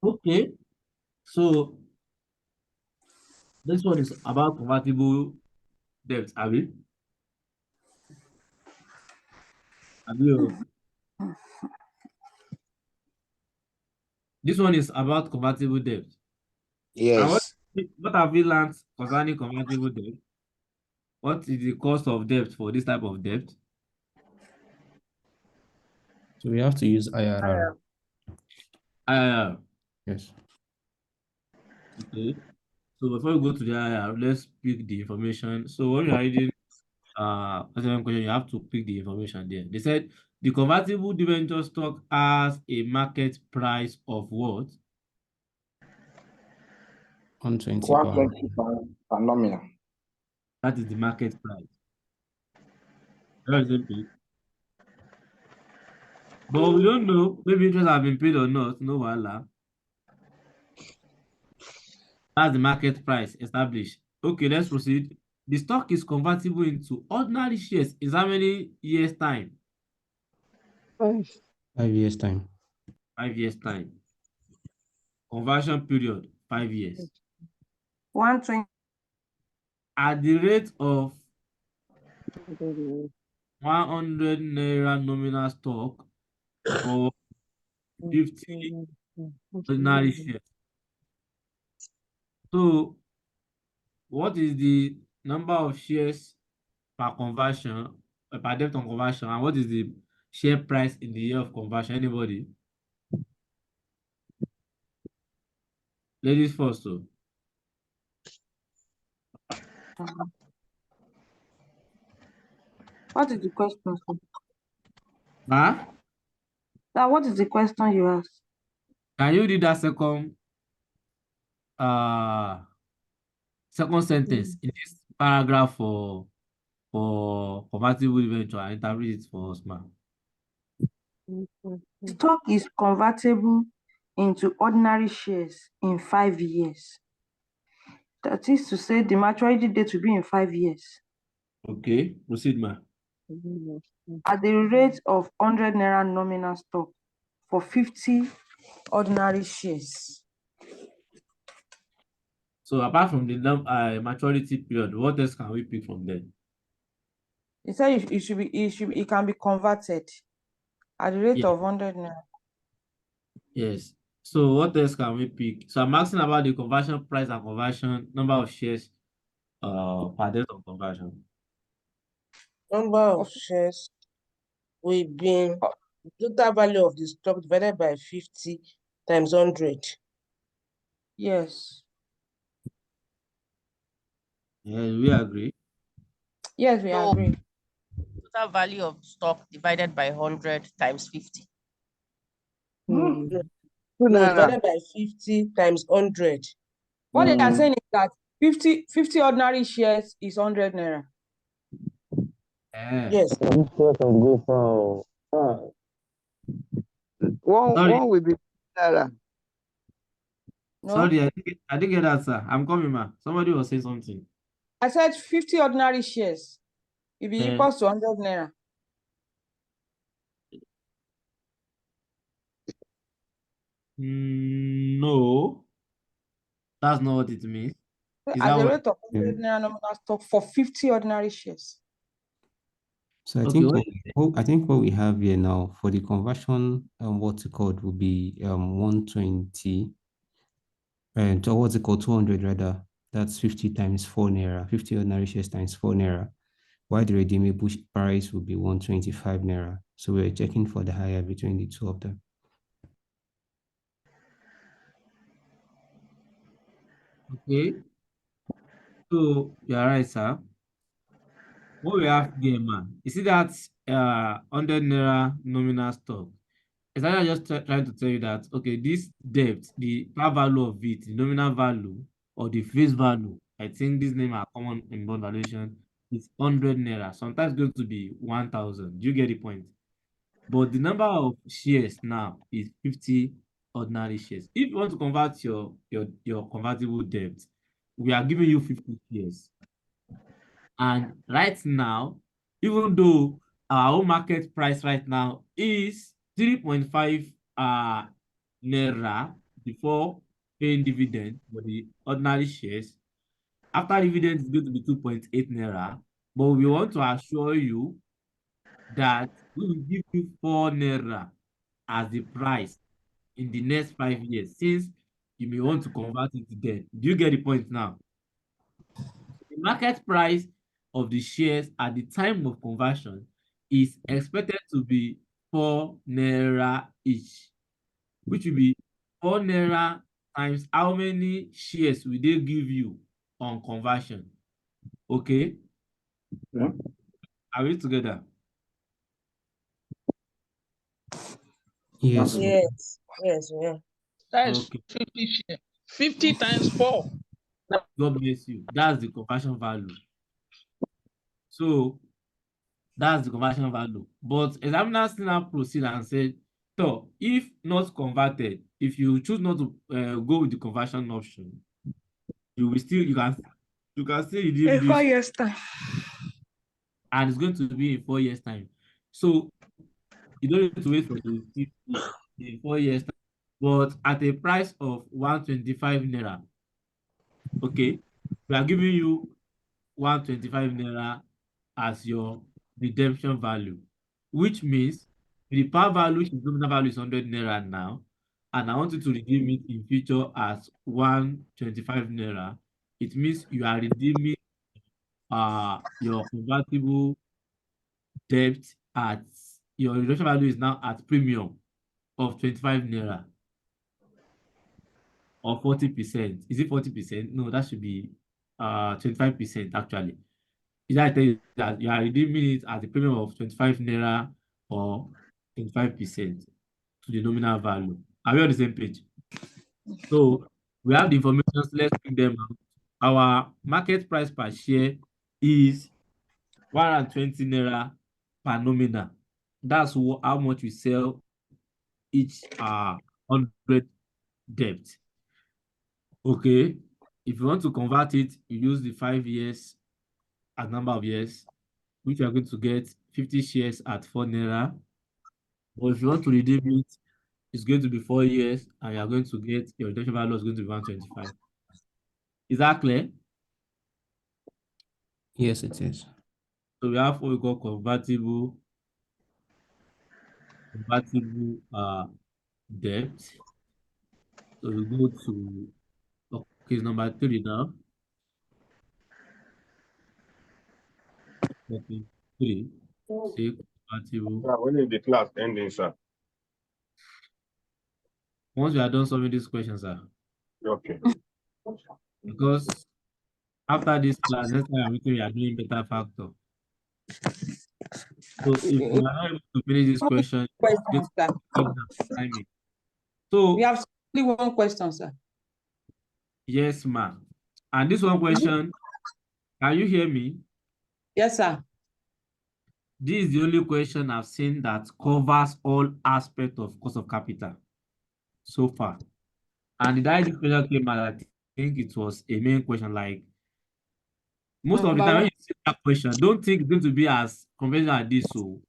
[SPEAKER 1] Okay. So this one is about convertible debt, Abi. This one is about convertible debt.
[SPEAKER 11] Yes.
[SPEAKER 1] And what have we learned concerning convertible debt? What is the cost of debt for this type of debt?
[SPEAKER 10] So we have to use IRR.
[SPEAKER 1] IRR.
[SPEAKER 10] Yes.
[SPEAKER 1] Okay. So before we go to the IRR, let's pick the information. So when you are reading SFM question, you have to pick the information there. They said the convertible debenture stock has a market price of what?
[SPEAKER 10] 120
[SPEAKER 14] per nominal.
[SPEAKER 1] That is the market price. Very simple. But we don't know. Maybe interest have been paid or not. No wala. That's the market price established. Okay, let's proceed. The stock is convertible into ordinary shares. Is how many years time?
[SPEAKER 10] 5 years time.
[SPEAKER 1] 5 years time. Conversion period 5 years.
[SPEAKER 6] 120.
[SPEAKER 1] At the rate of 100 naira nominal stock for 50 ordinary shares. So, what is the number of shares per conversion, per debt on conversion, and what is the share price in the year of conversion? Anybody? Ladies first, so.
[SPEAKER 6] What is the question?
[SPEAKER 1] Huh?
[SPEAKER 6] Now, what is the question you asked?
[SPEAKER 1] Can you read that second sentence in this paragraph for convertible debenture and interpret it for us, ma'am?
[SPEAKER 6] Stock is convertible into ordinary shares in 5 years. That is to say, the maturity date will be in 5 years.
[SPEAKER 1] Okay, proceed, ma'am.
[SPEAKER 6] At the rate of 100 naira nominal stock for 50 ordinary shares.
[SPEAKER 1] So apart from the maturity period, what else can we pick from there?
[SPEAKER 6] It said it can be converted at the rate of 100 naira.
[SPEAKER 1] Yes. So what else can we pick? So I'm asking about the conversion price and conversion number of shares per date of conversion.
[SPEAKER 3] Number of shares will be total value of the stock divided by 50 times 100.
[SPEAKER 6] Yes.
[SPEAKER 1] Yeah, we agree.
[SPEAKER 6] Yes, we agree.
[SPEAKER 9] Total value of stock divided by 100 times 50.
[SPEAKER 3] No, divided by 50 times 100.
[SPEAKER 6] What they are saying is that 50 ordinary shares is 100 naira. Yes.
[SPEAKER 4] One will be naira.
[SPEAKER 6] No?
[SPEAKER 1] Sorry, I didn't get that, sir. I'm coming, ma. Somebody was saying something.
[SPEAKER 6] I said 50 ordinary shares. It be equals to 100 naira.
[SPEAKER 1] No, that's not what it means. Is
[SPEAKER 6] At
[SPEAKER 1] that
[SPEAKER 6] the
[SPEAKER 1] what?
[SPEAKER 6] rate of 100 naira nominal stock for 50 ordinary shares.
[SPEAKER 10] So I
[SPEAKER 1] Okay,
[SPEAKER 10] think
[SPEAKER 1] what
[SPEAKER 10] what we have here now for the conversion, what's it called, will be 120, and what's it called, 200 rather. That's 50 times 4 naira, 50 ordinary shares times 4 naira. While the redeemable price will be 125 naira. So we're checking for the higher between the two of them.
[SPEAKER 1] Okay, so you're right, sir. What we have here, man, you see that 100 naira nominal stock. It's like just trying to tell you that, okay, this debt, the par value of it, the nominal value or the face value, I think these names are common in bond valuation, is 100 naira. Sometimes going to be 1,000. Do you get the point? But the number of shares now is 50 ordinary shares. If you want to convert your convertible debt, we are giving you 50 shares. And right now, even though our own market price right now is 3.5 naira before paying dividend for the ordinary shares, after dividend is going to be 2.8 naira. But we want to assure you that we will give you 4 naira as the price in the next 5 years, since you may want to convert it to debt. Do you get the point now? The market price of the shares at the time of conversion is expected to be 4 naira each, which will be 4 naira times how many shares will they give you on conversion? Okay?
[SPEAKER 16] Yeah.
[SPEAKER 1] Are we together?
[SPEAKER 10] Yes.
[SPEAKER 6] Yes. Yes. Yeah.
[SPEAKER 17] That is
[SPEAKER 1] Okay.
[SPEAKER 17] 50 share. 50 times 4.
[SPEAKER 1] God bless you. That's the conversion value. So that's the conversion value. But examiner still now proceed and said, so if not converted, if you choose not to go with the conversion option, you can still redeem
[SPEAKER 6] In 4
[SPEAKER 1] this,
[SPEAKER 6] years' time.
[SPEAKER 1] and it's going to be in 4 years' time. So you don't need to wait for the 50 in 4 years' time. But at a price of 125 naira, okay, we are giving you 125 naira as your redemption value, which means the par value, the nominal value is 100 naira now, and I want you to redeem it in future as 125 naira. It means you are redeeming your convertible debt at your redemption value is now at premium of 25 naira or 40%. Is it 40%? No, that should be 25% actually. Is that I tell you that you are redeeming it at a premium of 25 naira or 25% to the nominal value. Are we on the same page? So we have the information, so let's pick them out. Our market price per share is 120 naira per nominal. That's how much we sell each 100 debt. Okay. If you want to convert it, you use the 5 years as number of years, which you are going to get 50 shares at 4 naira. But if you want to redeem it, it's going to be 4 years, and you are going to get your redemption value is going to be 125. Is that clear?
[SPEAKER 10] Yes, it is.
[SPEAKER 1] So we have what we call convertible debt. So we go to case number 3 now. Okay, 3. Say convertible.
[SPEAKER 2] When is the class ending, sir?
[SPEAKER 1] Once we are done solving these questions, sir.
[SPEAKER 2] Okay.
[SPEAKER 1] Because after this class, next time we are doing beta factor. So if you are not able to finish this question,
[SPEAKER 6] Question, sir.
[SPEAKER 1] timing. So
[SPEAKER 6] we have only one question, sir.
[SPEAKER 1] Yes, ma'am. And this one question, can you hear me?
[SPEAKER 6] Yes, sir.
[SPEAKER 1] This is the only question I've seen that covers all aspects of cost of capital so far. And the day this question came out, I think it was a main question. Like most of the time when you see that question, don't think it's going to be as conventional as this. So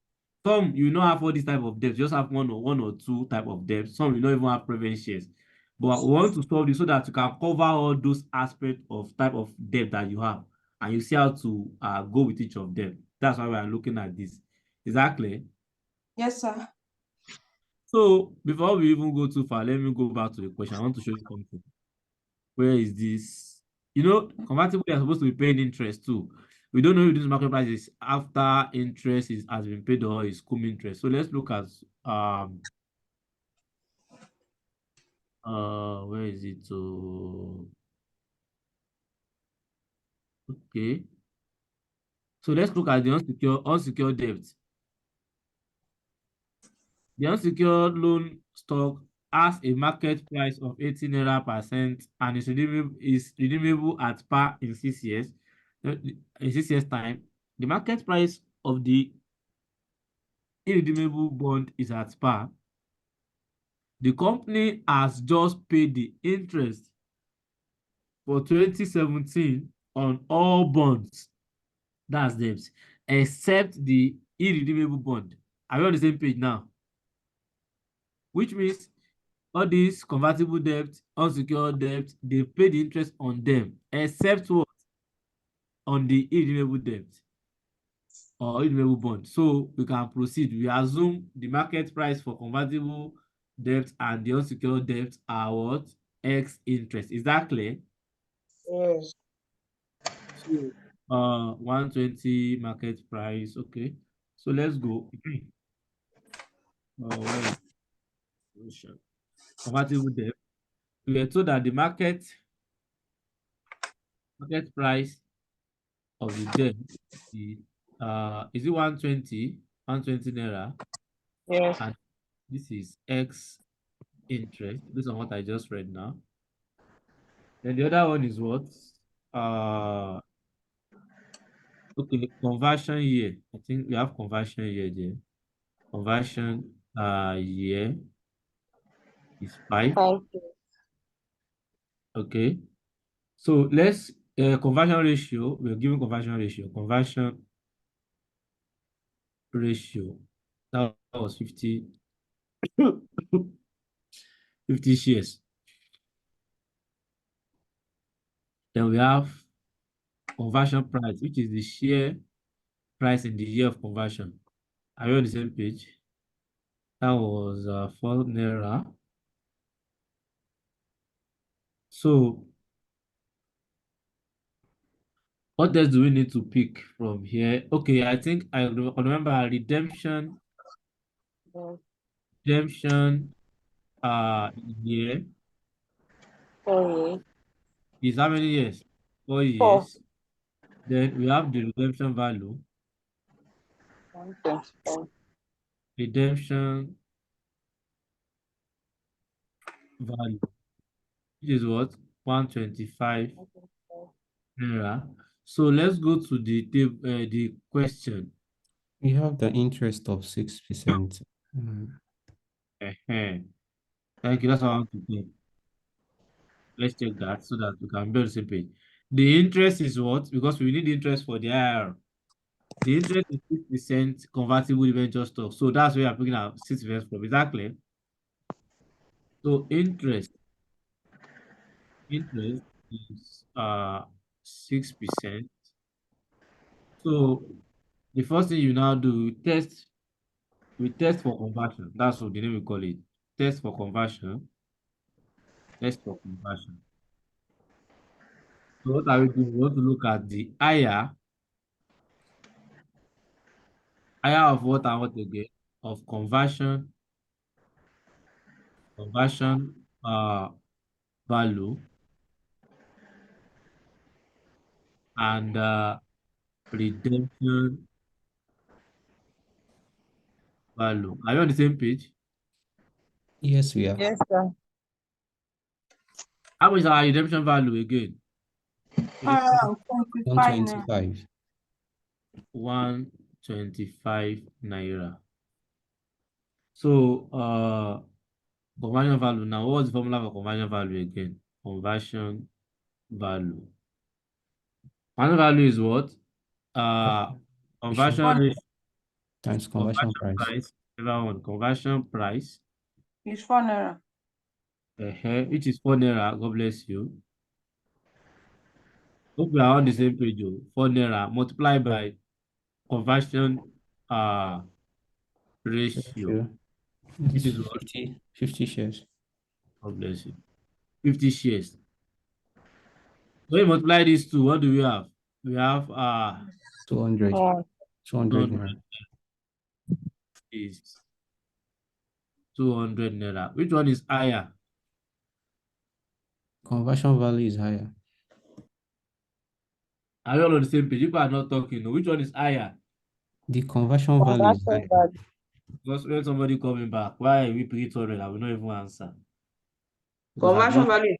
[SPEAKER 1] some you not have all this type of debt, you just have one or two type of debt. Some you don't even have preference shares. But we want to solve this so that you can cover all those aspects of type of debt that you have, and you see how to go with each of them. That's why we are looking at this. Exactly.
[SPEAKER 6] Yes, sir.
[SPEAKER 1] So before we even go too far, let me go back to the question. I want to show you something. Where is this? You know, convertible are supposed to be paying interest too. We don't know if this market price is after interest has been paid or is cum interest. So let's look at where is it? Okay. So let's look at the unsecured debt. The unsecured loan stock has a market price of 18 naira percent and is redeemable at par in 6 years. In 6 years' time, the market price of the irredeemable bond is at par. The company has just paid the interest for 2017 on all bonds, that's debts, except the irredeemable bond. Are we on the same page now? Which means all these convertible debt, unsecured debt, they pay the interest on them, except what? On the irredeemable debt or irredeemable bond. So we can proceed. We assume the market price for convertible debt and the unsecured debt are what? X interest. Is that clear?
[SPEAKER 3] Yes.
[SPEAKER 1] So 120 market price. Okay. So let's go. Where is convertible debt? We were told that the market price of the debt is it 120 naira?
[SPEAKER 3] Yes.
[SPEAKER 1] And this is X interest based on what I just read now. Then the other one is what? Okay, conversion year. I think we have conversion year there. Conversion year is 5. Okay. So let's conversion ratio. We're given conversion ratio. Conversion ratio. That was 50 shares. Then we have conversion price, which is the share price in the year of conversion. Are you on the same page? That was 4 naira. So what else do we need to pick from here? Okay, I think I remember redemption. Redemption year
[SPEAKER 3] 4 years.
[SPEAKER 1] is how many years? 4
[SPEAKER 3] 4.
[SPEAKER 1] years. Then we have the redemption value.
[SPEAKER 3] 125.
[SPEAKER 1] Redemption value, which is what? 125 naira. So let's go to the question.
[SPEAKER 10] We have the interest of 6%.
[SPEAKER 1] Thank you. That's what I want to do. Let's check that so that we can build the same page. The interest is what? Because we need interest for the IR. The interest is 6% convertible debenture stock. So that's where I'm picking up 6% from. Is that clear? So interest is 6%. So the first thing you now do, we test for conversion. That's what the name we call it. Test for conversion. Test for conversion. So what are we doing? We want to look at the higher of what and what again? Of conversion value and redemption value. Are you on the same page?
[SPEAKER 10] Yes, we are.
[SPEAKER 3] Yes, sir.
[SPEAKER 1] How much is our redemption value again?
[SPEAKER 10] 125.
[SPEAKER 1] 125 naira. So conversion value. Now, what's the formula for conversion value again? Conversion value. Conversion value is what? Conversion rate
[SPEAKER 10] times conversion price.
[SPEAKER 1] Conversion price.
[SPEAKER 6] It's 4 naira.
[SPEAKER 1] Which is 4 naira. God bless you. Hope we are on the same page. 4 naira multiplied by conversion ratio. Which is what?
[SPEAKER 10] 50 shares.
[SPEAKER 1] God bless you. 50 shares. When you multiply these two, what do we have? We have
[SPEAKER 10] 200. 200 naira.
[SPEAKER 1] Is 200 naira. Which one is higher?
[SPEAKER 10] Conversion value is higher.
[SPEAKER 1] Are you all on the same page? People are not talking. Which one is higher?
[SPEAKER 10] The conversion value is higher.
[SPEAKER 1] Because when somebody coming back, why are we paying 200? I will not even answer.
[SPEAKER 6] Conversion value.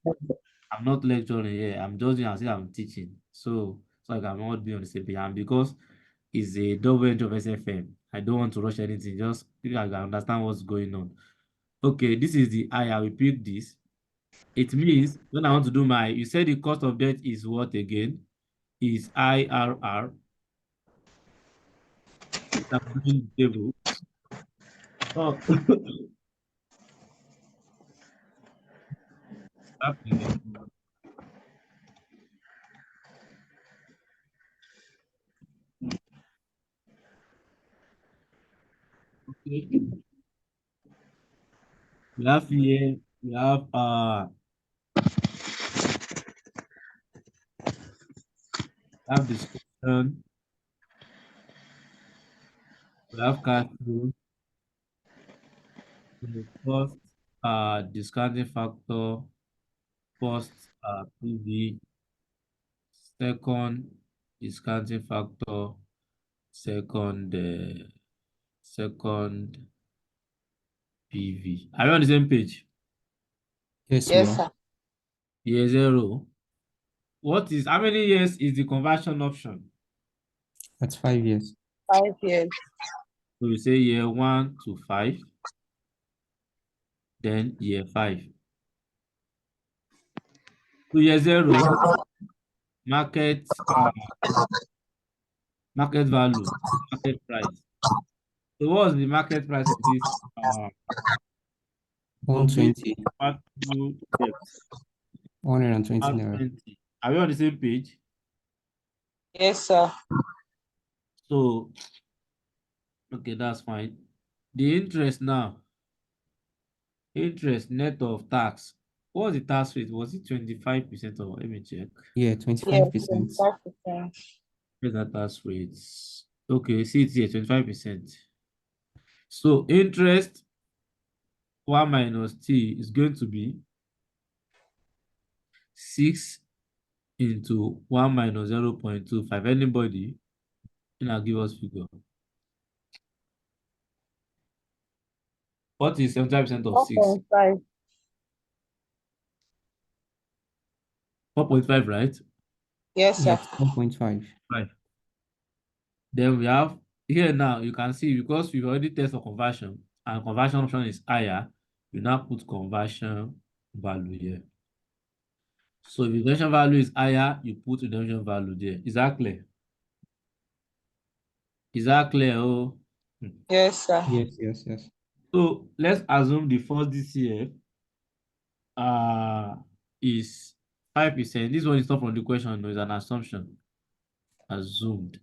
[SPEAKER 1] I'm not lecturing here. I'm just as if I'm teaching. So I cannot be on the same page. And because it's a double entry of SFM, I don't want to rush anything. Just I can understand what's going on. Okay, this is the I will pick this. It means when I want to do you said the cost of debt is what again? Is IRR. I'm putting the table. Oh. Okay. We have here, we have discussion, we have cash flow, first discounting factor, first PV, second discounting factor, second PV. Are you on the same page?
[SPEAKER 10] Yes,
[SPEAKER 6] sir.
[SPEAKER 1] Year zero. How many years is the conversion option?
[SPEAKER 10] That's 5 years.
[SPEAKER 6] 5 years.
[SPEAKER 1] So we say year 1 to 5, then year 5. So year zero, market value, market price. So what was the market price of this?
[SPEAKER 10] 120.
[SPEAKER 1] 120
[SPEAKER 10] naira.
[SPEAKER 1] Are we on the same page?
[SPEAKER 6] Yes, sir.
[SPEAKER 1] So, okay, that's fine. The interest now. Interest net of tax. What was the tax rate? Was it 25% or let me check?
[SPEAKER 10] Yeah, 25%.
[SPEAKER 6] 25%.
[SPEAKER 1] Here's that tax rates. Okay, see it here, 25%. So interest 1 minus t is going to be 6 into 1 minus 0.25. Anybody? I'll give us figure. What is 75% of 6?
[SPEAKER 6] 4.5.
[SPEAKER 1] 4.5, right?
[SPEAKER 6] Yes, sir.
[SPEAKER 10] Yes, 4.5.
[SPEAKER 1] Right. Then we have here now, you can see because we've already tested for conversion and conversion option is higher, you now put conversion value here. So if the redemption value is higher, you put redemption value there. Is that clear? Is that clear? Oh,
[SPEAKER 6] yes, sir.
[SPEAKER 10] Yes.
[SPEAKER 1] So let's assume the first DCF is 5%. This one is not from the question, no, it's an assumption. Assumed.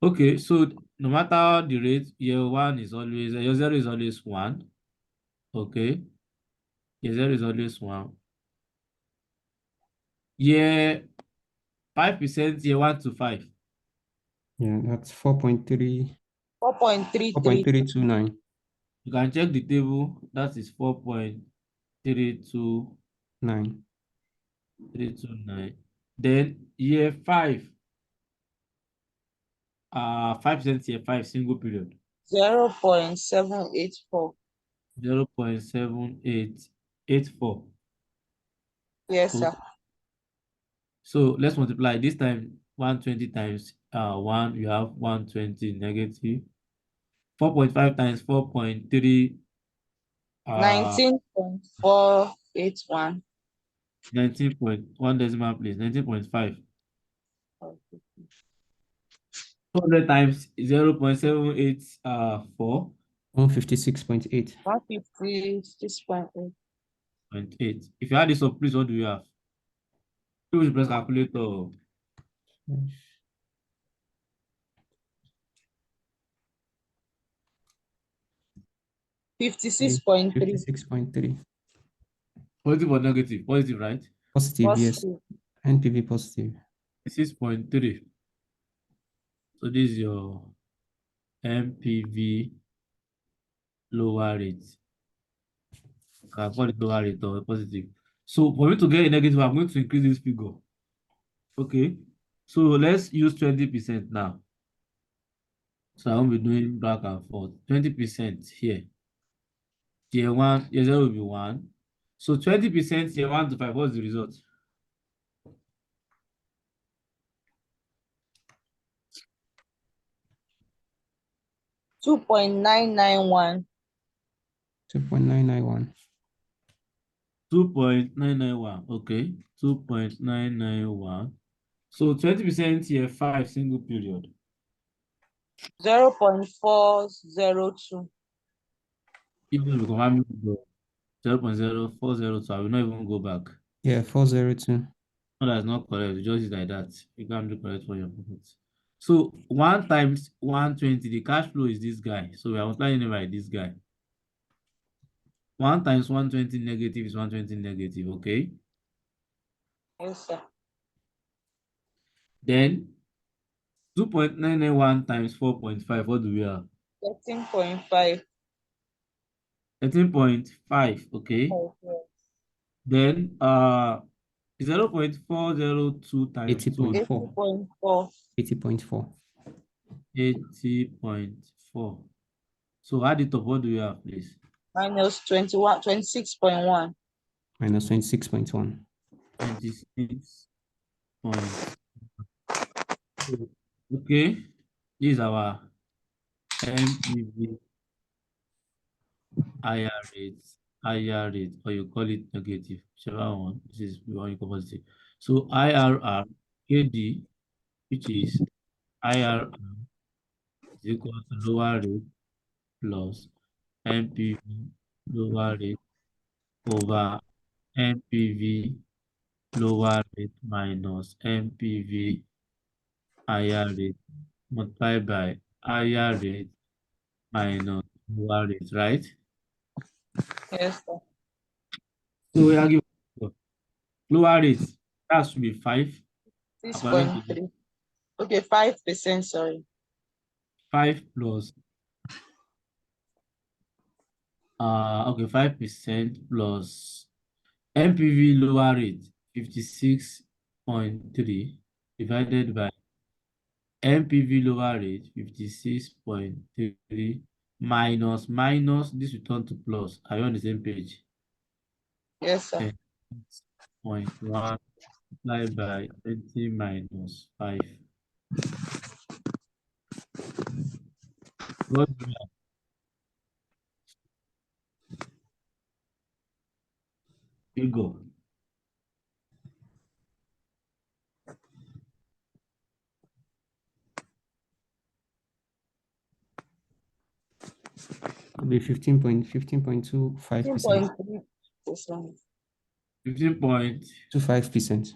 [SPEAKER 1] Okay, so no matter the rate, year 1 is always, year 0 is always 1. Okay. Year 0 is always 1. Year 5%, year 1 to 5.
[SPEAKER 10] Yeah, that's 4.3.
[SPEAKER 6] 4.329.
[SPEAKER 1] You can check the table. That is 4.329. 329. Then year 5. 5% year 5 single period.
[SPEAKER 6] 0.784.
[SPEAKER 1] 0.7884.
[SPEAKER 3] Yes, sir.
[SPEAKER 1] So let's multiply this time 120 times 1, you have 120 negative. 4.5 times 4.3
[SPEAKER 3] 19.481.
[SPEAKER 1] 19.1 decimal place, 19.5. 200 times 0.784.
[SPEAKER 10] 156.8.
[SPEAKER 3] 156.8.
[SPEAKER 1] 0.8. If you add this up, please, what do you have? Please press calculator.
[SPEAKER 3] $56.3.
[SPEAKER 10] 56.3.
[SPEAKER 1] Positive or negative? Positive, right?
[SPEAKER 10] Positive, yes. NPV positive.
[SPEAKER 1] 6.3. So this is your MPV lower rate. I call it lower rate or positive. So for me to get a negative, I'm going to increase this figure. Okay. So let's use 20% now. So I won't be doing back and forth. 20% here. Year 1, year 0 will be 1. So 20% year 1 to 5, what's the result?
[SPEAKER 3] $2.991.
[SPEAKER 10] 2.991.
[SPEAKER 1] 2.991. Okay. 2.991. So 20% year 5 single period.
[SPEAKER 3] 0.402.
[SPEAKER 1] Even if we confirm 0.0402, I will not even go back.
[SPEAKER 10] Yeah, 402.
[SPEAKER 1] No, that's not correct. You just use like that. You can't do correct for your profits. So 1 times 120, the cash flow is this guy. So we are multiplying it by this guy. 1 times 120 negative is 120 negative, okay?
[SPEAKER 3] Yes, sir.
[SPEAKER 1] Then 2.991 times 4.5, what do we have?
[SPEAKER 3] 13.5.
[SPEAKER 1] 13.5, okay? Then 0.402 times 2.
[SPEAKER 3] 80.4.
[SPEAKER 10] 80.4.
[SPEAKER 1] 80.4. So add it up, what do we have, please?
[SPEAKER 3] Minus 21, 26.1.
[SPEAKER 10] Minus 26.1.
[SPEAKER 1] 26. Okay, this is our MPV IR rate, or you call it negative, whichever one. This is the one you call positive. So IRR KD, which is IRR, is equal to lower rate plus MPV lower rate over MPV lower rate minus MPV higher rate multiplied by higher rate minus lower rate, right?
[SPEAKER 3] Yes, sir.
[SPEAKER 1] So we are given lower rate, that should be 5.
[SPEAKER 3] 6.3. Okay, 5%, sorry.
[SPEAKER 1] 5 plus 5% plus MPV lower rate 56.3 divided by MPV lower rate 56.3 minus this will turn to plus. Are you on the same page?
[SPEAKER 3] Yes, sir.
[SPEAKER 1] 10.1 multiplied by 20 minus 5. What do we have? You go.
[SPEAKER 10] It'll be 15.25%.
[SPEAKER 1] 15.25%.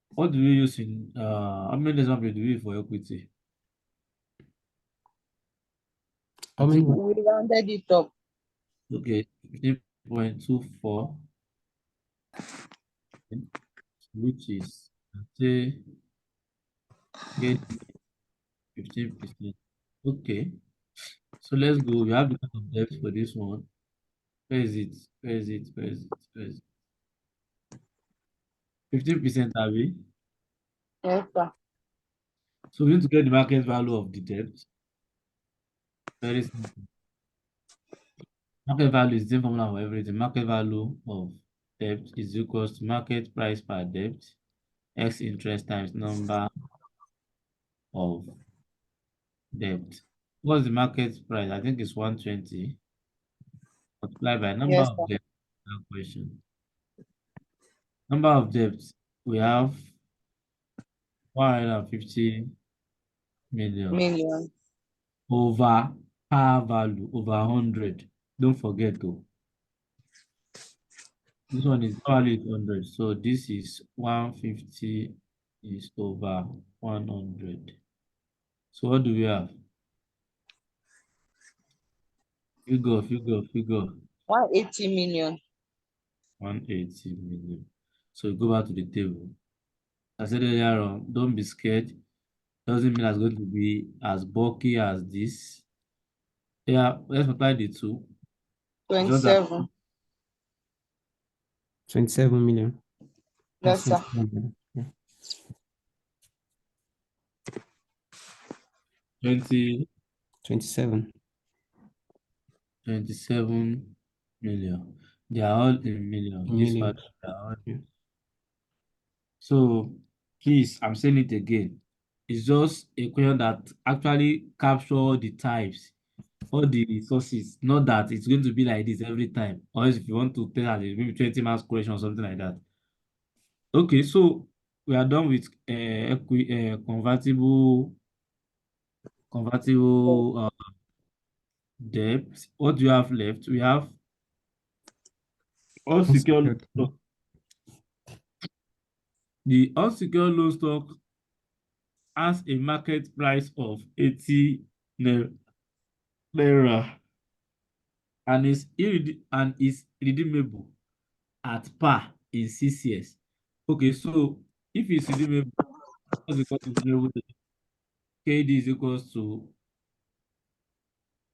[SPEAKER 1] What do we use in how many examples do we use for equity?
[SPEAKER 10] How many?
[SPEAKER 3] We rounded it up.
[SPEAKER 1] Okay, 15.24, which is, say, 15%. Okay, so let's go. We have the kind of debt for this one. Where is it? 15%, are we?
[SPEAKER 3] Yes, sir.
[SPEAKER 1] So we need to get the market value of the debt. Very simple. Market value is the same formula for everything. Market value of debt is equals to market price per debt, x interest times number of debt. What's the market price? I think it's 120 multiplied by number
[SPEAKER 3] Yes,
[SPEAKER 1] of
[SPEAKER 3] sir.
[SPEAKER 1] debt. Question. Number of debts, we have 150 million over par value over 100. Don't forget though. This one is value is 100. So this is 150 is over 100. So what do we have? Figure.
[SPEAKER 3] 180 million.
[SPEAKER 1] 180 million. So we go back to the table. I said earlier on, don't be scared. Doesn't mean it's going to be as bulky as this. Yeah, let's multiply the two. Just that
[SPEAKER 3] 27.
[SPEAKER 10] 27 million.
[SPEAKER 3] Yes, sir.
[SPEAKER 10] 27 million. Yeah. 27
[SPEAKER 1] million. They are all in million. This part,
[SPEAKER 10] millions.
[SPEAKER 1] they are all.
[SPEAKER 10] Yeah.
[SPEAKER 1] So please, I'm saying it again. It's just a question that actually capture the types, all the sources. Not that it's going to be like this every time. Or else if you want to tell us maybe 20 marks question or something like that. Okay, so we are done with convertible debt. What do you have left? We have unsecured
[SPEAKER 10] Unsecured.
[SPEAKER 1] stock. The unsecured loan stock has a market price of 80 naira and is redeemable at par in 6 years. Okay, so if it's redeemable, what's the cost of redeemable? KD is equals to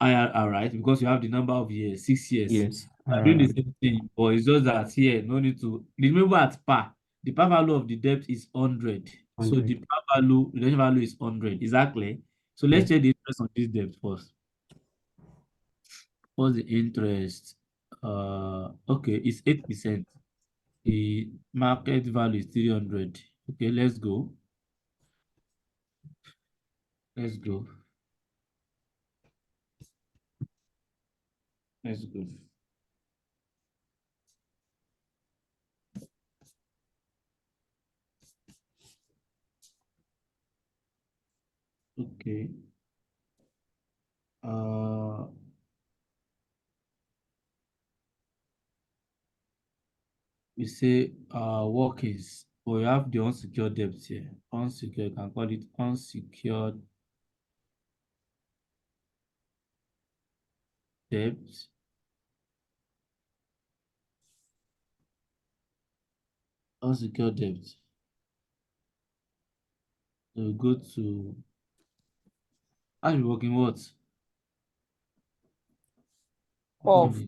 [SPEAKER 1] IRR, right? Because you have the number of years, 6 years.
[SPEAKER 10] Yes.
[SPEAKER 1] We're doing the same thing, but it's just that here, no need to remember at par. The par value of the debt is 100. So the
[SPEAKER 10] 100.
[SPEAKER 1] par value, redemption value is 100. Exactly. So let's
[SPEAKER 10] Yes.
[SPEAKER 1] check the interest on this debt first. What's the interest? Okay, it's 8%. The market value is 300. Okay, let's go. Let's go. Let's go. Okay. We say workings, but we have the unsecured debt here. Unsecured, you can call it unsecured debt. Unsecured debt. So we go to actually working what?
[SPEAKER 3] 12.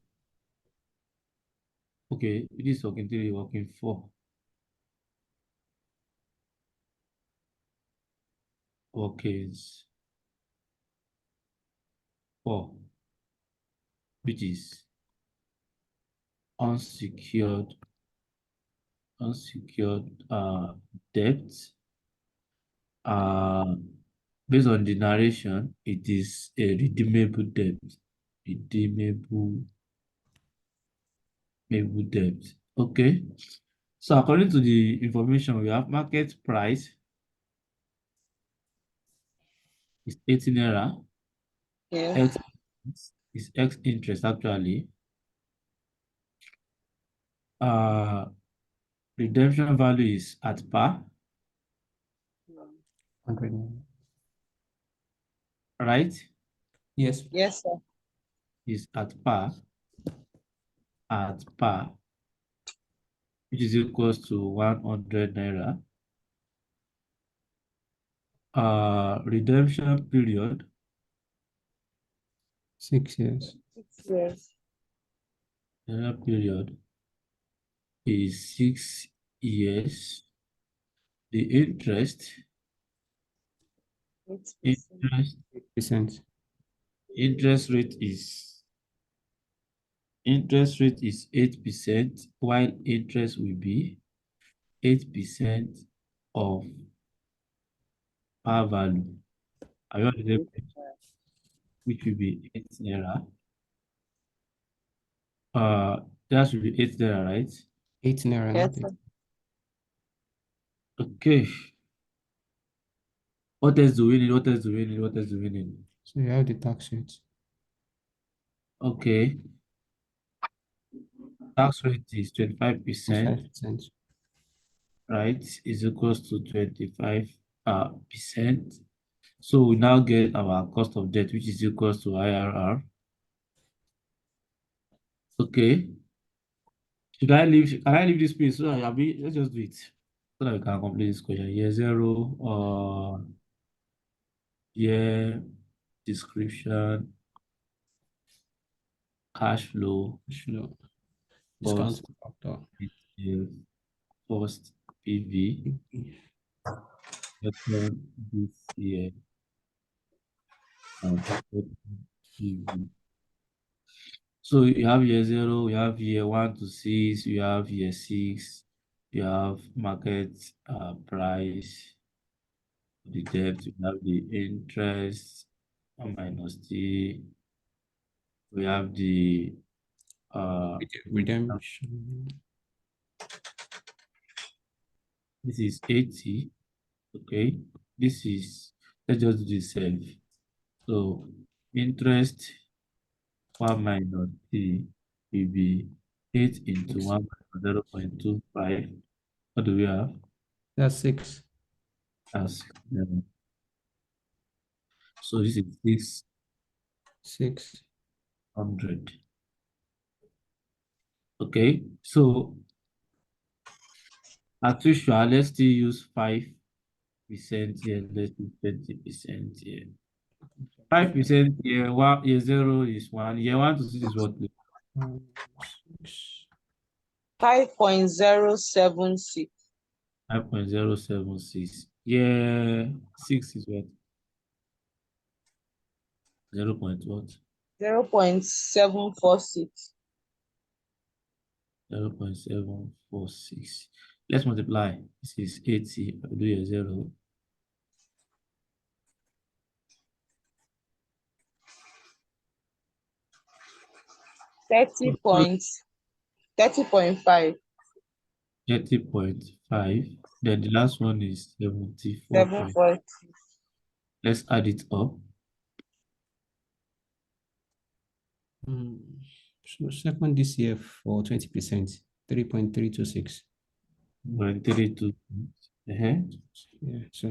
[SPEAKER 1] Okay, it is working 3, working 4. Workings 4, which is unsecured debt. Based on the narration, it is a redeemable debt. Redeemable debt. Okay. So according to the information, we have market price is 18 naira.
[SPEAKER 3] Yes.
[SPEAKER 1] X is X interest actually. Redemption value is at par.
[SPEAKER 10] 100.
[SPEAKER 1] Right?
[SPEAKER 10] Yes.
[SPEAKER 3] Yes, sir.
[SPEAKER 1] Is at par. At par, which is equals to 100 naira. Redemption period
[SPEAKER 10] 6 years.
[SPEAKER 3] 6 years.
[SPEAKER 1] Naira period is 6 years. The interest
[SPEAKER 3] 8%.
[SPEAKER 10] Percent.
[SPEAKER 1] interest rate is Interest rate is 8%, while interest will be 8% of par value. I want to which will be 8 naira. That should be 8 naira, right?
[SPEAKER 10] 8 naira.
[SPEAKER 3] Yes, sir.
[SPEAKER 1] Okay. What else do we need? What else do we need? What else do we need?
[SPEAKER 10] So you have the tax rate.
[SPEAKER 1] Okay. Tax rate is 25%.
[SPEAKER 10] 25%.
[SPEAKER 1] Right, is equals to 25%. So we now get our cost of debt, which is equals to IRR. Okay. Can I leave this place? So let's just do it. So that we can complete this question. Year zero, year description, cash flow,
[SPEAKER 10] Discount
[SPEAKER 1] cost,
[SPEAKER 10] factor.
[SPEAKER 1] cost, PV, return this year, and PV. So you have year zero, you have year 1 to 6, you have year 6, you have market price, the debt, you have the interest, minus the, we have the
[SPEAKER 10] redemption.
[SPEAKER 1] This is 80, okay? This is, let's just do this self. So interest 1 minus t will be 8 into 1 minus 0.25. What do we have?
[SPEAKER 10] That's 6.
[SPEAKER 1] That's 7. So this is 600. Okay, so as usual, let's still use 5% here. Let's do 20% here. 5% here. Year 0 is 1. Year 1 to 6 is what?
[SPEAKER 3] 5.076.
[SPEAKER 1] 5.076. Year 6 is what? 0. What?
[SPEAKER 3] 0.746.
[SPEAKER 1] 0.746. Let's multiply. This is 80. I'll do a 0.
[SPEAKER 3] 30.5.
[SPEAKER 1] 30.5. Then the last one is 74.
[SPEAKER 3] 740.
[SPEAKER 1] Let's add it up.
[SPEAKER 10] So second this year for 20%, 3.326.
[SPEAKER 1] 3.2.
[SPEAKER 10] Yeah, so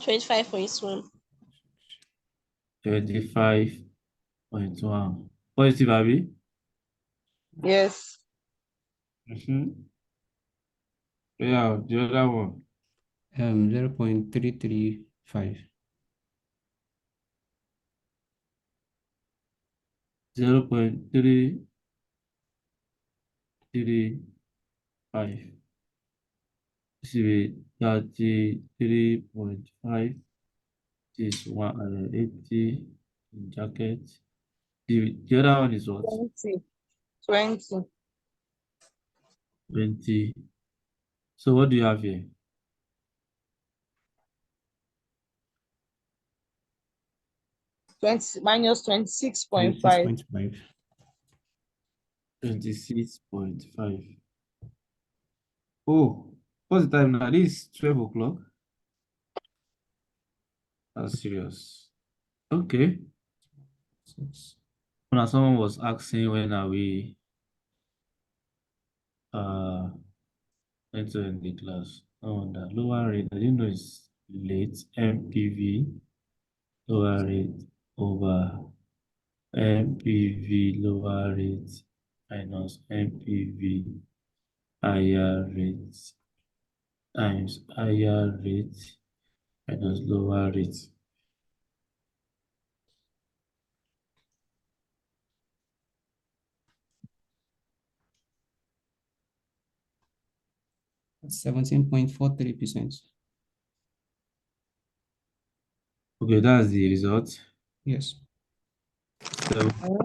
[SPEAKER 9] 25.1.
[SPEAKER 1] 25.1. Positive, Abby?
[SPEAKER 3] Yes.
[SPEAKER 1] Yeah, the other one.
[SPEAKER 10] 0.335.
[SPEAKER 1] 0.335. This will be 33.5. This is 180 in jacket. The other one is what?
[SPEAKER 3] 20.
[SPEAKER 1] 20. So what do you have here?
[SPEAKER 3] Minus 26.5.
[SPEAKER 1] 26.5. Oh, what's the time now? This is 12 o'clock. That's serious. Okay. Now someone was asking when are we going to end the class. Oh, the lower rate. I didn't know it's late. MPV lower rate over MPV lower rate minus MPV higher rate times higher rate minus lower rate.
[SPEAKER 10] That's 17.43%.
[SPEAKER 1] Okay, that's the result.
[SPEAKER 10] Yes.
[SPEAKER 1] 17.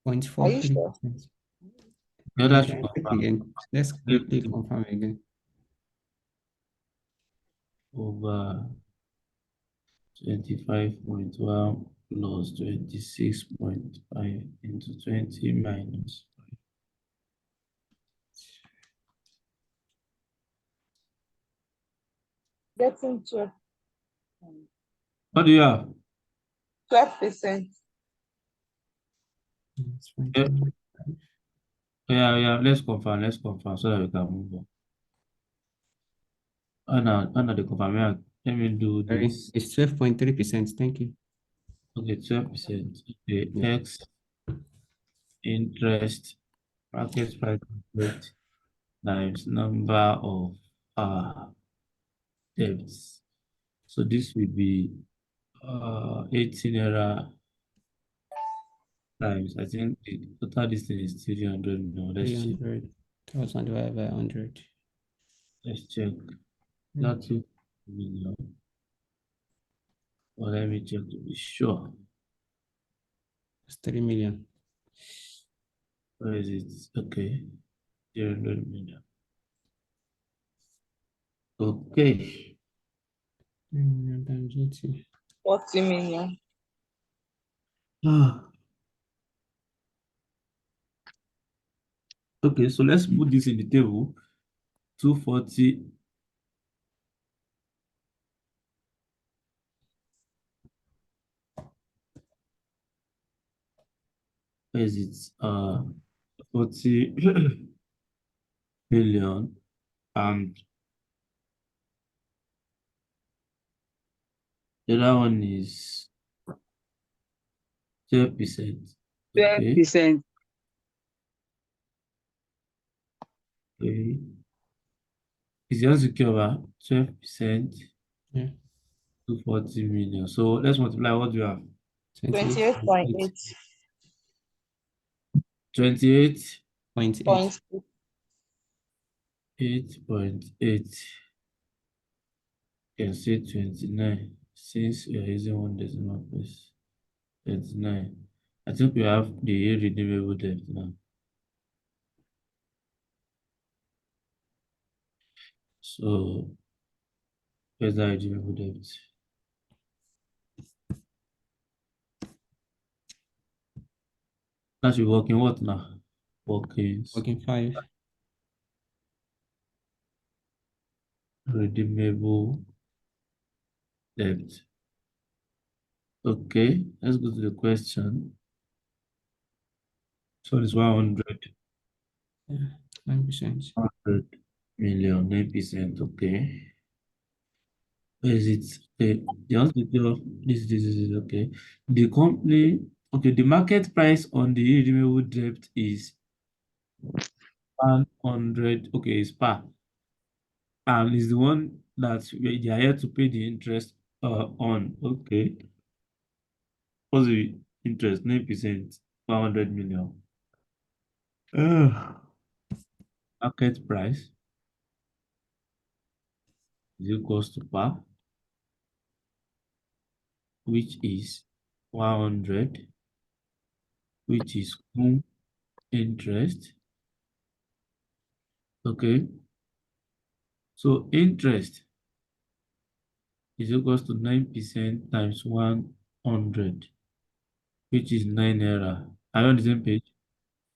[SPEAKER 10] 0.43%.
[SPEAKER 1] The other should confirm.
[SPEAKER 10] Again. Let's quickly confirm again.
[SPEAKER 1] Over 25.1 plus 26.5 into 20 minus 5.
[SPEAKER 3] Getting 12.
[SPEAKER 1] What do you have?
[SPEAKER 3] 12%.
[SPEAKER 1] Yeah. Let's confirm so that we can move on. Anna, the confirm. Yeah. Let me do this.
[SPEAKER 10] It's 12.3%. Thank you.
[SPEAKER 1] Okay, 12%. Okay, yeah. X interest market price rate times number of debts. So this will be 18 naira times. I think the total distance is 300 now. Let's check.
[SPEAKER 10] 300,000 divided by 100.
[SPEAKER 1] Let's check. That's 2 million. Well, let me check to be sure.
[SPEAKER 10] It's 3 million.
[SPEAKER 1] Where is it? Okay. 300 million. Okay.
[SPEAKER 10] 3 million times 80.
[SPEAKER 3] 40 million.
[SPEAKER 1] Okay, so let's put this in the table. 240 is it 40 million and the other one is 12%.
[SPEAKER 4] 12%.
[SPEAKER 1] Okay. Is the unsecured 12%?
[SPEAKER 10] Yeah.
[SPEAKER 1] 240 million. So let's multiply. What do you have?
[SPEAKER 3] 28.8.
[SPEAKER 1] 28.8. 8.8. Can say 29 since we are using one decimal place. 29. I think we have the irredeemable debt now. So where's the irredeemable debt? That should work in what now? Working
[SPEAKER 10] 5.
[SPEAKER 1] Redeemable debt. Okay, let's go to the question. So it's 100.
[SPEAKER 10] Yeah, 9%.
[SPEAKER 1] 100 million, 9%. Okay. Where is it? Okay, the answer of this is okay. The company, okay, the market price on the irredeemable debt is 100. Okay, it's par. And is the one that they are here to pay the interest on. Okay. What's the interest? 9%, 100 million. Market price is equals to par, which is 100, which is interest. Okay. So interest is equals to 9% times 100, which is 9 naira. Are you on the same page?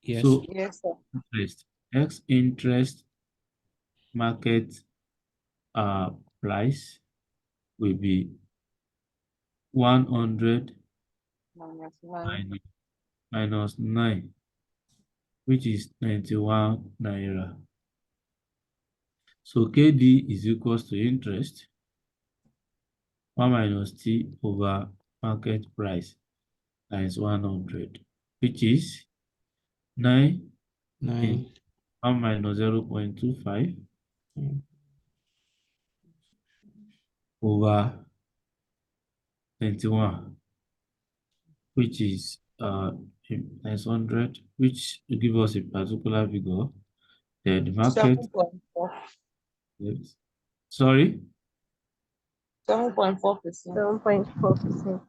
[SPEAKER 10] Yes.
[SPEAKER 1] So
[SPEAKER 3] yes, sir.
[SPEAKER 1] Interest, X interest market price will be 100 minus 9, which is 91 naira. So KD is equals to interest 1 minus T over market price times 100, which is 9 in 1 minus 0.25 over 21, which is times 100, which will give us a particular figure. Then the market.
[SPEAKER 3] 7.4.
[SPEAKER 1] Yes. Sorry?
[SPEAKER 3] 7.4%.
[SPEAKER 18] 7.4%.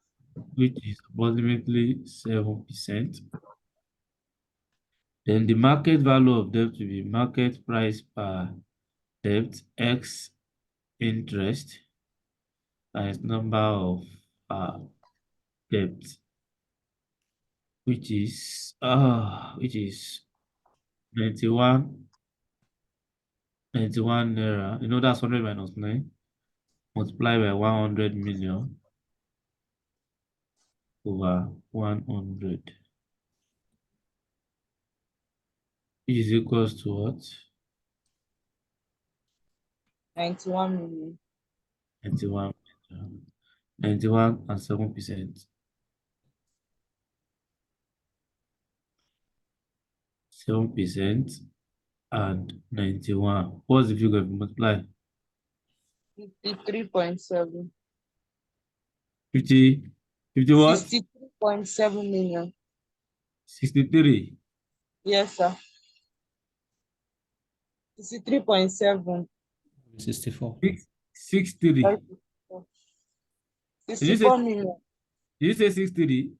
[SPEAKER 1] which is approximately 7%. Then the market value of debt will be market price per debt x interest times number of debt, which is 91 naira. You know that's 100 minus 9 multiplied by 100 million over 100, which is equals to what?
[SPEAKER 3] 91 million.
[SPEAKER 1] 91 million. 91 and 7%. 7% and 91. What's the figure if you multiply?
[SPEAKER 3] 53.7.
[SPEAKER 1] 50 what?
[SPEAKER 3] 63.7 million.
[SPEAKER 1] 63.
[SPEAKER 3] Yes, sir. 63.7.
[SPEAKER 10] 64.
[SPEAKER 1] 63.
[SPEAKER 3] 64 million.
[SPEAKER 1] Did you say 63?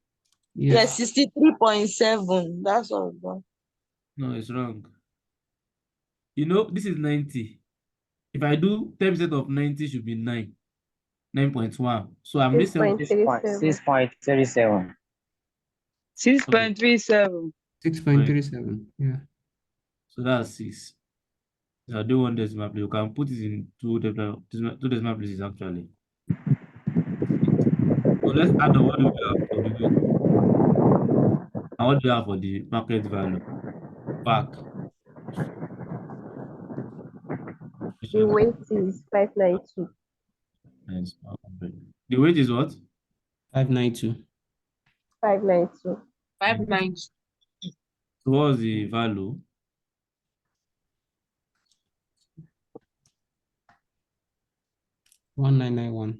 [SPEAKER 3] Yes, 63.7. That's all.
[SPEAKER 1] No, it's wrong. You know, this is 90. If I do 10% of 90 should be 9. 9.1. So I'm missing
[SPEAKER 12] 6.37.
[SPEAKER 17] 6.37.
[SPEAKER 10] 6.37. Yeah.
[SPEAKER 1] So that's 6. If I do one decimal place, you can put it in two decimal places actually. So let's add up what do we have for the weight. And what do we have for the market value? Back.
[SPEAKER 18] The weight is 592.
[SPEAKER 1] The weight is what?
[SPEAKER 10] 592.
[SPEAKER 18] 592.
[SPEAKER 17] 592.
[SPEAKER 1] So what's the value?
[SPEAKER 10] $1991.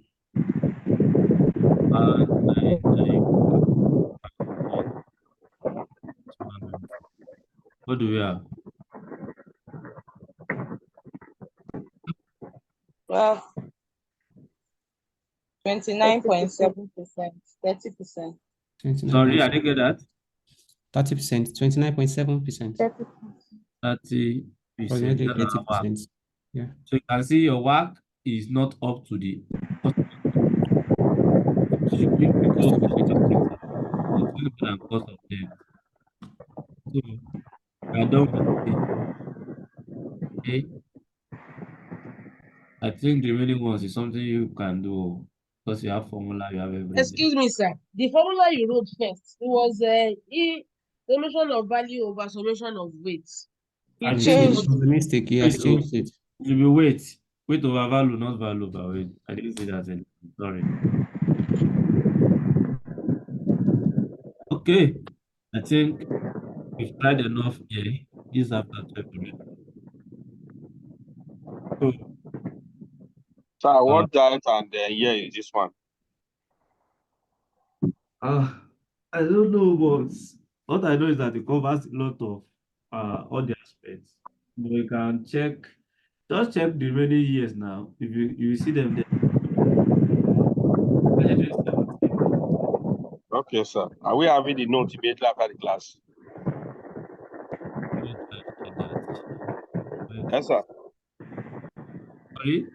[SPEAKER 1] What do we have?
[SPEAKER 3] Well, 29.7%. 30%.
[SPEAKER 1] Sorry, I didn't get that.
[SPEAKER 10] 30%. 29.7%.
[SPEAKER 1] 30%.
[SPEAKER 10] Approximately 30%. Yeah.
[SPEAKER 1] So you can see your WACC is not up to the cost of debt. So we are done with it. Okay. I think the remaining ones is something you can do because you have formula, you have everything.
[SPEAKER 17] Excuse me, sir. The formula you wrote first, it was summation of value over summation of weight.
[SPEAKER 1] I
[SPEAKER 3] changed.
[SPEAKER 10] It was a mistake. He has changed it.
[SPEAKER 1] It will be weight. Weight over value, not value over weight. I didn't say that anymore. Sorry. Okay. I think we've tried enough here. This after 12 minutes. So,
[SPEAKER 2] Sir, what diet and year is this one?
[SPEAKER 1] I don't know, but what I know is that it covers a lot of all the aspects. But you can check, just check the remaining years now. If you see them there.
[SPEAKER 2] Okay, sir. Are we having the note immediately after the class? Yes, sir.
[SPEAKER 1] Sorry?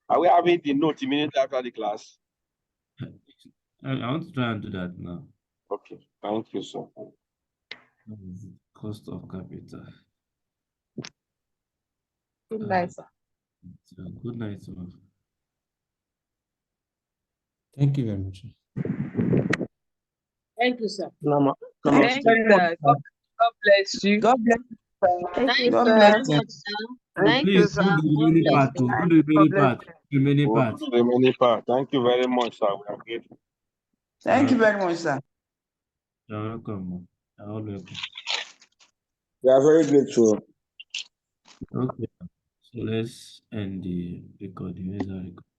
[SPEAKER 2] Are we having the note immediately after the class?
[SPEAKER 1] I want to try and do that now.
[SPEAKER 2] Okay, thank you, sir.
[SPEAKER 1] Cost of capital.
[SPEAKER 3] Good night, sir.
[SPEAKER 1] Good night, sir.
[SPEAKER 10] Thank you very much.
[SPEAKER 17] Thank you, sir.
[SPEAKER 12] Thank you, sir. God bless you.
[SPEAKER 17] God bless you, sir.
[SPEAKER 18] Thank you,
[SPEAKER 12] God
[SPEAKER 18] sir.
[SPEAKER 12] bless you.
[SPEAKER 2] Thank
[SPEAKER 1] Please do the remaining part. Do the remaining part. Remaining part.
[SPEAKER 2] Remaining part. Thank you very much, sir. We are grateful.
[SPEAKER 17] Thank you very much, sir.
[SPEAKER 1] You're welcome. You're all welcome.
[SPEAKER 16] We are very grateful.
[SPEAKER 1] Okay. So let's end the recording. Where's the recording?